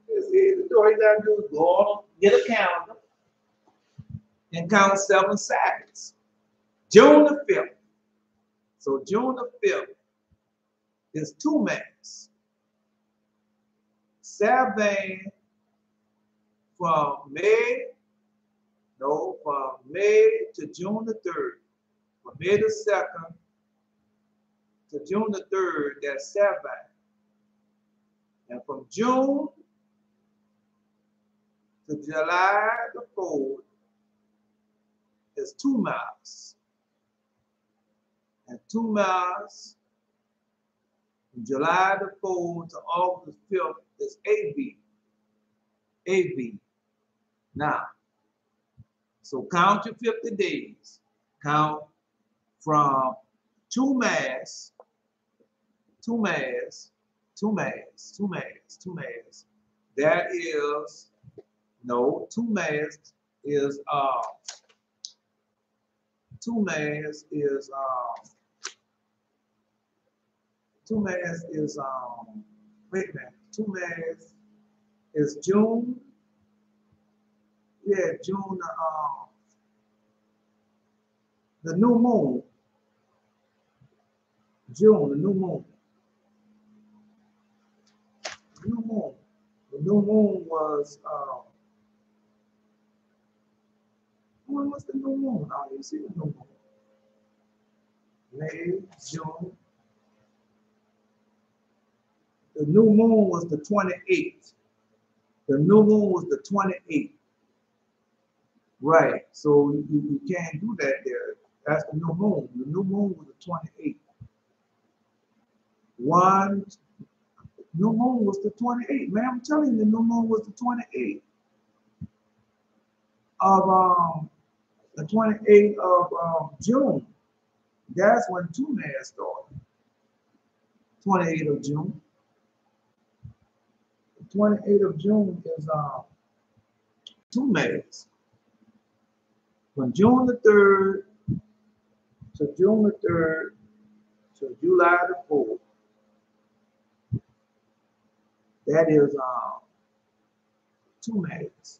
Speaker 1: It's easy. All you gotta do is go on, get a calendar, and count 7 Sabbaths. June the 5th. So June the 5th is 2 months. 7 from May, no, from May to June the 3rd. From May the 2nd to June the 3rd, that's 7. And from June to July the 4th is 2 months. And 2 months from July the 4th to August the 5th is AB. AB. Now, so count your 50 days. Count from 2 Mass, 2 Mass, 2 Mass, 2 Mass, 2 Mass. That is, no, 2 Mass is 2 Mass is 2 Mass is wait a minute, 2 Mass is June. Yeah, June the new moon. June, the new moon. New moon. The new moon was when was the new moon? Oh, you see the new moon. May, June. The new moon was the 28th. The new moon was the 28th. Right. So you can't do that there. That's the new moon. The new moon was the 28th. New moon was the 28th. Man, I'm telling you, the new moon was the 28th of the 28th of June. That's when 2 Mass started. 28th of June. The 28th of June is 2 Mass. From June the 3rd to June the 3rd to July the 4th. That is 2 Mass.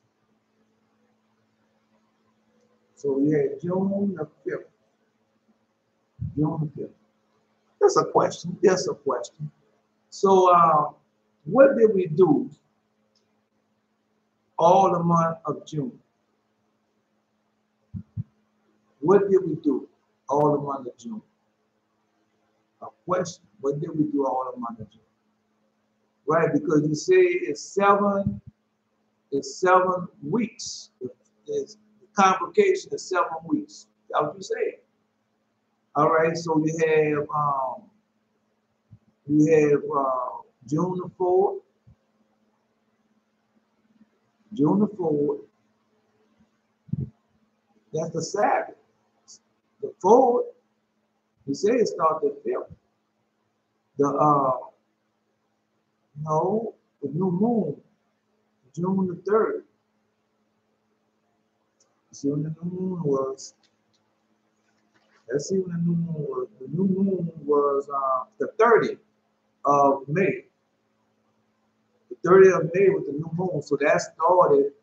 Speaker 1: So we had June the 5th. June the 5th. That's a question. That's a question. So what did we do all the month of June? What did we do all the month of June? A question. What did we do all the month of June? Right, because you say it's 7 weeks. The convocation is 7 weeks. That's what you say. All right, so you have June the 4th. June the 4th. That's the Sabbath. The 4th, you say it started the 5th. The new moon, June the 3rd. See when the new moon was. Let's see when the new moon was. The new moon was the 30th of May. The 30th of May was the new moon. So that started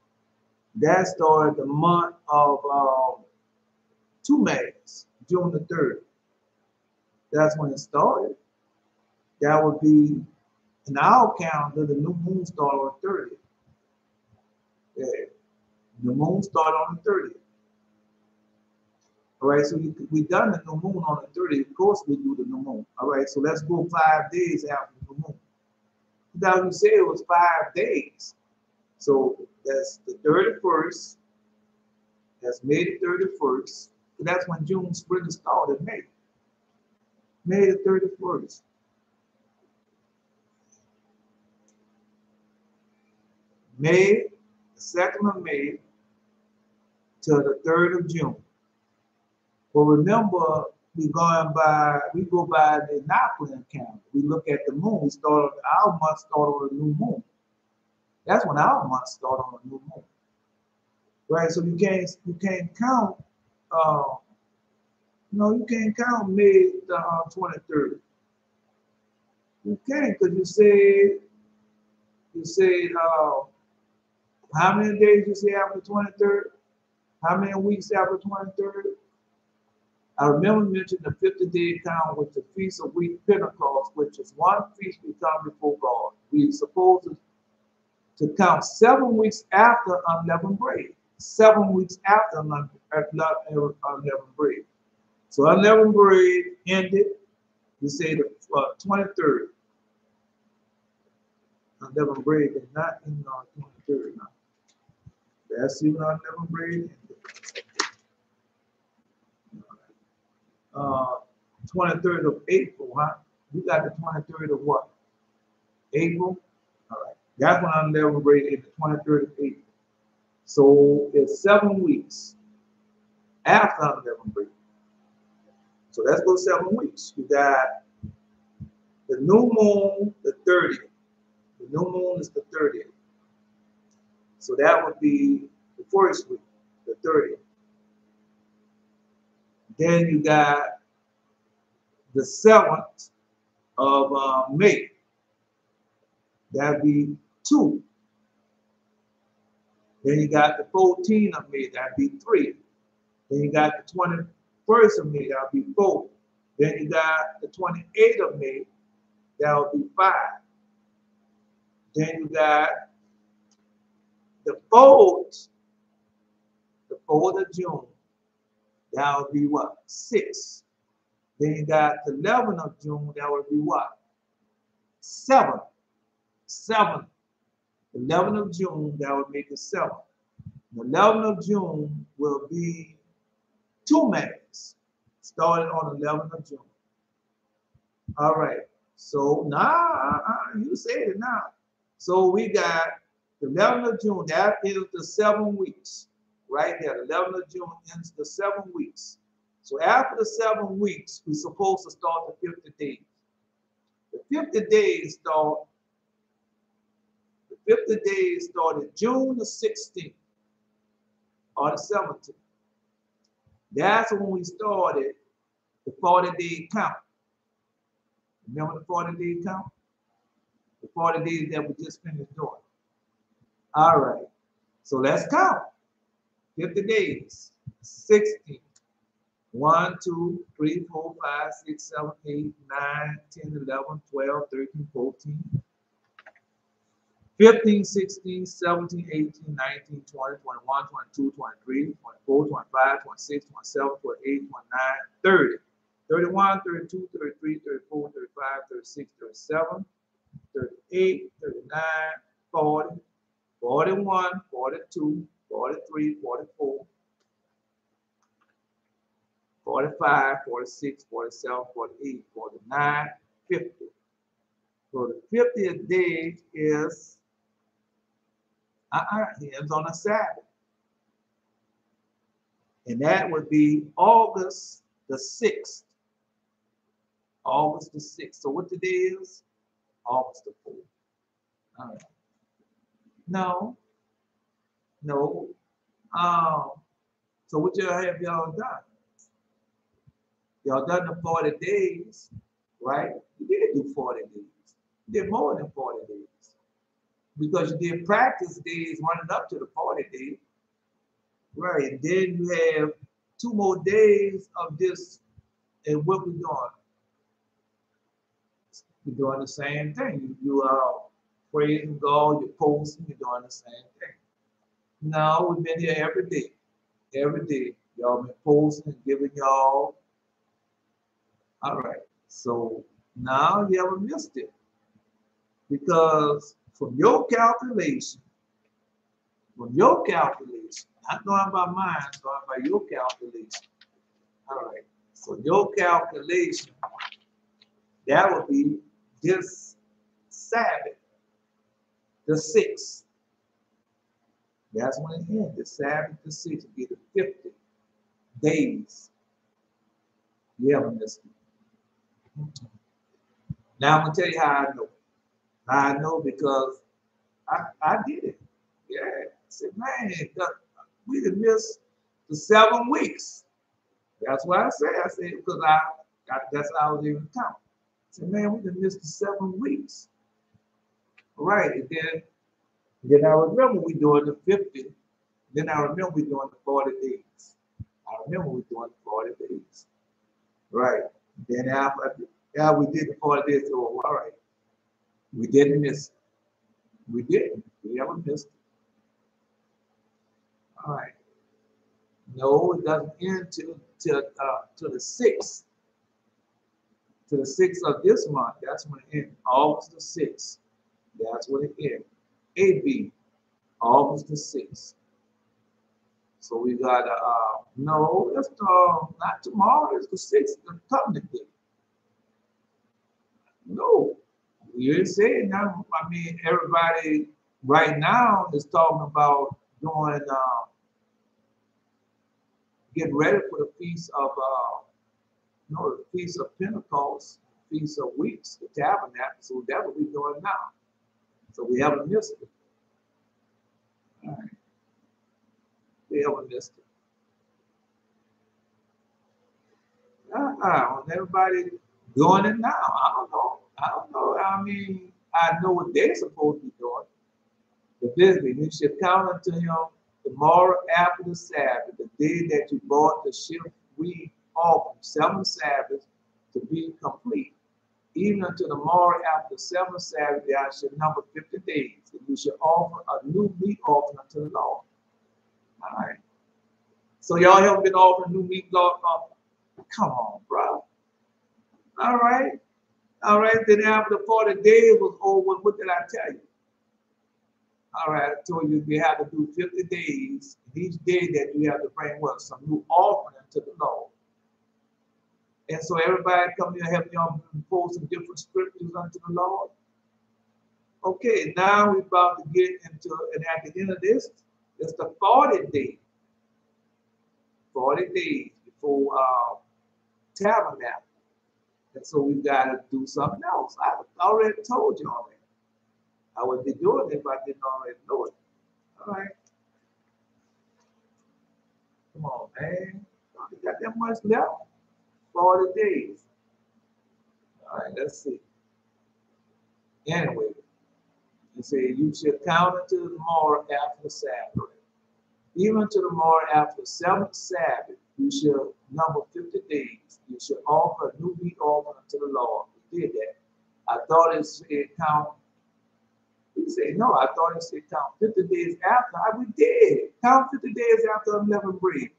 Speaker 1: the month of 2 Mass, June the 3rd. That's when it started. That would be in our calendar, the new moon started on the 30th. Yeah. The moon started on the 30th. All right, so we done the new moon on the 30th. Of course, we do the new moon. All right, so let's go 5 days after the new moon. Now you say it was 5 days. So that's the 31st. That's May the 31st. That's when June spring started, May. May the 31st. May, the 2nd of May to the 3rd of June. But remember, we go by the Inoculant calendar. We look at the moon. Our month start on a new moon. That's when our month start on a new moon. Right? So you can't count you can't count May the 23rd. You can't, because you said how many days you say after 23rd? How many weeks after 23rd? I remember mentioning the 50-day count with the Feast of Week Pentecost, which is one feast we come before God. We're supposed to count 7 weeks after unleavened bread. 7 weeks after unleavened bread. So unleavened bread ended, you say the 23rd. Unleavened bread is not in on 23rd now. That's even unleavened bread ended. 23rd of April, huh? You got the 23rd of what? April? All right. That's when unleavened bread is the 23rd of April. So it's 7 weeks after unleavened bread. So let's go 7 weeks. You got the new moon, the 30th. The new moon is the 30th. So that would be the first week, the 30th. Then you got the 7th of May. That'd be 2. Then you got the 14th of May. That'd be 3. Then you got the 21st of May. That'd be 4. Then you got the 28th of May. That would be 5. Then you got the 4th of June. That would be what? 6. Then you got the 11th of June. That would be what? 7. 7. The 11th of June, that would make it 7. The 11th of June will be 2 Mass, starting on the 11th of June. All right. So now, you said it now. So we got the 11th of June. That is the 7 weeks. Right there. The 11th of June ends the 7 weeks. So after the 7 weeks, we're supposed to start the 50 days. The 50 days started June the 16th or the 17th. That's when we started the 40-day count. Remember the 40-day count? The 40 days that we just finished doing. All right. So let's count. 50 days. 16. 1, 2, 3, 4, 5, 6, 7, 8, 9, 10, 11, 12, 13, 14. 15, 16, 17, 18, 19, 20, 21, 22, 23, 24, 25, 26, 27, 28, 29, 30, 31, 32, 33, 34, 35, 36, 37, 38, 39, 40, 41, 42, 43, 44, 45, 46, 47, 48, 49, 50. So the 50th day is ends on a Sabbath. And that would be August the 6th. August the 6th. So what the day is? August the 4th. All right. No. So what have y'all done? Y'all done the 40 days, right? You did do 40 days. You did more than 40 days. Because you did practice days running up to the 40 days. Right. And then you have 2 more days of this. And what we're doing? You're doing the same thing. You are praising God, you're posting, you're doing the same thing. Now we've been here every day. Every day. Y'all been posting, giving y'all. All right. So now you haven't missed it. Because from your calculation, not going by mine, going by your calculation. All right. So your calculation, that would be this Sabbath, the 6th. That's when it ends. The Sabbath, the 6th, will be the 50 days. You haven't missed it. Now I'm going to tell you how I know. How I know because I did it. Yeah. I said, man, we done missed the 7 weeks. That's what I said. I said, because that's how I was even counting. I said, man, we done missed the 7 weeks. All right. And then I remember we doing the 50. Then I remember we doing the 40 days. I remember we doing the 40 days. Right. Then after we did the 40 days, so all right. We didn't miss it. We didn't. We never missed it. All right. No, it doesn't end till the 6th. To the 6th of this month. That's when it ends. August the 6th. That's when it ends. AB, August the 6th. So we got no, it's not tomorrow, it's the 6th, the covenant day. No. You didn't say it now. I mean, everybody right now is talking about doing getting ready for the feast of the feast of Pentecost, feast of weeks, the tabernacle. So that's what we're doing now. So we haven't missed it. All right. We haven't missed it. Everybody doing it now. I don't know. I mean, I know what they're supposed to be doing. The business, you should count unto him tomorrow after the Sabbath, the day that you bought the shift wheat offering, 7 Sabbaths to be complete. Even until the morrow after the 7th Sabbath, I should number 50 days, and you should offer a new meat offering unto the Lord. All right. So y'all haven't been offering new meat offering? Come on, bro. All right. All right. Then after the 40 days was over, what did I tell you? All right, I told you you have to do 50 days. Each day that you have to bring what? Some new offering to the Lord. And so everybody come here help y'all post some different scriptures unto the Lord. Okay, now we're about to get into, and at the end of this, it's the 40 days. 40 days before tabernacle. And so we got to do something else. I already told you already. I would be doing it if I didn't already know it. All right. Come on, man. You got that much left? 40 days. All right, let's see. Anyway, you say you should count until the morrow after the Sabbath. Even to the morrow after the 7th Sabbath, you shall number 50 days. You should offer a new meat offering unto the Lord. We did that. I thought it said count. He said, no, I thought it said count 50 days after. We did. Count 50 days after unleavened bread.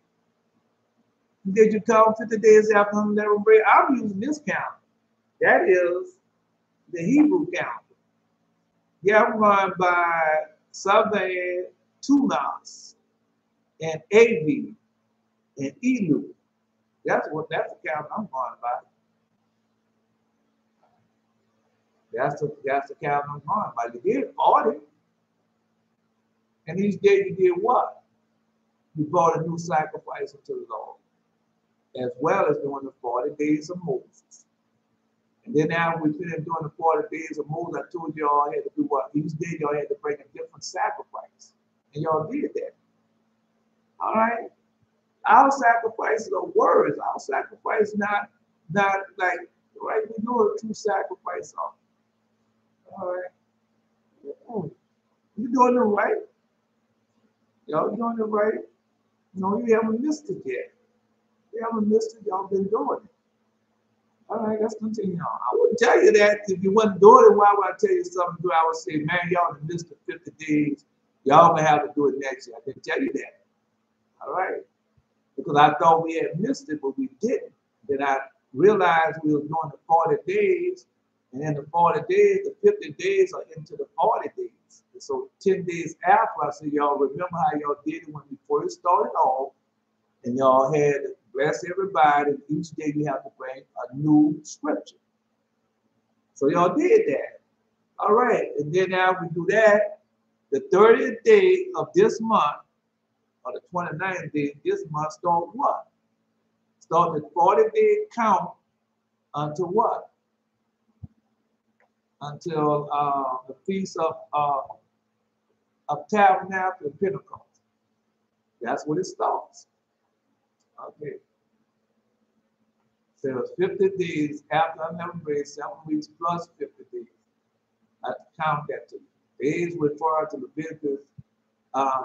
Speaker 1: Did you count 50 days after unleavened bread? I'm using this count. That is the Hebrew count. Yeah, I'm going by Southern Tunas and AV and Elu. That's the count I'm going by. That's the count I'm going by. You did 40. And each day you did what? You brought a new sacrifice unto the Lord, as well as doing the 40 days of Moses. And then after we finished doing the 40 days of Moses, I told y'all had to do what? Each day y'all had to bring a different sacrifice. And y'all did that. All right? Our sacrifices are words. Our sacrifice not like, right? We know a true sacrifice on. All right? You're doing it right. Y'all doing it right. No, you haven't missed it yet. You haven't missed it. Y'all been doing it. All right, let's continue on. I wouldn't tell you that if you wasn't doing it. Why would I tell you something to do? I would say, man, y'all have missed the 50 days. Y'all gonna have to do it next year. I didn't tell you that. All right, because I thought we had missed it, but we didn't. Then I realized we were doing the 40 days, and then the 40 days, the 50 days are into the 40 days. And so 10 days after, I said, y'all remember how y'all did it when we first started off, and y'all had to bless everybody. And each day you have to bring a new scripture. So y'all did that. All right. And then now we do that. The 30th day of this month, or the 29th day of this month, start what? Start the 40-day count until what? Until the Feast of Tabernacle and Pentecost. That's when it starts. Okay. So it's 50 days after unleavened bread, 7 weeks plus 50 days. I have to count that to you. Days refer to Leviticus,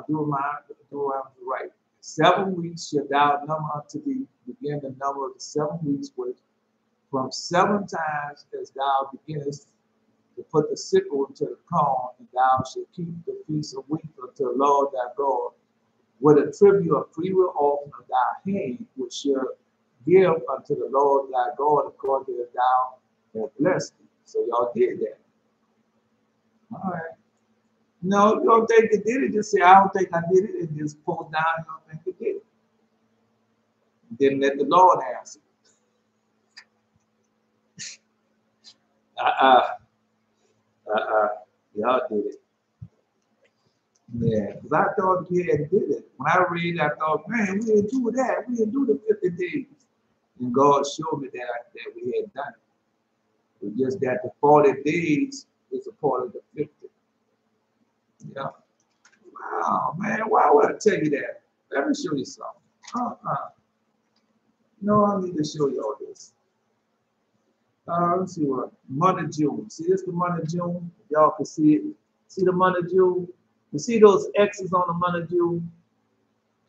Speaker 1: Deuteronomy, right. 7 weeks shall thou number unto thee, begin the number of the 7 weeks, which from 7 times as thou beginnest to put the sickle into the corn, and thou shalt keep the feast of weeks unto the Lord thy God, with a tribute of freewill offering of thy hand, which shall give unto the Lord thy God according as thou hast blessed thee. So y'all did that. All right. No, you don't think it did it. Just say, I don't think I did it, and just pull down, you don't think it did it. Then let the Lord answer. Y'all did it. Yeah, because I thought we had did it. When I read, I thought, man, we didn't do that. We didn't do the 50 days. And God showed me that we had done it. It's just that the 40 days is a part of the 50. Yeah. Wow, man, why would I tell you that? Let me show you something. No, I need to show you all this. Let's see what. Month of June. See, this is the month of June. Y'all can see it. See the month of June? You see those X's on the month of June?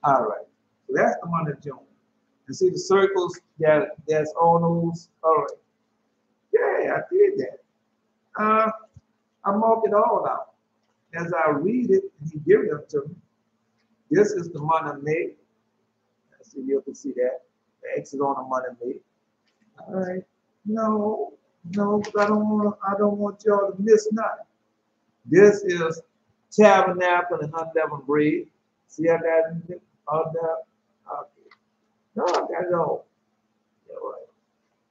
Speaker 1: All right. So that's the month of June. You see the circles that's on those? All right. Yeah, I did that. I mark it all out. As I read it, and he gives it to me. This is the month of May. So you can see that. The X is on the month of May. All right. No, but I don't want y'all to miss nothing. This is tabernacle and unleavened bread. See how that all that? Okay. No, I got it all. All right.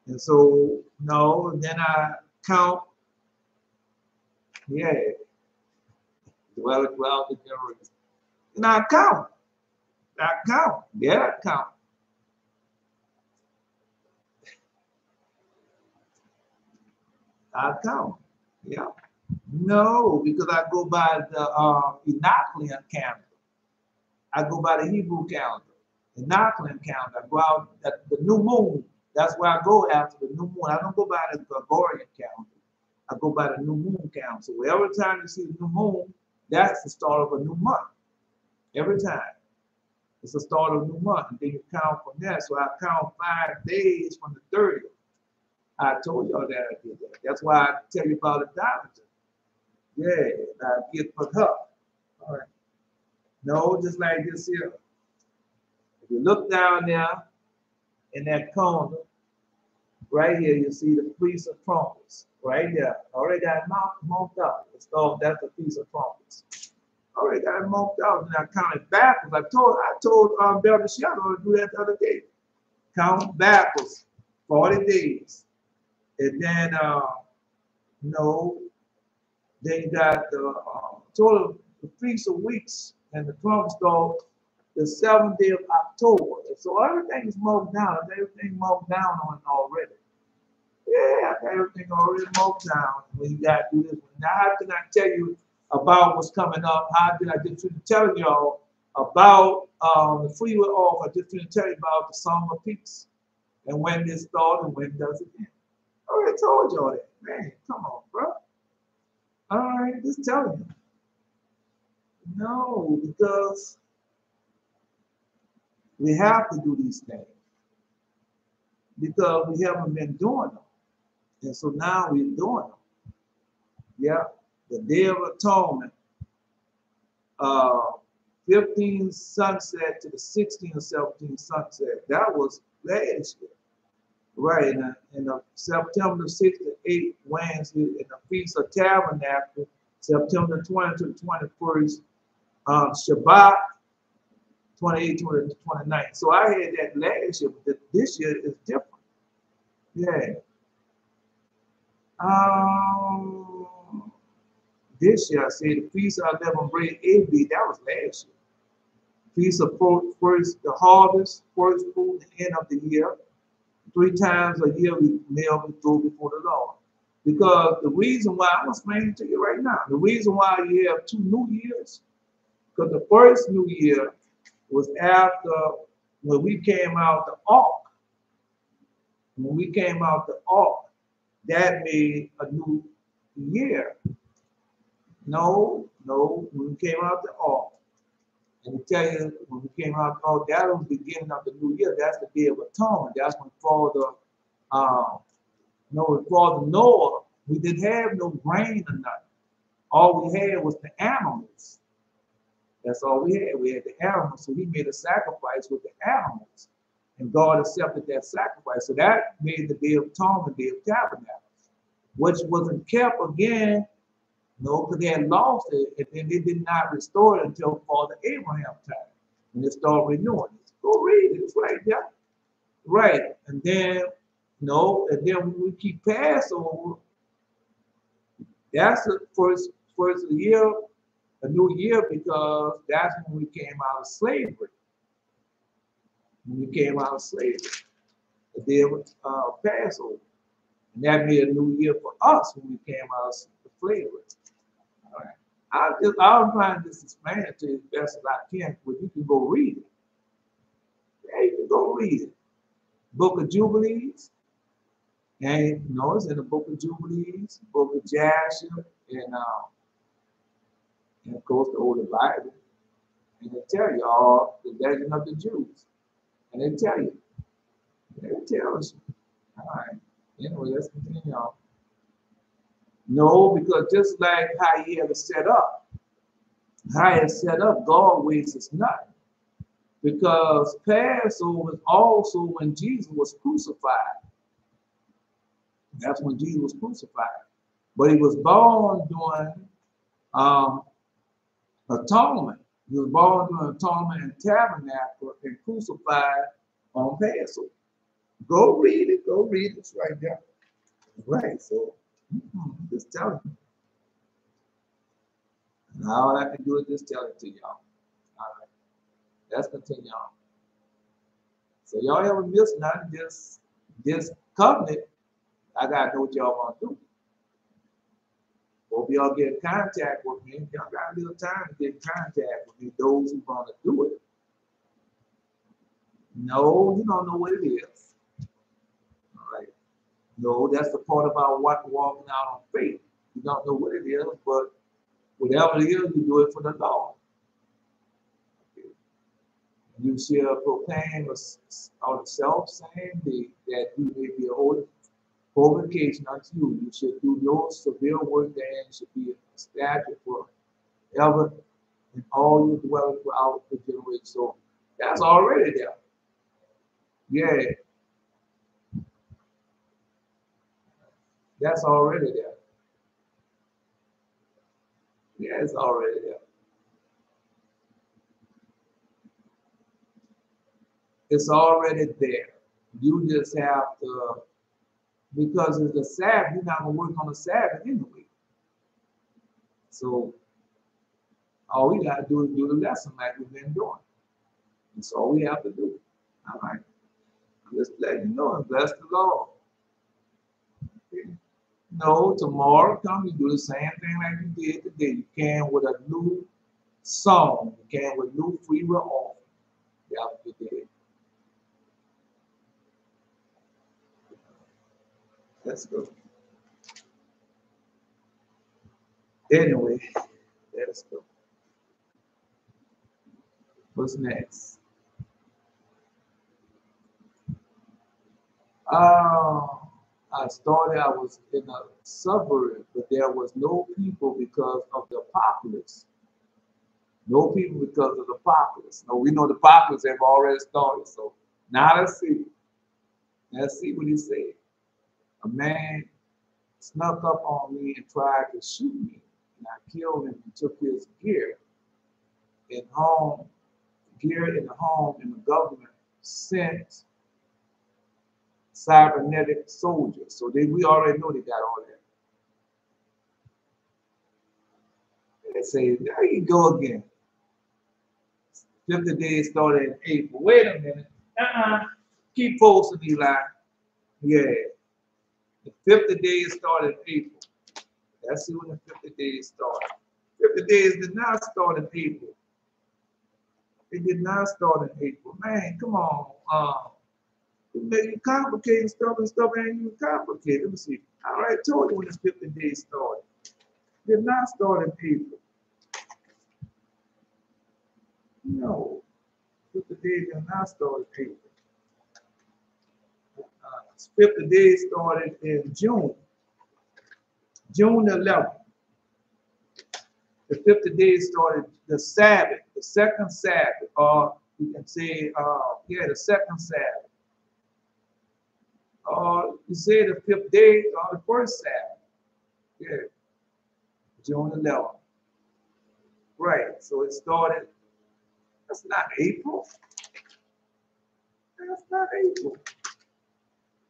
Speaker 1: And so and then I count. Yeah. Dwell the generations. And I count. Yeah, I count. I count. Yeah. No, because I go by the Enochian calendar. I go by the Hebrew calendar. Enochian calendar. I go out at the new moon. That's where I go after the new moon. I don't go by the Gregorian calendar. I go by the new moon calendar. So every time you see the new moon, that's the start of a new month. Every time. It's the start of a new month. And then you count from there. So I count 5 days from the 30th. I told y'all that I did that. That's why I tell you about the diamond. Yeah, I get for her. All right. No, just like this here. If you look down there in that corner, right here, you see the Feast of Trumpets. Right there. Already got it marked out. That's the Feast of Trumpets. Already got it marked out. And I counted backwards. I told Belder Shadow to do that the other day. Count backwards. 40 days. And then then you got the total the Feast of Weeks and the trumpet start the 7th day of October. So everything is marked down. Everything marked down on it already. Yeah, I got everything already marked down. When you got to do this. Now, how can I tell you about what's coming up? How did I just finish telling y'all about the free will offer? I just finished telling you about the Song of Peace and when this started and when it does it end. I already told y'all that. Man, come on, bro. All right, just telling you. No, because we have to do these things. Because we haven't been doing them. And so now we're doing them. Yeah, the Day of Atonement, 15 sunset to the 16 or 17 sunset. That was last year. Right, in September 6th to 8th, Wednesday, in the Feast of Tabernacle, September 20 to the 21st, Shabbat, 28 to the 29th. So I had that last year, but this year is different. Yeah. this year, I said the Feast of Unleavened Bread AB, that was last year. Feast of first, the harvest, first fruit, the end of the year. 3 times a year we nail the door before the Lord. Because the reason why, I'm going to explain it to you right now. The reason why you have 2 New Years, because the first New Year was after when we came out the ark. When we came out the ark, that made a new year. No, when we came out the ark. And to tell you, when we came out the ark, that was the beginning of the new year. That's the Day of Atonement. That's when Father Noah, we didn't have no grain or nothing. All we had was the animals. That's all we had. We had the animals. So he made a sacrifice with the animals. And God accepted that sacrifice. So that made the Day of Atonement, Day of Tabernacles, which wasn't kept again, because they had lost it, and then they did not restore it until Father Abraham time. And they started renewing it. Go read it. It's right there. Right. And then, and then when we keep Passover, that's the first year, a new year, because that's when we came out of slavery. When we came out of slavery, the day of Passover. And that made a new year for us when we came out of slavery. All right. I'll try and just explain it to you as best as I can, but you can go read it. Yeah, you can go read it. Book of Jubilees. And it's in the Book of Jubilees, Book of Jasher, and of course the Holy Bible. And they tell you all the legend of the Jews. And they tell you. They tell us. All right. Anyway, let's continue on. No, because just like how he had it set up, God wastes nothing. Because Passover was also when Jesus was crucified. That's when Jesus was crucified. But he was born during atonement. He was born during atonement and tabernacle and crucified on Passover. Go read it. It's right there. Right. So just tell you. And all I can do is just tell it to y'all. All right. Let's continue on. So y'all ever miss nothing, this covenant, I gotta know what y'all want to do. Hope y'all get in contact with me. Y'all got a little time to get in contact with me, those who want to do it. No, you don't know what it is. All right. No, that's the part about walking out on faith. You don't know what it is, but whatever it is, you do it for the Lord. Okay. You shall proclaim on the self-same day that you may be a holy vocation unto you. You should do no severe work therein, should be established forever in all your dwellings throughout the generation. So that's already there. Yeah. That's already there. Yeah, it's already there. It's already there. You just have to, because it's the Sabbath, you're not going to work on the Sabbath anyway. So all we got to do is do the lesson like we've been doing. That's all we have to do. All right. Just let you know and bless the Lord. Okay. No, tomorrow come, you do the same thing like you did today. You can with a new song. You can with new free will offering. That's what you did. Let's go. Anyway, let's go. What's next? I was in a suburb, but there was no people because of the apocalypse. No people because of the apocalypse. No, we know the apocalypse have already started. So now let's see. Let's see what he said. A man snuck up on me and tried to shoot me, and I killed him and took his gear in the home, and the government sent cybernetic soldiers. So we already know they got all that. say, there you go again. 50 days started in April. Wait a minute. Keep posting, Eli. Yeah. The 50 days started in April. Let's see when the 50 days started. 50 days did not start in April. It did not start in April. Man, come on. You complicating stuff and stuff ain't even complicated. Let me see. I already told you when the 50 days started. It did not start in April. No. 50 days did not start in April. 50 days started in June. June 11th. The 50 days started the Sabbath, the second Sabbath, or you can say, the second Sabbath. Or you say the 5th day or the first Sabbath. Yeah, June 11th. Right, so it started, that's not April. That's not April.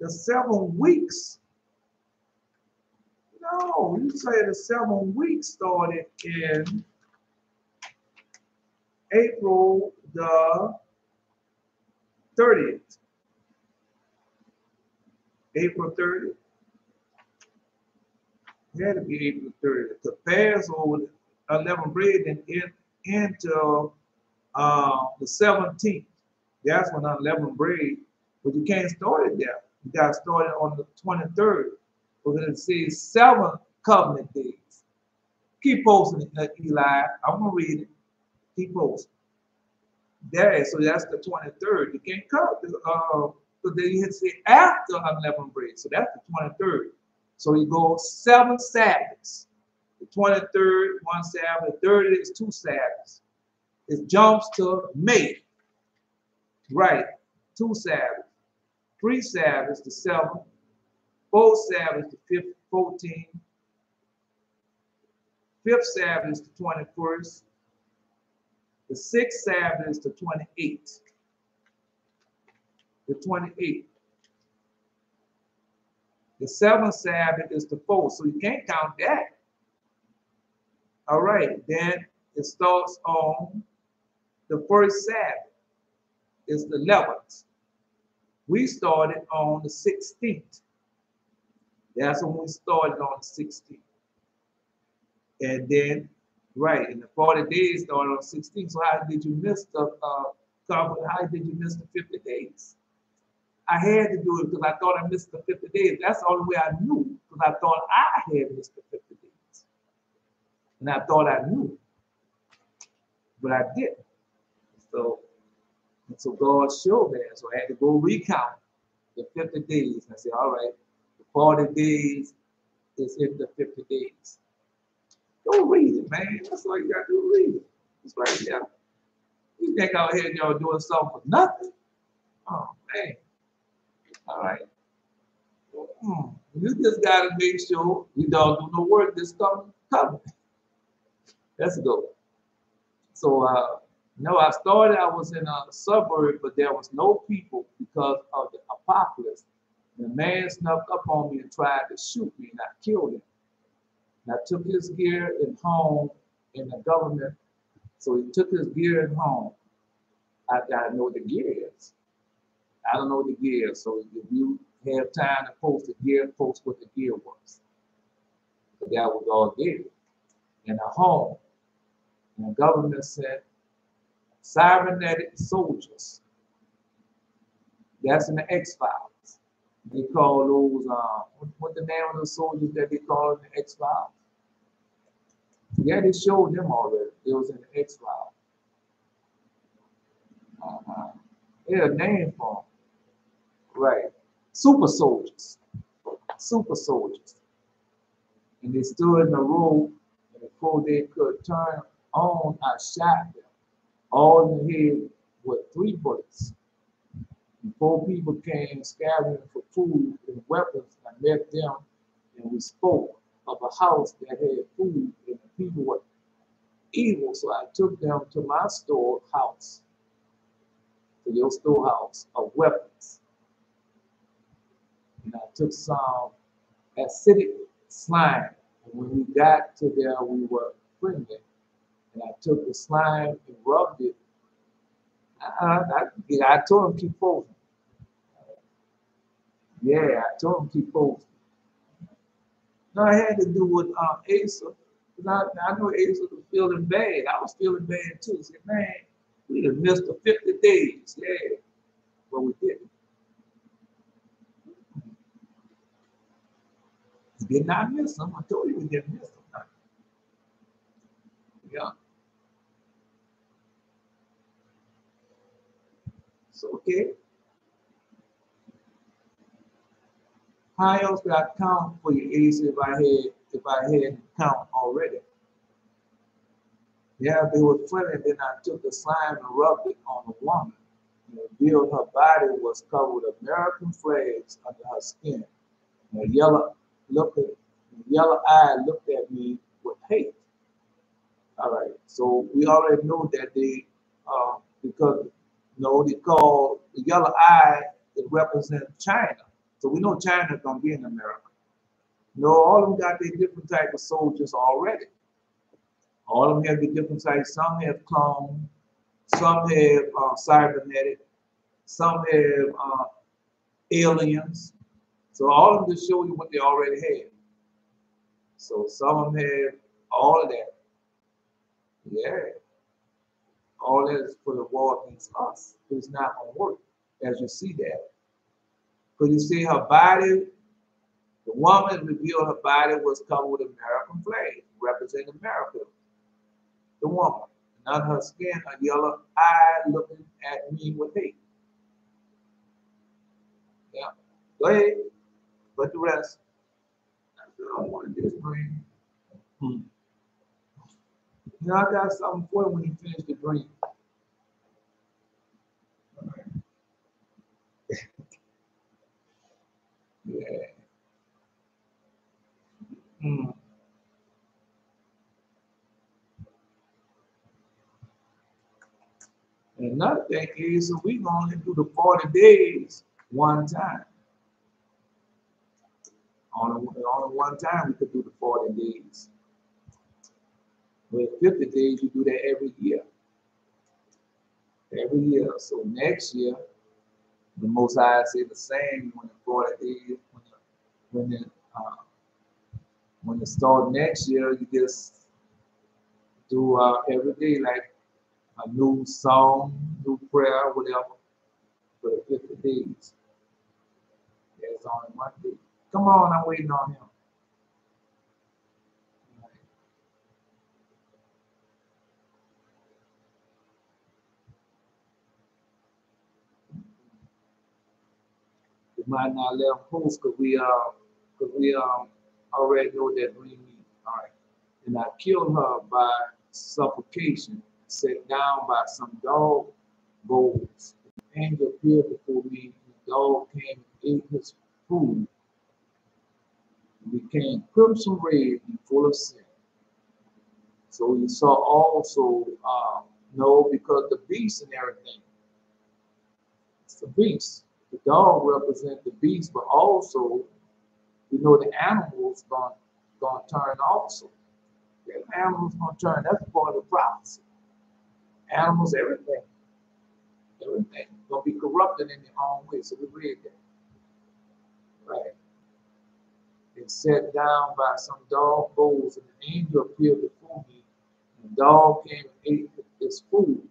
Speaker 1: The 7 weeks. No, you say the 7 weeks started in April the 30th. April 30th. It had to be April 30th. The Passover, unleavened bread, and into the 17th. That's when unleavened bread, but you can't start it there. You got to start it on the 23rd. Because it says 7 covenant days. Keep posting it, Eli. I'm going to read it. Keep posting. There, so that's the 23rd. You can't cut so then you hit say after unleavened bread. So that's the 23rd. So you go 7 Sabbaths. The 23rd, 1 Sabbath. The 30th is 2 Sabbaths. It jumps to May. Right. 2 Sabbaths. 3 Sabbaths, the 7th. 4 Sabbaths, the 14th. 5th Sabbath is the 21st. The 6th Sabbath is the 28th. The 28th. The 7th Sabbath is the 4th, so you can't count that. All right, then it starts on the first Sabbath. It's the 11th. We started on the 16th. That's when we started on the 16th. And then, right, and the 40 days started on 16th. So how did you miss the how did you miss the 50 days? I had to do it because I thought I missed the 50 days. That's the only way I knew, because I thought I had missed the 50 days. And I thought I knew, but I didn't. So God showed me that. So I had to go recount the 50 days. And I said, all right, the 40 days is in the 50 days. Go read it, man. That's all you got to do, read it. It's right there. You think out here y'all doing something for nothing? Oh, man. All right. You just got to make sure you don't do no work this coming. Let's go. So, I started, I was in a suburb, but there was no people because of the apocalypse. The man snuck up on me and tried to shoot me, and I killed him. And I took his gear and home in the government. So he took his gear and home. I gotta know what the gear is. I don't know what the gear is. So if you have time to post the gear, post what the gear was. But that was all gear. In a home. And the government sent cybernetic soldiers. That's in the X-Files. They call those, what the name of the soldiers that they call in the X-Files? Yeah, they showed them already. It was in the X-Files. Yeah, a name for them. Right. Super soldiers. Super soldiers. And they stood in the row, and before they could turn on, I shot them. All in the head with 3 bullets. And 4 people came scavenging for food and weapons. I met them, and we spoke of a house that had food, and the people were evil. So I took them to my storehouse, to your storehouse of weapons. And I took some acidic slime. And when we got to there, we were friendly. and I took the slime and rubbed it. I told him keep posting. Yeah, I told him keep posting. No, it had to do with Asa. I know Asa was feeling bad. I was feeling bad too. I said, man, we have missed the 50 days. Yeah, but we didn't. We did not miss them. I told you we didn't miss them. Yeah. It's okay. How else could I count for you, Asa, if I hadn't count already? Yeah, they were friendly. Then I took the slime and rubbed it on the woman. And revealed her body was covered with American flags under her skin. And the yellow eye looked at me with hate. All right. So we already know that because they call the yellow eye, it represents China. So we know China's gonna be in America. No, all of them got their different type of soldiers already. All of them have the different types. Some have clone, some have cybernetic, some have aliens. So all of them just show you what they already have. So some of them have all of that. Yeah. All that is for the war against us. It's not going to work, as you see that. Because you see her body, the woman revealed her body was covered with American flag, representing America. The woman. And on her skin, a yellow eye looking at me with hate. Yeah. Go ahead. But the rest, I don't want to just bring. I got something for you when you finish the dream. Yeah. Mm. And another thing is, so we can only do the 40 days one time. Only one time we could do the 40 days. With 50 days, you do that every year. Every year. So next year, the Most High say the same when the 40 days, when it start next year, you just do every day like a new song, new prayer, whatever, for the 50 days. That's only one day. Come on, I'm waiting on him. We might not let him post because we already know that dream means. All right. And I killed her by suffocation, set down by some dog bowls. The angel appeared before me, and the dog came and ate his food, and became crimson red and full of sin. So you saw also, no, because the beast and everything, it's the beast. The dog represents the beast, but also we know the animals gonna turn also. The animals gonna turn. That's part of the prophecy. Animals, everything gonna be corrupted in their own way. So we read that, right? It's set down by some dog bowls, and an angel appeared before me. And the dog came and ate its food,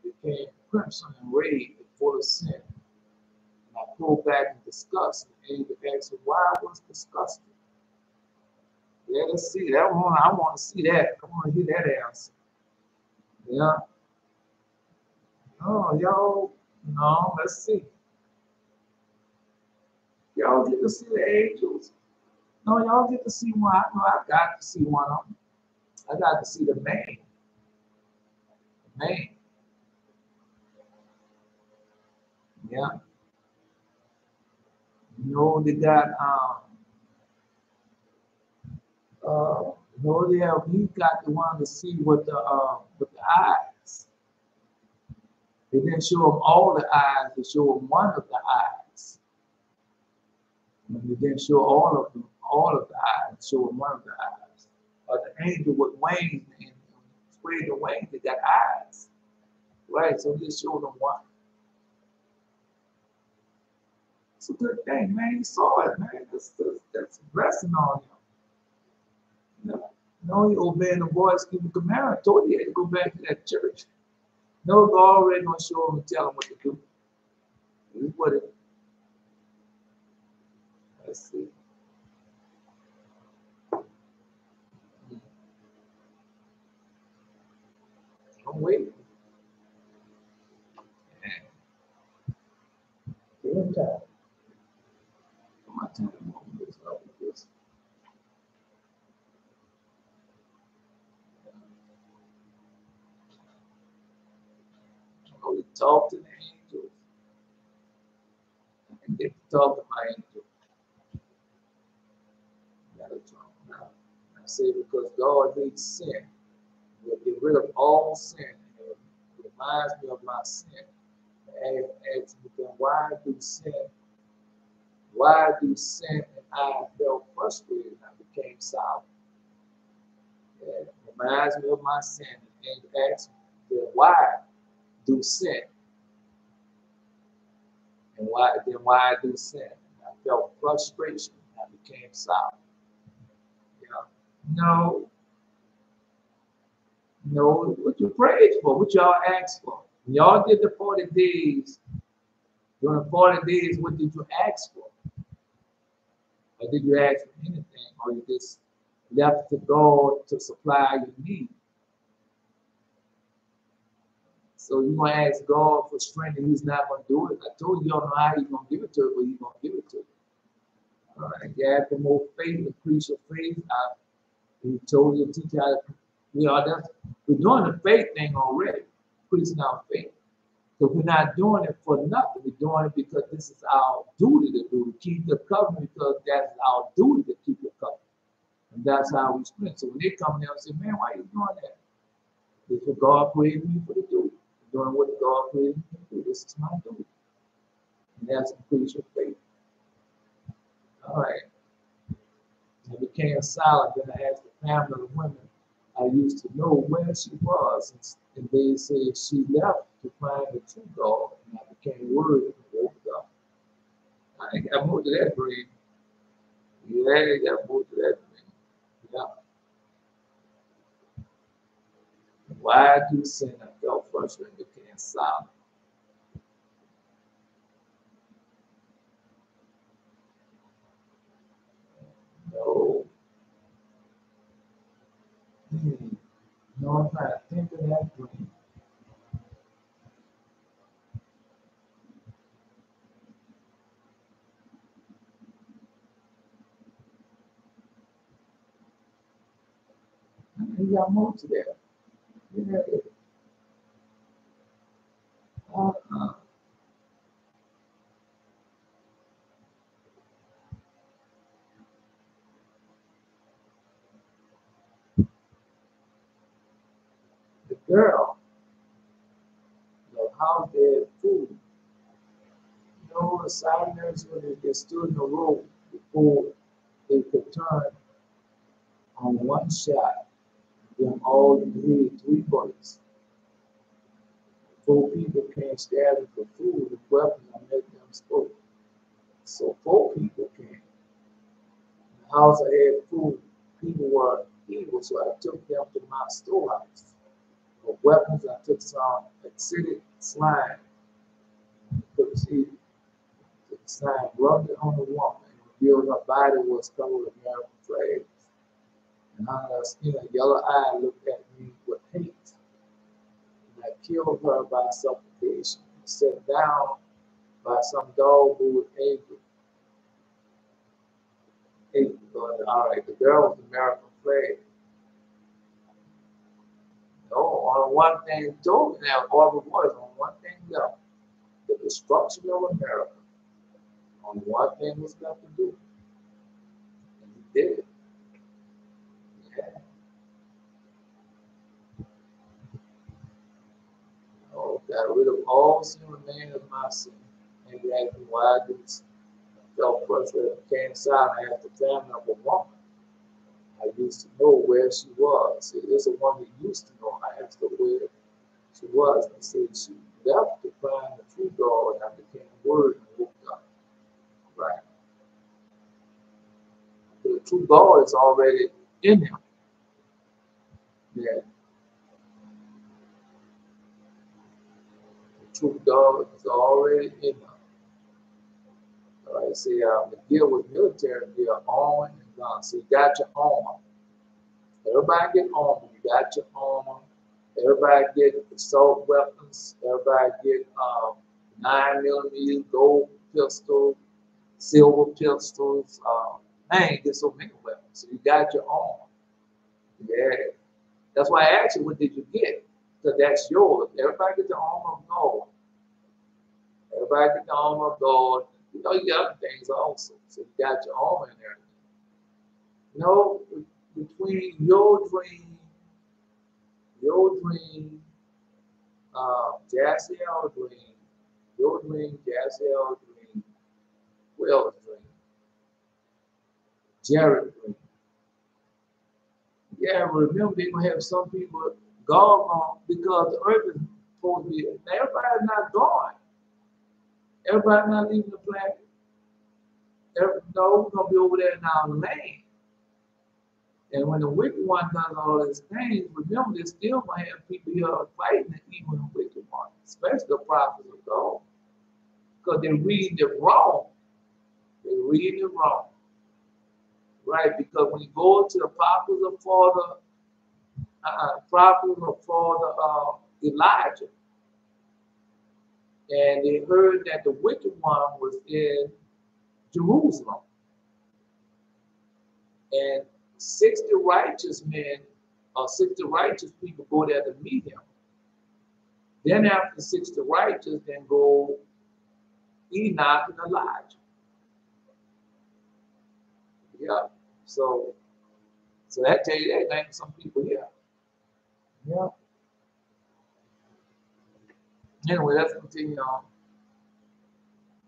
Speaker 1: and became crimson and red and full of sin. And I pulled back in disgust. And the angel asked me why I was disgusted. Yeah, let's see that one. I want to see that. I want to hear that answer. Yeah. Oh, y'all. No, let's see. Y'all get to see the angels. No, y'all get to see one. I know I got to see one of them. I got to see the man. The man. Yeah. They got they have he got the one to see with the eyes. They didn't show him all the eyes, they showed him one of the eyes. And they didn't show all of the eyes, show him one of the eyes. The angel with wings and sprayed the wings, they got eyes. Right, so just show them why. It's a good thing, man. He saw it, man. That's a blessing on him. No, he obeying the voice, keeping the commandment. I told you he had to go back to that church. No, God already gonna show him and tell him what to do. What it? Let's see. I'm waiting. Give him time. My time on this up with this. Oh, he talked to the angels. I can get to talk to my angel. Gotta talk now. I say because God hates sin. Will get rid of all sin. It reminds me of my sin. And ask me, then why do sin and I felt frustrated and I became silent? And it reminds me of my sin. And ask me, then why do sin? And why do sin? I felt frustration and I became silent. No, what you prayed for, what y'all asked for. When y'all did the 40 days, during the 40 days, what did you ask for? Or did you ask for anything? Or you just left to God to supply your need? So you're going to ask God for strength and he's not going to do it. I told you, don't know how he's going to give it to you, but he's going to give it to you. All right, you have to more faith, increase your faith. He told you to teach how to, we're doing the faith thing already, increasing our faith. So we're not doing it for nothing. We're doing it because this is our duty to do, to keep the covenant, because that's our duty to keep the covenant. And that's how we spend. So when they come down and say, man, why are you doing that? This is what God created me for to do. I'm doing what God created me to do. This is my duty. And that's increase your faith. All right. I became silent. Then I asked the family of the women I used to know where she was. And they said she left to find the true God. And I became worried and woke up. I ain't got moved to that dream. Yeah, I got moved to that dream. Yeah. Why do sin? I felt frustrated and became silent. No. No, I'm trying to think of that dream. I got moved to that. Yeah. The girl, the house they had food. The signers when they stood in the road before they could turn on one shot, them all in the 3 bullets. 4 people came stabbing for food and weapons and let them spoke. So 4 people came. In the house I had food. People were evil, so I took them to my storehouse. For weapons, I took some acidic slime. Took the slime, rubbed it on the woman, and revealed her body was covered with American flags. And on her skin, a yellow eye looked at me with hate. And I killed her by supplication, and sat down by some dog who was angry. All right, the girl was the American flag. No, on one thing, told me now, all it was on one thing left, the destruction of America. On one thing was left to do, and he did it. Yeah. Got rid of all sin, remained of my sin. And he asked me why I did this. I felt frustrated, came silent. I asked the family of a woman I used to know where she was. See, this is a woman that used to know. I was, and said she left to find the true God and became the word and woke up. Right. The true God is already in him. Yeah. The true God is already in him. All right, see, the deal with military, they are armor and guns. So you got your armor. Everybody get armor. You got your armor. Everybody get assault weapons. Everybody get 9mm gold pistols, silver pistols. Man, get so many weapons. So you got your armor. Yeah. That's why I asked you, what did you get? Because that's yours. Everybody get the armor of God. Everybody get the armor of God. You know, you got other things also. So you got your armor and everything. You know, between your dream, Jaciel dream, your dream, Jaciel dream, Will's dream, Jared dream. Yeah, remember they're gonna have some people gone because the earth is supposed to be. Now everybody's not gone. Everybody's not leaving the planet. No, we're gonna be over there in our land. And when the wicked one does all these things, remember they're still gonna have people here fighting the evil and wicked one, especially the prophets of God. Because they're reading it wrong. They're reading it wrong. Right? Because when you go to the prophets of Father Elijah, and they heard that the wicked one was in Jerusalem. And 60 righteous men or 60 righteous people go there to meet him. Then after 60 righteous, then go Enoch and Elijah. Yeah. So that tell you that ain't some people here. Yeah. Anyway, let's continue on.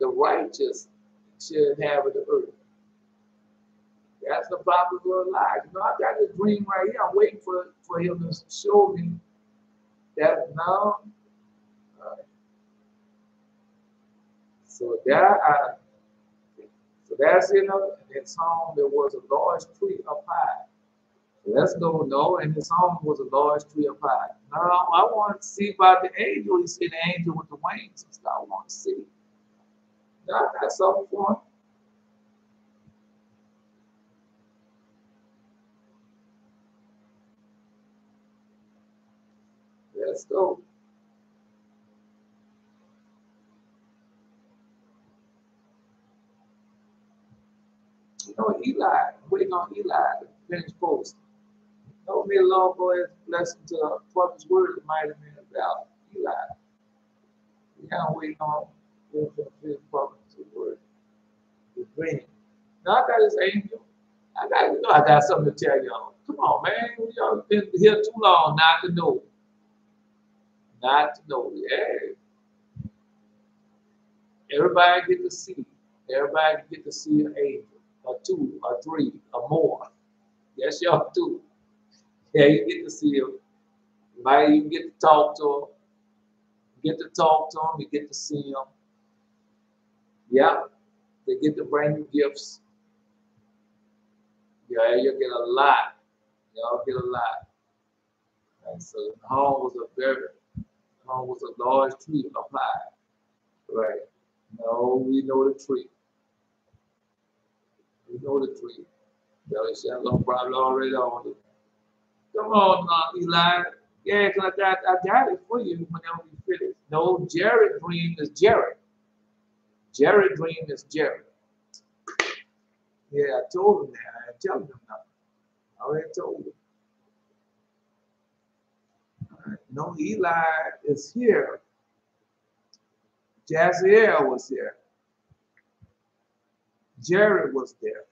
Speaker 1: The righteous should have the earth. That's the problem of life. You know, I got this dream right here. I'm waiting for him to show me that now. So that's in that song. There was a large tree up high. So let's go. No, and the song was a large tree up high. No, I want to see about the angel. He said the angel with the wings and stuff. I want to see. Now, I got something for him. Let's go. You know, Eli, waiting on Eli to finish posting. Know me, the Lord, boy, is blessed to from his word, the mighty man of valor. Eli. Yeah, I'm waiting on him to finish from his word. The dream. Now, I got his angel. I got something to tell y'all. Come on, man. Y'all been here too long not to know. Not to know. Yeah. Everybody get to see. Everybody get to see an angel, or two, or three, or more. Yes, y'all do. Yeah, you get to see him. You might even get to talk to him. You get to talk to him. You get to see him. Yeah, they get to bring you gifts. Yeah, you get a lot. Y'all get a lot. And so the home was a large tree up high. Right. No, we know the tree. We know the tree. Belly Shalom probably already on it. Come on, Eli. Yeah, cause I got it for you whenever you finish. No, Jared dream is Jared. Jared dream is Jared. Yeah, I told him that. I ain't telling him nothing. I already told him. Right. No, Eli is here. Jaziel was here. Jared was there.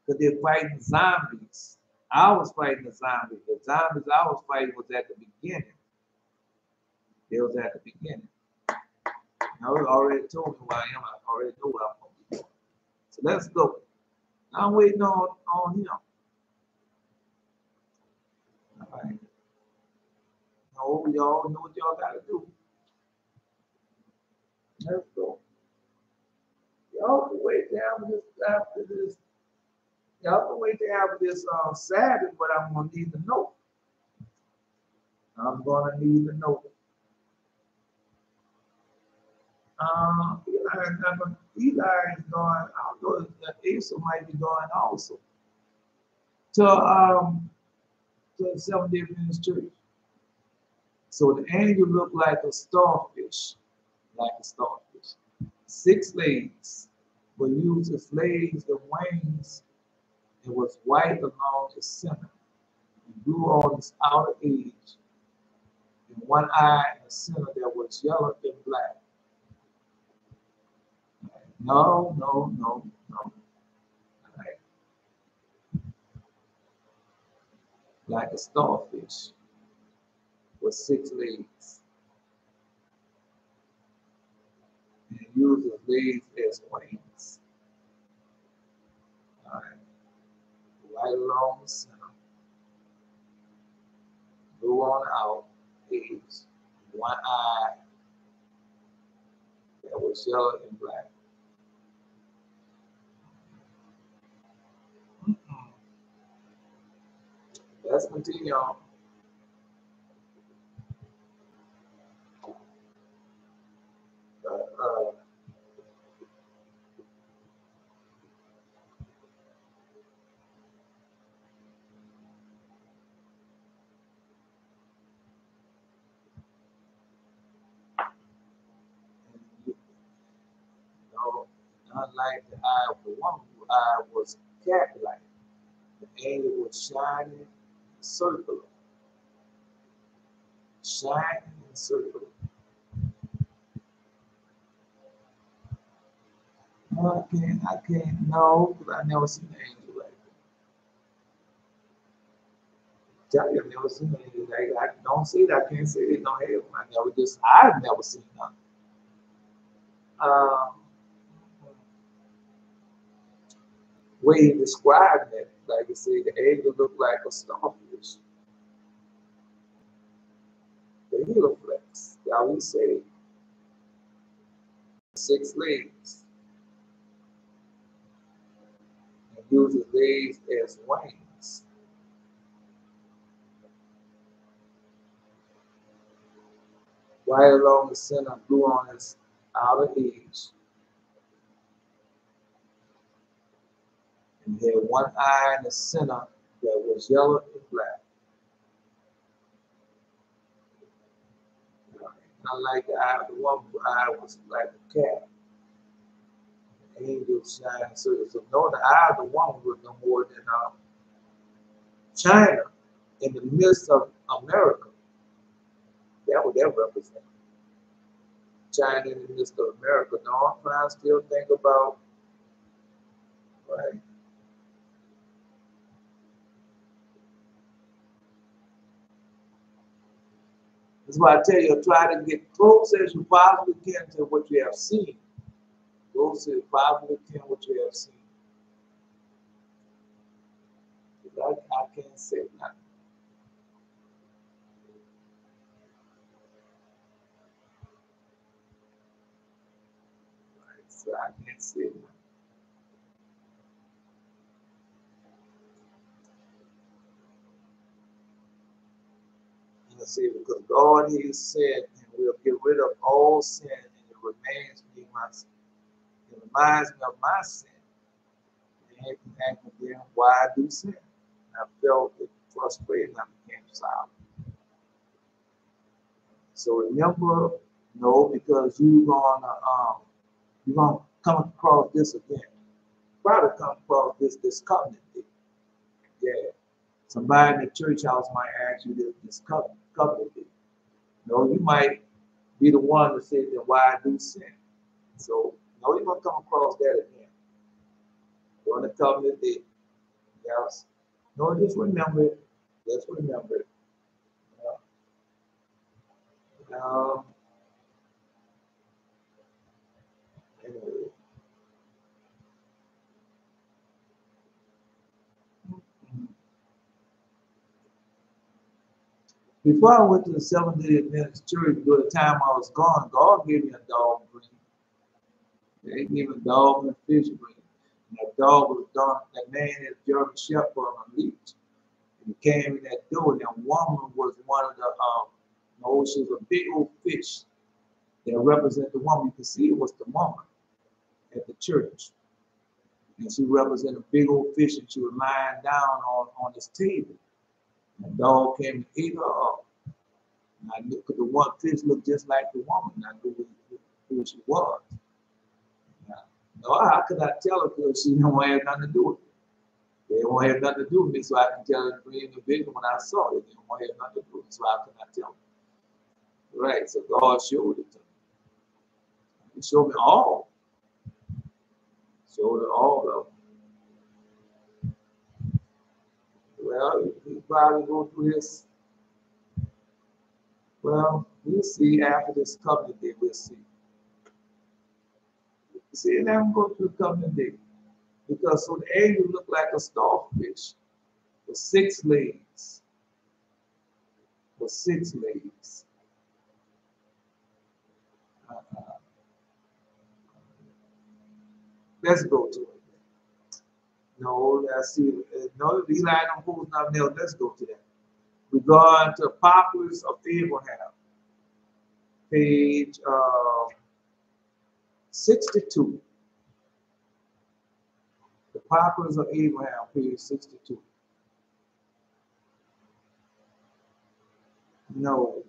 Speaker 1: Because they're fighting zombies. I was fighting the zombies. The zombies I was fighting was at the beginning. It was at the beginning. I already told me who I am. I already know what I'm going to do. So let's go. I'm waiting on him. All right. No, y'all know what y'all gotta do. Let's go. Y'all can wait to have this after this. Y'all can wait to have this Sabbath, but I'm gonna need to know. I'm gonna need to know. Eli is going. I don't know if Asa might be going also to the Seventh-day Adventist Church. So the angel looked like a starfish, like a starfish. 6 legs, but used its legs and wings. It was white along its center, and blue on its outer edge, and one eye in the center that was yellow and black. No, no, no, no. Right. Like a starfish with 6 legs, and used its legs as wings. All right. Right along the center, blue on the outer edge, one eye that was yellow and black. Let's continue on. Unlike the eye of the woman, whose eye was cat-like. The angel was shining, circular, shining and circular. No, I can't, no, because I never seen an angel like that. Tell you, I've never seen an angel like that. I don't see it, I can't say it, no hell. I've never seen none. Way he described it, like you say, the angel looked like a starfish. The heliflex, how we say, 6 legs, and uses legs as wings. Right along the center, blue on its outer edge, and had one eye in the center that was yellow and black. Not like the eye of the woman, the eye was like a cat. The angel shining. So no, the eye of the woman was no more than China in the midst of America. That would that represent. China in the midst of America. No, I'm trying to still think about, right? That's why I tell you, try to get close as you possibly can to what you have seen. Close as you possibly can what you have seen. I can't say nothing. Right, so I can't say nothing. Let's see, because God, He said, and will get rid of all sin, and it reminds me of my sin. And again, why I do sin. And I felt it frustrated, and I became silent. So remember, no, because you're gonna come across this again. Probably come across this covenant thing. Yeah. Somebody in the church house might ask you this covenant thing. No, you might be the one to say that why I do sin. So no, you're gonna come across that again. You're gonna covenant thing. Yes. No, just remember it. Just remember it. Um, anyway. Before I went to the Seventh-day Adventist Church, during the time I was gone, God gave me a dog brain. They gave me a dog and a fish brain. And that dog was done, that man had a German Shepherd on a leash. And he came in that door, and that woman was one of the, she was a big old fish that represented the woman. You could see it was the woman at the church. And she represented a big old fish, and she was lying down on this table. And the dog came and ate her up. And I knew, because the one fish looked just like the woman. And I knew who she was. No, how could I tell her? Because she didn't want to have nothing to do with me. They didn't want to have nothing to do with me, so I could tell her the individual when I saw it. They didn't want to have nothing to do with me, so I could not tell her. Right, so God showed it to me. He showed me all. Showed it all of them. Well, he probably go through this. Well, we'll see after this covenant day, we'll see. See, let him go through the covenant day. Because so the angel looked like a starfish with 6 legs. With 6 legs. Let's go to it. No, let's see. No, Eli don't hold nothing there. Let's go to that. We're going to Papyrus of Abraham, page 62. The Papyrus of Abraham, page 62. No.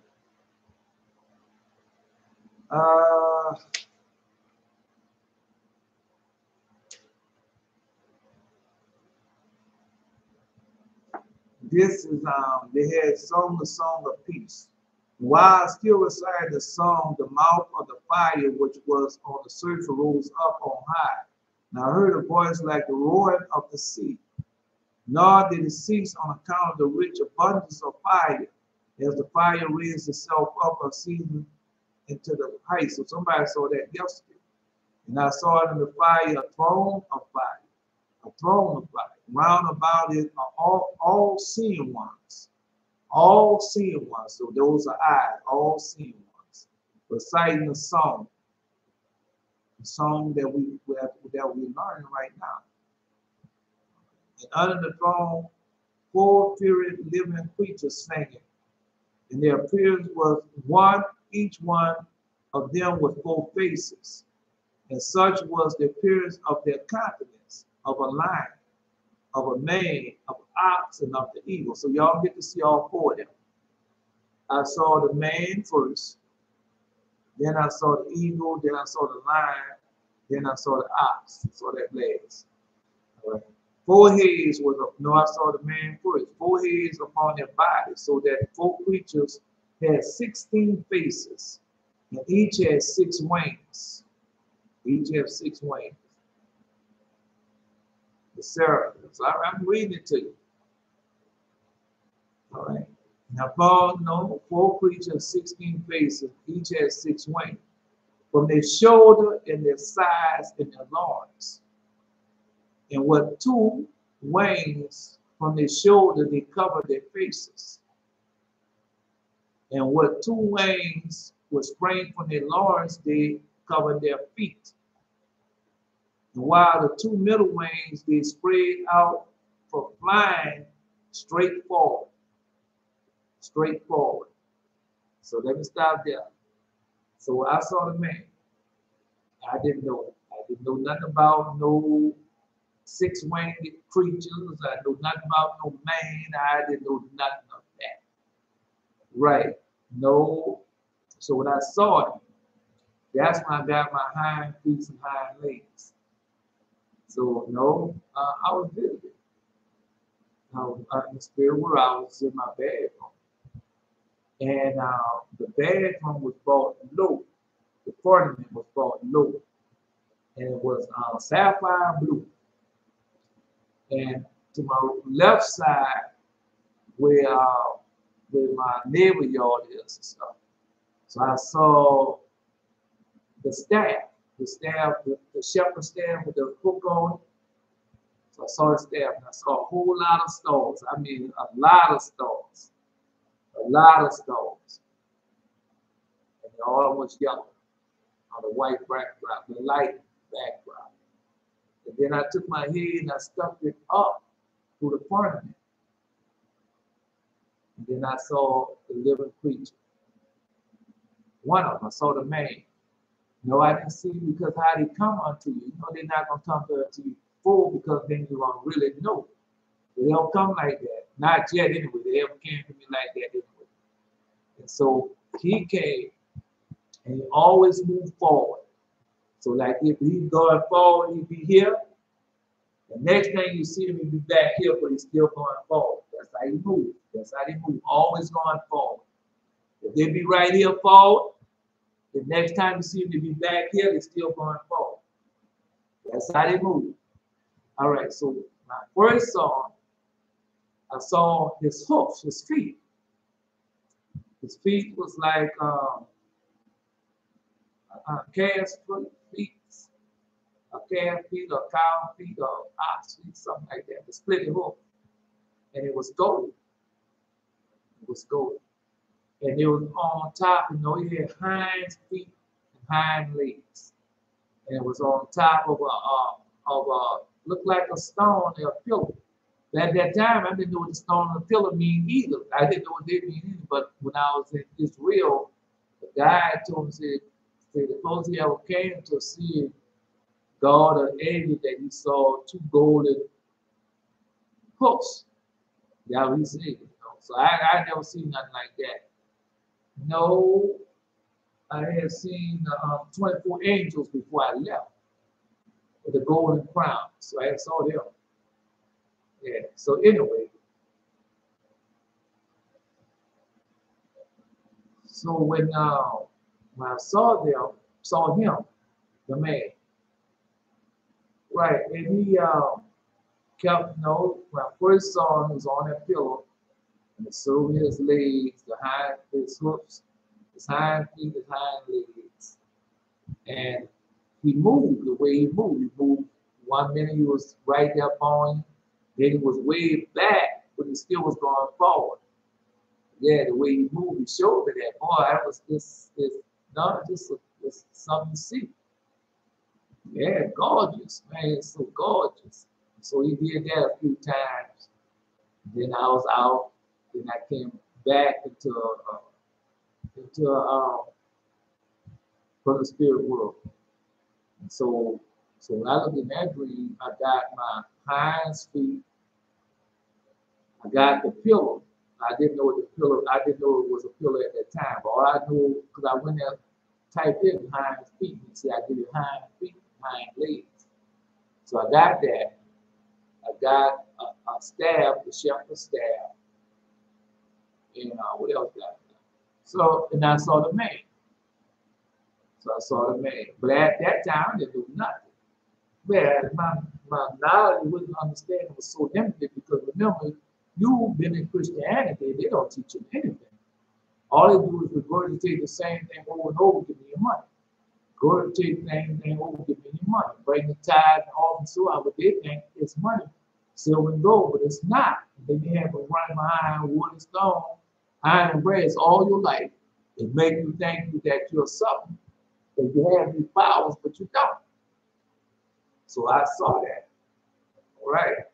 Speaker 1: This is they had sung the song of peace. While still reciting the song, the mouth of the fire which was on the surface rose up on high. And I heard a voice like the roaring of the sea. Nor did it cease on account of the rich abundance of fire, as the fire raised itself up a season into the height. So somebody saw that yesterday. And I saw in the fire a throne of fire. A throne of fire. Round about it are all seeing ones. All seeing ones. So those are eyes, all seeing ones. Reciting a song. The song that we're learning right now. And under the throne, 4 furious living creatures singing. And their appearance was one, each one of them with 4 faces. And such was the appearance of their countenance, of a lion, of a man, of an ox, and of the eagle. So y'all get to see all 4 of them. I saw the man first, then I saw the eagle, then I saw the lion, then I saw the ox. I saw that last. All right. 4 heads was up. No, I saw the man first. 4 heads upon their bodies, so that 4 creatures had 16 faces, and each had 6 wings. Each have 6 wings. The seraphims. All right, I'm reading it to you. All right. Now, Paul, no, 4 creatures, 16 faces, each has 6 wings. From their shoulder and their sides and their loins. And with 2 wings from their shoulder, they cover their faces. And with 2 wings was sprang from their loins, they covered their feet. And while the 2 middle wings, they spread out for flying straight forward. Straight forward. So let me stop there. So I saw the man. I didn't know. I didn't know nothing about no 6-winged creatures. I know nothing about no man. I didn't know nothing of that. Right. No. So when I saw it, that's when I got my hind feet and hind legs. So no, I was visiting. I was in the spirit world. I was in my bathroom. And the bathroom was bought low. The ornament was bought low. And it was sapphire blue. And to my left side, where my neighbor yard is and stuff. So I saw the staff, the shepherd's staff with the hook on it. So I saw the staff, and I saw a whole lot of stalls. I mean, a lot of stalls. A a lot of stones. And they all was yellow on a white background, the light background. And then I took my head and I stuck it up to the firmament. And then I saw the living creature. One of them, I saw the man. No, I didn't see you because how they come unto you. You know, they're not going to come to you full because then you're going to really know. They don't come like that. Not yet anyway. They ever came to me like that anyway. And so he came and he always moved forward. So like if he's going forward, he'd be here. The next thing you see him, he'd be back here, but he's still going forward. That's how he moves. That's how they move. Always going forward. If they be right here forward, the next time you see them, they be back here, they're still going forward. That's how they move. All right, so my first saw, I saw his hoofs, his feet. His feet was like calf's feet, a calf feet, or cow feet, or ox feet, something like that. The split hoof. And it was gold. It was gold. And it was on top, you know, he had hind feet and hind legs. And it was on top of a looked like a stone and a pillar. At that time, I didn't know what the stone and the pillar mean either. I didn't know what they mean either. But when I was in Israel, the guy told me, said the closest he ever came to see God or angel that he saw two golden hooks. That was he said. You know? So I never seen nothing like that. No, I had seen 24 angels before I left with the golden crown. So I saw them. Yeah, so anyway. So when I saw him, the man, right, and he kept, when I first saw him, he was on that pillow, and so his legs, his hoofs, his hind feet, his hind legs. And he moved the way he moved. He moved 1 minute, he was right there following, then he was way back, but he still was going forward. Yeah, the way he moved, he showed me that. Boy, that was just something to see. Yeah, gorgeous, man, so gorgeous. So he did that a few times. Then I was out. Then I came back from the spirit world. And so when I looked in that dream, I got my hind feet. I got the pillow. I didn't know it was a pillow at that time. But all I knew, because I went there, typed in hind feet, and see, I did it hind feet, hind legs. So I got that. I got a staff, the shepherd's staff, and what else got I? So, and I saw the man. So I saw the man. But at that time, I didn't do nothing. But my knowledge wasn't understanding was so limited because remember, you've been in Christianity, they don't teach you anything. All they do is regurgitate the same thing over and over, give me your money. Regurgitate the same thing over, give me your money. Bring the tithe and all and so on, but they think it's money, silver and gold, but it's not. Then they have a run behind wood and stone, iron and brass all your life. It makes you think that you're something, that you have these powers, but you don't. So I saw that. All right.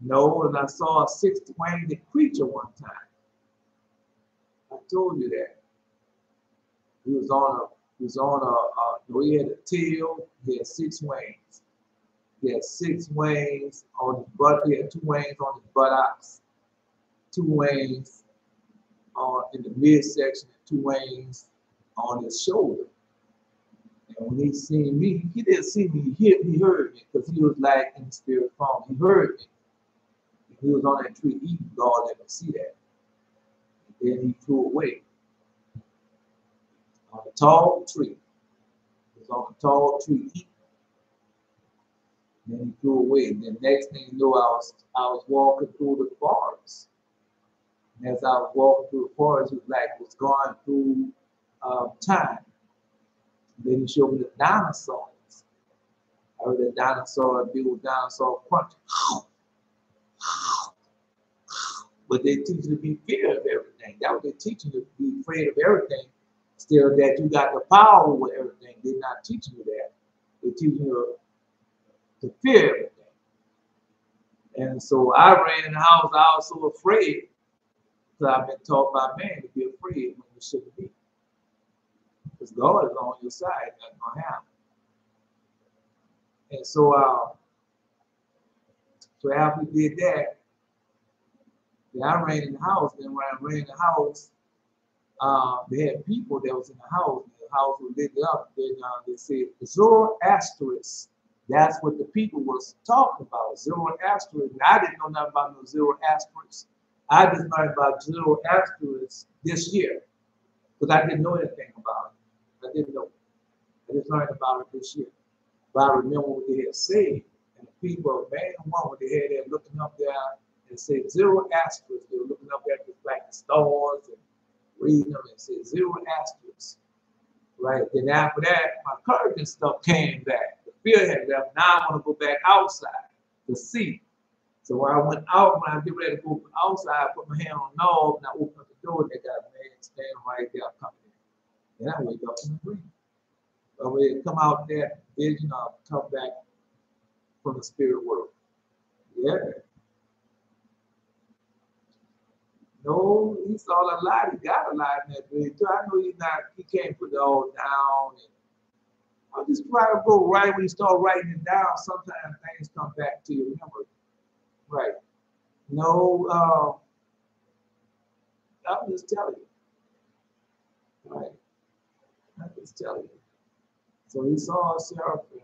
Speaker 1: No, and I saw a six-winged creature one time. I told you that. He had a tail, he had 6 wings. He had 6 wings on his butt, he had 2 wings on his buttocks, 2 wings in the midsection, and 2 wings on his shoulder. And when he seen me, he didn't see me, he heard me, because he was like in the spirit form. He heard me. He was on that tree eating, God let me see that. And then he flew away. On a tall tree. He was on a tall tree eating. And then he flew away. And then next thing you know, I was walking through the forest. And as I was walking through the forest, it was going through time. And then he showed me the dinosaurs. I heard the dinosaur, a big old dinosaur crunching. But they teach you to be fear of everything. That was they teaching you to be afraid of everything, still that you got the power over everything. They're not teaching you that. They're teaching you to fear everything. And so I ran in the house, I was so afraid, because I've been taught by man to be afraid when you shouldn't be. Because God is on your side, that's going to happen. And so, so after we did that, then I ran in the house. Then when I ran in the house, they had people that was in the house. The house was lit up. Then they said Zoroastrians. That's what the people was talking about. Zoroastrians. I didn't know nothing about no Zoroastrians. I just learned about Zoroastrians this year because I didn't know anything about it. I didn't know. I just learned about it this year. But I remember what they had said, and the people, man and woman, they had there looking up there and said Zoroastrians. They were looking up at the, like the stars and reading them and said Zoroastrians. Right. Then after that, my courage and stuff came back. The fear had left. Now I want to go back outside to see. So when I went out, when I get ready to go outside, I put my hand on the knob and I opened up the door. They got a man standing right there coming in. Then I wake up in the dream. But when it come out that vision, I'll come back from the spirit world. Yeah. No, he saw a lot. He got a lot in that dream too. I know he can't put it all down. And I'll just try to go right when you start writing it down. Sometimes things come back to your memory. Right. No, I'll just tell you. Right. I'll just tell you. So he saw a seraphim.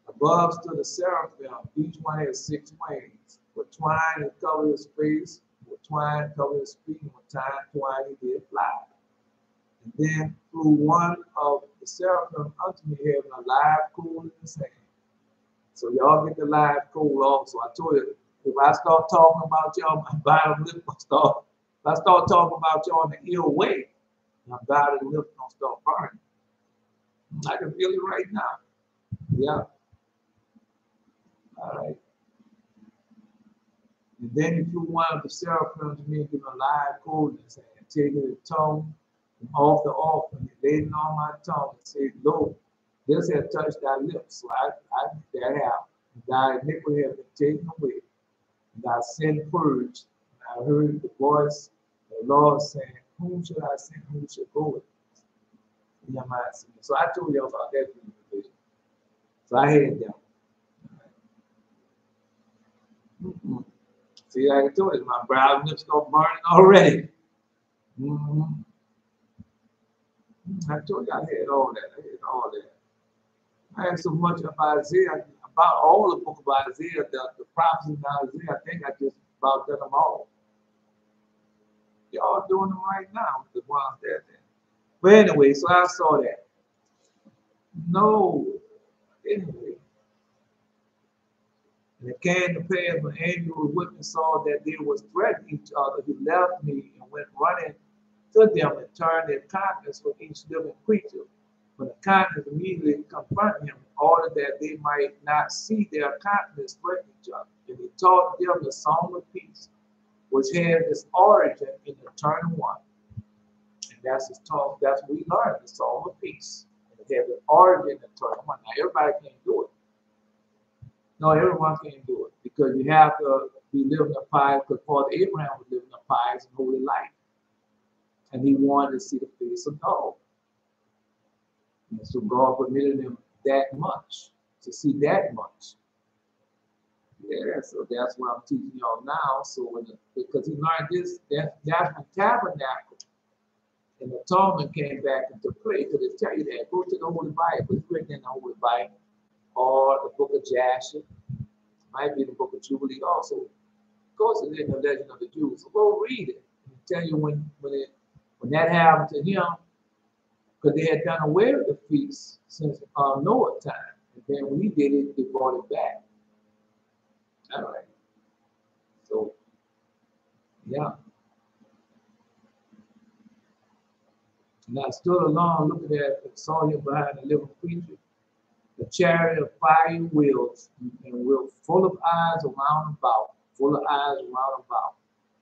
Speaker 1: Above stood a seraphim. Each one had 6 wings. With twine it covered his face. With twine covered his feet. And with twine he did fly. And then flew one of the seraphim unto me, having a live coal in his hand. So y'all get the live coal also. I told you, if I start talking about y'all, my bottom lip will start. If I start talking about y'all in the ill way, my bottom lip gonna start burning. I can feel it right now. Yeah. All right. And then he flew one of the seraphim to me, giving a live coal in his hand, taking the tongue from off the offering, and laid it on my tongue and said, Lord, this has touched thy lips. So I that have. Thy iniquity has been taken away. And thy sin purged. And I heard the voice of the Lord saying, whom should I send? Who should go with us? In your mind. So I told you about that vision. So I had them. See, like I told you, my brow lips start burning already. I told you I had all that. I had all that. I had so much of Isaiah, about all the book of Isaiah, the prophecies in Isaiah. I think I just about done them all. Y'all doing them right now, the ones there. But anyway, so I saw that. No, anyway. And it came to pass when angel was with me, saw that they was threatening each other. He left me and went running to them and turned their countenance for each living creature. When the countenance immediately confronted him, in order that they might not see their countenance threaten each other. And he taught them the song of peace, which had its origin in the eternal one. And that's his talk. That's what we learned, the song of peace. And it has an origin in the eternal one. Now everybody can't do it. No, everyone can't do it because you have to be living a pious, because Father Abraham was living a pious and holy life. And he wanted to see the face of God. And so God permitted him that much, to see that much. Yeah, so that's what I'm teaching y'all now. So because he learned this, that's when tabernacle and the atonement came back into play. Because they tell you that, go to the Holy Bible. It's written in the Holy Bible. Or the book of Jasher, might be the book of Jubilee also. Of course, it's in the Legend of the Jews. So go read it and tell you when that happened to him, because they had done away with the feast since Noah's time. And then when he did it, they brought it back. All right. So, yeah. And I stood alone looking at and saw him behind the living creature. The chariot of fire wheels, and wheels full of eyes around about,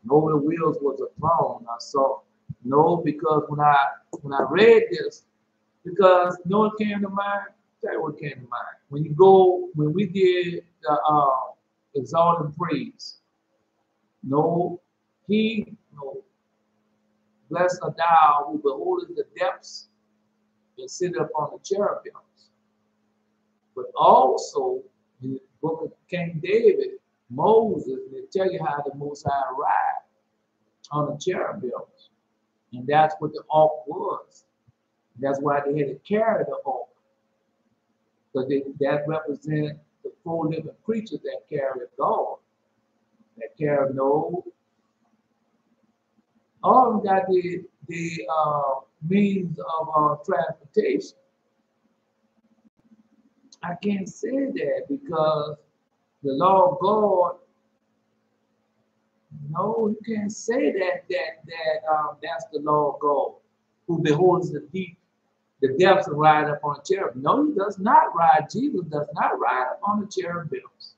Speaker 1: And over the wheels was a throne. I saw, no, because when I read this, because you know what came to mind? Tell you what came to mind. When we did the exalted praise, no, no, blessed are thou who beholdeth the depths and sitteth upon the cherubims. But also, in the book of King David, Moses, they tell you how the Most High arrived on the cherubims. And that's what the ark was. That's why they had to carry the ark. Because that represents the four living creatures that carry God. That carry no. All of them got the means of transportation. I can't say that because the Lord God, no, you can't say that's the Lord God who beholds the deep, the depths and ride up on a cherub. No, he does not ride. Jesus does not ride up on the cherubims.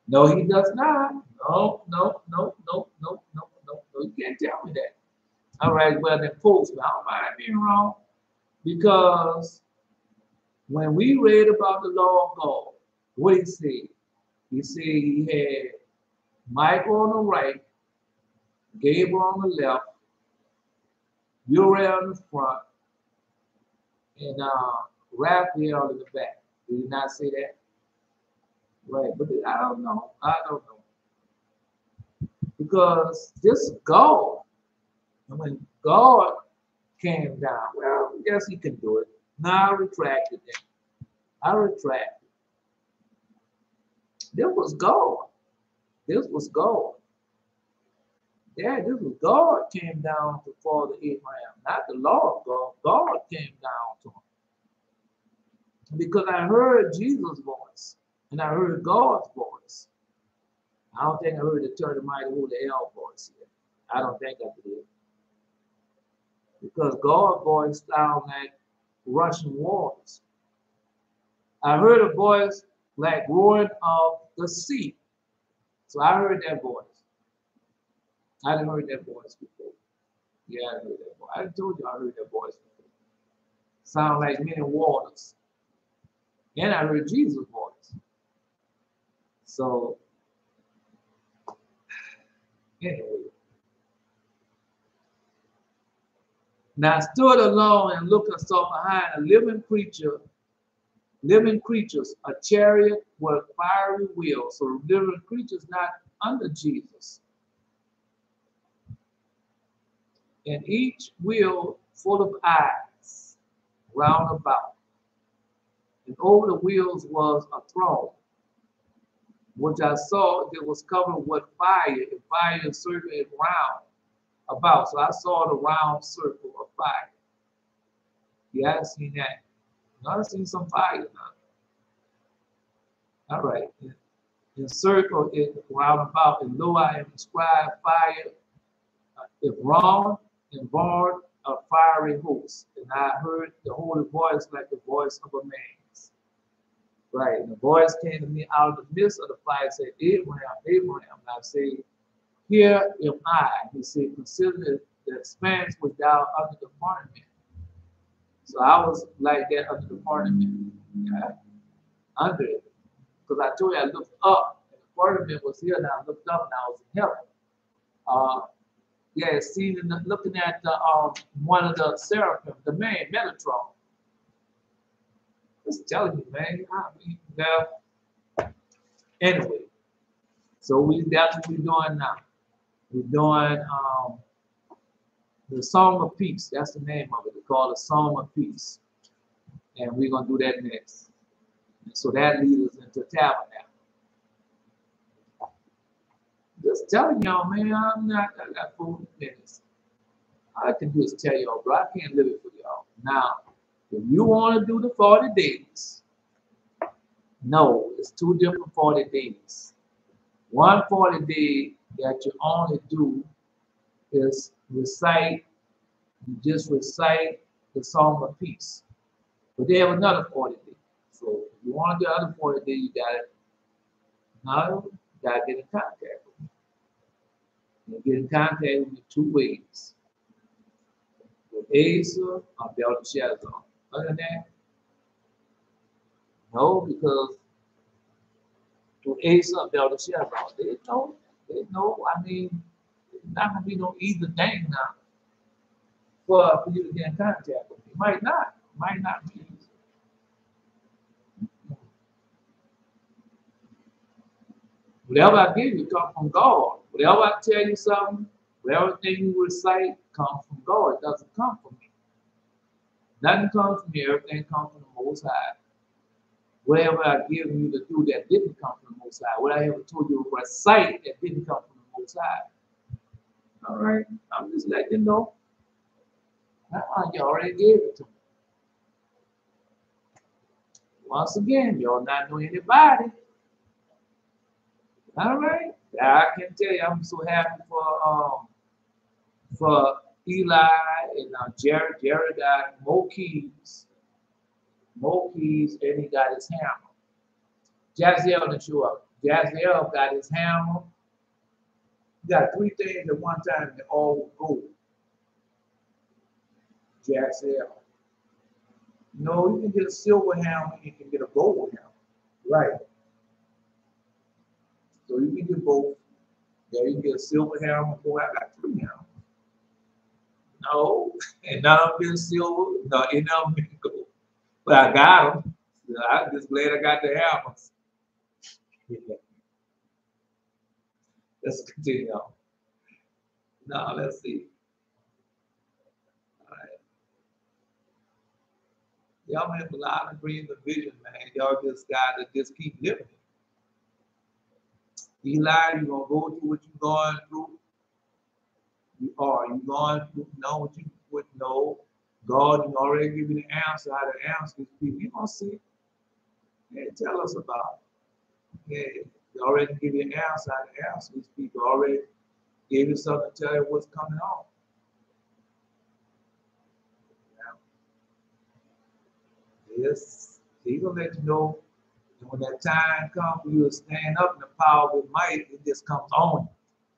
Speaker 1: No, he does not. No. You can't tell me that. All right, well then, folks, I don't mind being wrong because when we read about the Lord God, what he said? He said he had Michael on the right, Gabriel on the left, Uriel in the front, and Raphael in the back. Did he not say that? Right, but I don't know. Because this God, when God came down, well, yes, he can do it. Now I retracted it. I retracted. This was God. This was God. Yeah, this was God came down to Father Abraham, not the Lord God. God came down to him. Because I heard Jesus' voice and I heard God's voice. I don't think I heard the Turn the Mighty Holy L voice yet. I don't think I did. Because God's voice sounded like rushing waters. I heard a voice like roaring of the sea. So I heard that voice. I didn't heard that voice before. Yeah, I heard that voice. I told you I heard that voice before. Sound like many waters. And I heard Jesus' voice. So, anyway. Now I stood alone and looked and saw behind a living creatures, a chariot with fiery wheels. So living creatures not under Jesus. And each wheel full of eyes round about. And over the wheels was a throne, which I saw that was covered with fire, and fire encircled round about. So I saw the round circle of fire. Yeah, I've seen that. I've seen some fire now. All right. Encircle it round about, and lo, I am inscribed fire, if wrong and barred a fiery host. And I heard the holy voice like the voice of a man. Right, and the voice came to me out of the midst of the fire and said, Abraham, Abraham. And I say, here am I. He said, consider the expanse which thou under the firmament. So I was like that under the firmament, under it. Because I told you I looked up, and the firmament was here, and I looked up, and I was in heaven. Yeah, seen looking at one of the seraphim, the man, Metatron. Just telling you, man. I mean, now, anyway, so that's what we're doing now. We're doing the Song of Peace. That's the name of it. It's called the Song of Peace. And we're going to do that next. And so that leads us into Tabernacle. Just telling y'all, man, I got 40 minutes. All I can do is tell y'all, bro, I can't live it for y'all. Now, if you want to do the 40 days, no, it's two different 40 days. One 40 day that you only do is recite, you just recite the Song of Peace. But they have another 40 days. So if you want to do the other 40 days, you got to get in contact with me. And get in contact with me two ways. With Asa or Belteshazzar. Other than that, no, because to Asa or Belteshazzar, they know, I mean, it's not going to be no easy thing now for you to get in contact with me. Might not be easy. Whatever I give you comes from God. Whatever I tell you something, whatever thing you recite comes from God. It doesn't come from me. Nothing comes from me. Everything comes from the Most High. Whatever I give you to do that didn't come from the Most High. What I ever told you to recite that didn't come from the Most High. All right? I'm just letting you know. You already gave it to me. Once again, y'all not know anybody. All right? I can tell you, I'm so happy for Eli and Jared. Jared got more keys, and he got his hammer. Jaziel didn't show up. Jaziel got his hammer. He got three things at one time that all go. Jaziel. No, you can get a silver hammer, you can get a gold hammer. Right. So you can get both. Yeah, you can get a silver hammer. Boy, I got three hammers. No, and none of them been silver. No, and none of them been gold. But I got them. So I'm just glad I got the hammers. Yeah. Let's continue on. Now, let's see. All right. Y'all have a lot of dreams and vision, man. Y'all just got to just keep living. Eli, you're going to go through what you're going through. You going through, know what you would know. God, you already give you the answer, how to answer these people. You're going to see. Yeah, tell us about it. Yeah, you already give you an answer, how to answer these people. Already gave you something to tell you what's coming on. Yes, he's going to let you know. And when that time comes for you to stand up in the power of might, it just comes on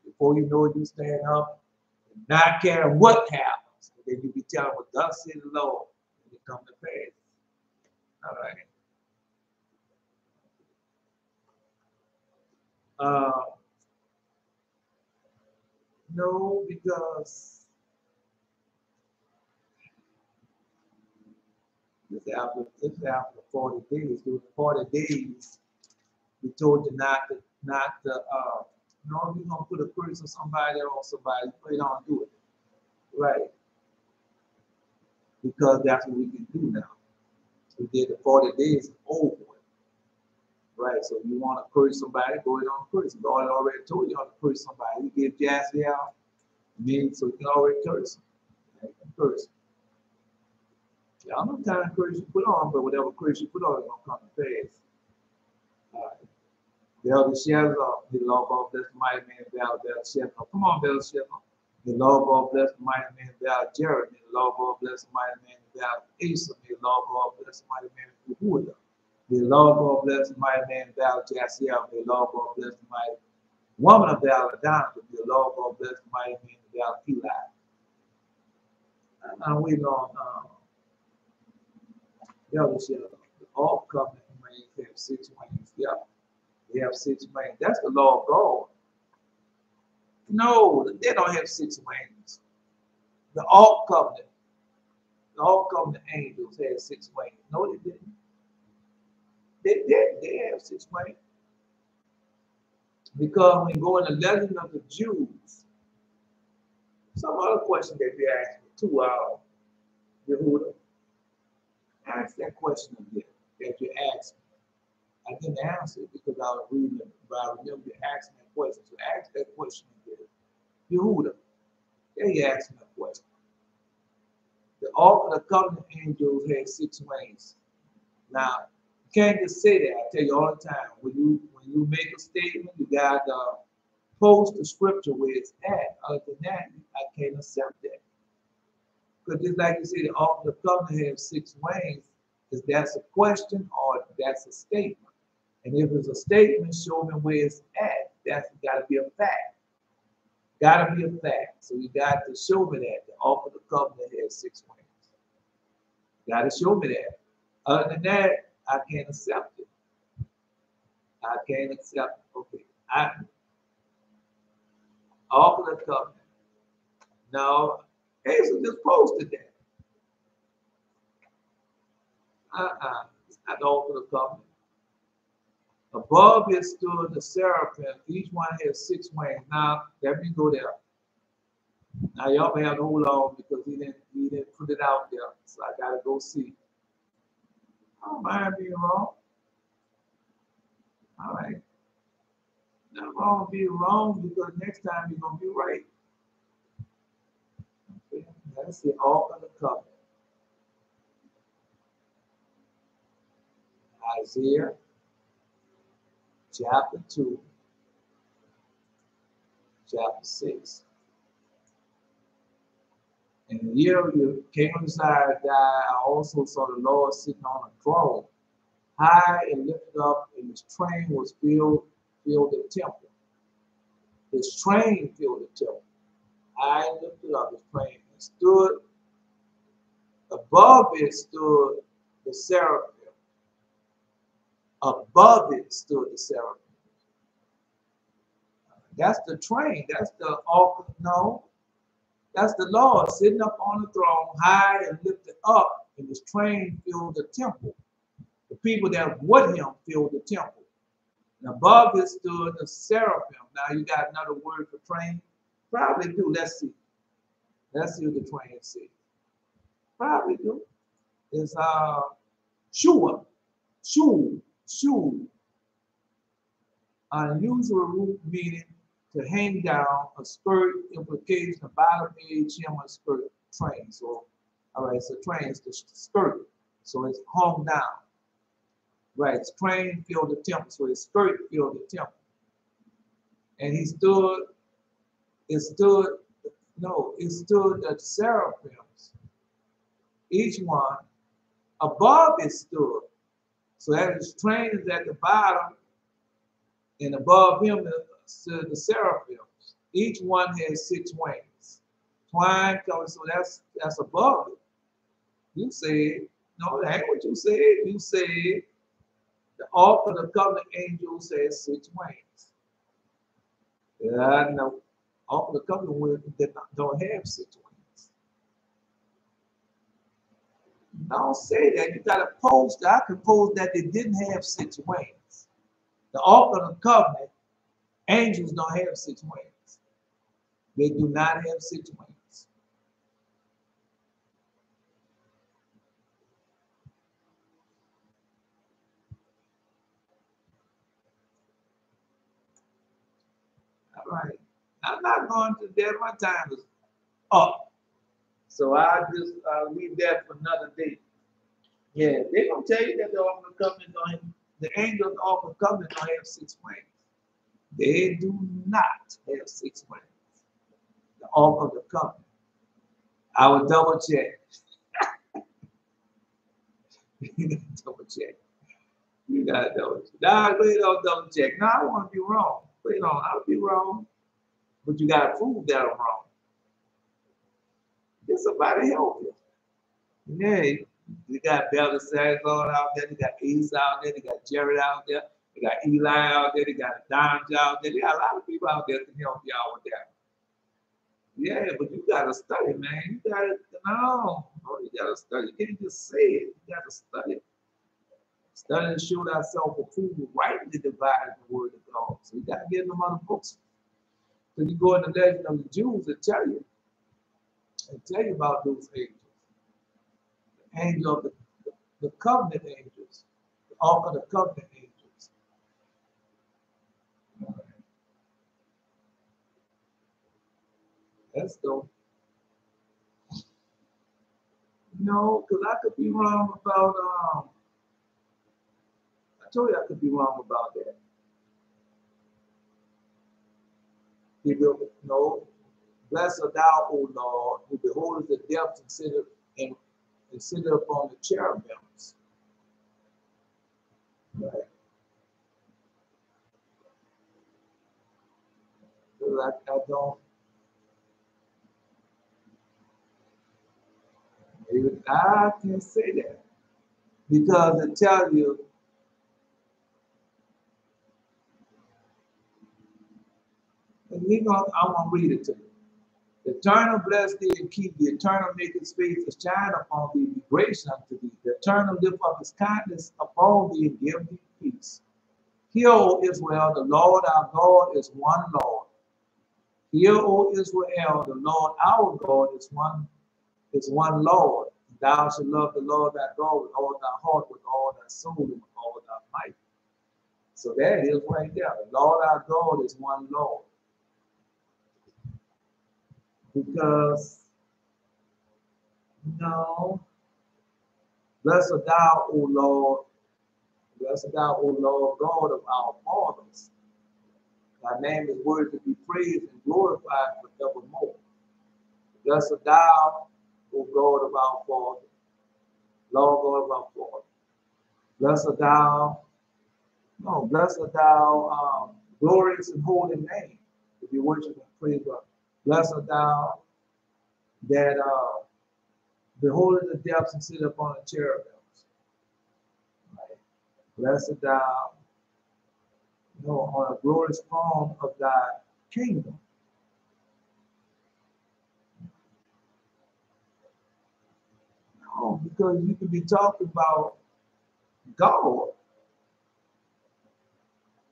Speaker 1: you. Before you know it, you stand up, and not caring what happens. And then you be telling what thus said the Lord, and it come to pass. All right. No, because this after 40 days. Those 40 days, we told you not to you know, if you're gonna put a curse on somebody or on somebody, you don't do it. Right. Because that's what we can do now. We did the 40 days over. Right. So you want to curse somebody, go ahead on curse. God already told you how to curse somebody. He gave Jazzy out. So you can already curse him. You can curse him. Yeah, I don't know what kind of curse you put on, but whatever curse you put on is gonna come to pass. All right. Belteshazzar, the Lord God bless the mighty man Belteshazzar. Come on, Belteshazzar. The Lord God bless the mighty man Jared. The Lord God bless the mighty man Asa. The Lord God bless the mighty man Yehuda. The Lord God bless the mighty man Jaziel. The Lord God bless the mighty woman of Adonijah. The Lord God bless the mighty man Eli. I'm waiting on Belteshazzar. The Ark Covenant remains have 6 wings. Yeah. They have 6 wings. That's the law of God. No, they don't have 6 wings. The Ark Covenant angels had 6 wings. No, they didn't. They did. They have 6 wings. Because when you go in the legend of the Jews, some other question that they asked me too, Yehuda. Ask that question again that you asked me. I didn't answer it because I was reading it, but I remember you asking that question. So ask that question again. Yehuda, they asked me a question. The Ark of the Covenant angels had 6 wings. Now, you can't just say that. I tell you all the time. When you make a statement, you got to post the scripture where it's at. Other than that, I can't accept that. Because just like you say, the Ark of the Covenant has 6 wings. Is that a question or that's a statement? And if it's a statement, show me where it's at. That's got to be a fact. Gotta be a fact. So you got to show me that. The Ark of the Covenant has 6 wings. Gotta show me that. Other than that, I can't accept it. I can't accept it. Okay. Ark of the Covenant. No, Hazel just posted that. It's not the Ark of the Covenant. Above it stood the seraphim. Each one has 6 wings. Now, let me go there. Now y'all may have to hold on because he didn't put it out there. So I gotta go see. I don't mind being wrong. All right. Not wrong being wrong because next time you're gonna be right. Okay. That's the Ark of the Covenant. Isaiah chapter 2, chapter 6. In the year King Uzziah died, I also saw the Lord sitting on a throne, high and lifted up, and his train was filled the temple. His train filled the temple. High and lifted up, his train, and stood above it stood the seraphim. Above it stood the seraphim. That's the train. That's the Ark. No, that's the Lord sitting up on the throne, high and lifted up, and his train filled the temple. The people that were with him filled the temple. And above it stood the seraphim. Now you got another word for train? Probably do. Let's see. Let's see what the train says. Probably do. It's shua. Shoo. Unusual root meaning to hang down, a skirt, implication, a bottom edge, hem, a skirt, train. So, all right, so train is the skirt. So it's hung down. Right, his train filled the temple, so his skirt filled the temple. And it stood the seraphims. Each one above it stood. So that his train is at the bottom, and above him stood the seraphims. Each one has 6 wings. Twine coming, so that's above it. You said, no, that ain't what you said. You said the Ark of the Covenant angels has 6 wings. Yeah, no. Ark of the Covenant don't have 6 wings. Don't say that. You got to post that. I could post that they didn't have 6 wings. The Ark of the Covenant angels don't have 6 wings. They do not have 6 wings. All right. I'm not going to that. My time is up. So I'll just leave that for another day. Yeah, they're going to tell you that the Ark of the Covenant don't have, the angels of the Ark of the Covenant don't have 6 wings. They do not have 6 wings. The Ark of the Covenant. I will double check. You got to double check. You got to double check. Nah, please don't double check. No, I want to be wrong. Please don't. I'll be wrong. But you got to prove that I'm wrong. Get somebody help you. Yeah, you got Bella Saxon out there. They got Ace out there. They got Jared out there. They got Eli out there. They got Don out there. They got a lot of people out there that can help you out with that. Yeah, but you got to study, man. You got to, no, you got to study. You can't just say it. You got to study. Study and show thyself approved, rightly dividing the word of God. So you got to get in them other books. So you go in the Legend of the Jews and tell you about those angels. The angel of the covenant angels, the Ark of the Covenant angels. All right. Let's go. No, because I could be wrong about I told you I could be wrong about that. He will no, blessed art thou, O Lord, who beholdeth the depths and sitteth upon the cherubims. Right. I don't. I can't say that because it tells you, and I want to read it to you. The eternal bless thee and keep thee. Eternal make his face to shine upon thee, be gracious unto thee. The eternal lift up his kindness upon thee and give thee peace. Hear, O Israel, the Lord our God is one Lord. Hear, O Israel, the Lord our God is one Lord. Thou shalt love the Lord thy God with all thy heart, with all thy soul, and with all thy might. So that is right there. The Lord our God is one Lord. Because, no, blessed thou, O Lord, blessed thou, O Lord God of our fathers. Thy name is worthy to be praised and glorified forevermore. Blessed thou, O God of our fathers, Lord God of our fathers. Blessed thou, no, blessed thou, glorious and holy name, to be worshipped and praised. Blessed thou that beholdeth the depths and sit upon the cherubims. Right? Blessed thou, on a glorious throne of thy kingdom. No, because you could be talking about God.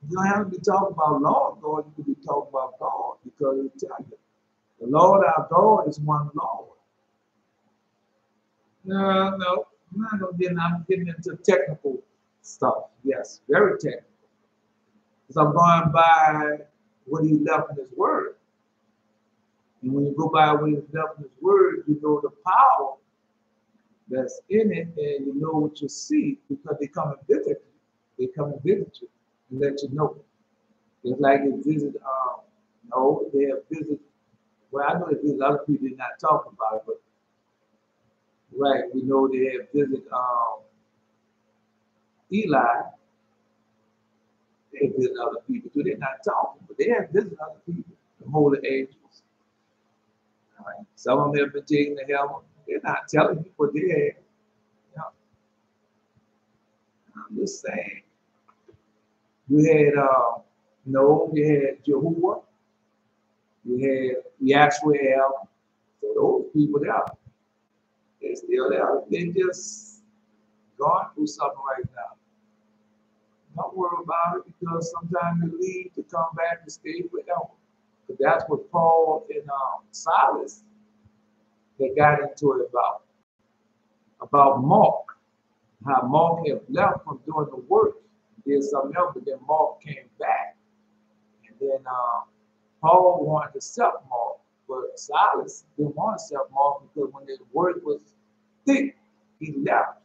Speaker 1: You don't have to be talking about Lord God, you could be talking about God, because it tells you, the Lord our God is one Lord. No, I'm getting into technical stuff. Yes, very technical. Because I'm going by what he left in his word. And when you go by what he left in his word, you know the power that's in it, and you know what you see, because they come and visit you. They come and visit you and let you know. It's like they visit, no, they have visited, well, I know they visit other people, they're not talking about it, but right, we know they have visited Eli. They visit other people too. They're not talking, but they have visited other people, the holy angels. All right. Some of them have been taken to heaven. They're not telling you what they had. You know, I'm just saying. You had, you had Jehovah. You had Yashrael. So those people there, they're still there. They just going through something right now. Don't worry about it, because sometimes you leave to come back and stay forever. But that's what Paul and Silas, they got into it about Mark. How Mark had left from doing the work, did something else, but then Mark came back. And then Paul wanted to accept Mark, but Silas didn't want to accept Mark, because when his work was thick, he left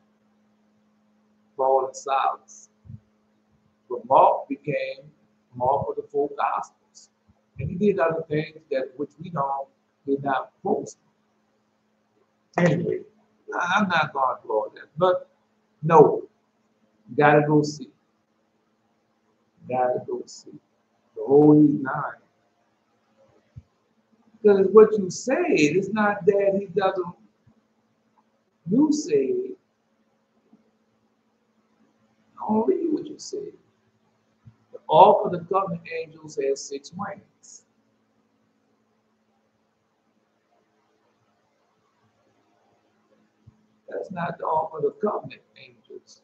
Speaker 1: Paul and Silas. But Mark became Mark of the four Gospels. And he did other things that which we did not post. Anyway, I'm not going through all that. But no, you gotta go see. Gotta go see. The Holy Nine. Because what you say, it's not that he doesn't, you say it. I don't read what you say. The Ark of the Covenant angels has 6 wings. That's not the Ark of the Covenant angels.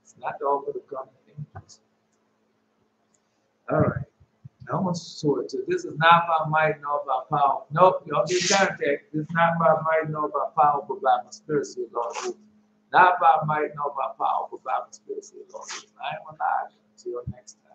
Speaker 1: It's not the Ark of the Covenant angels. All right. Now I'm going to sort it to this is not by might nor by power. Nope, y'all get contact. This is not by might nor by power, but by my spirit, says the Lord. Not by might nor by power, but by my spirit, says the Lord. I am alive. Until next time.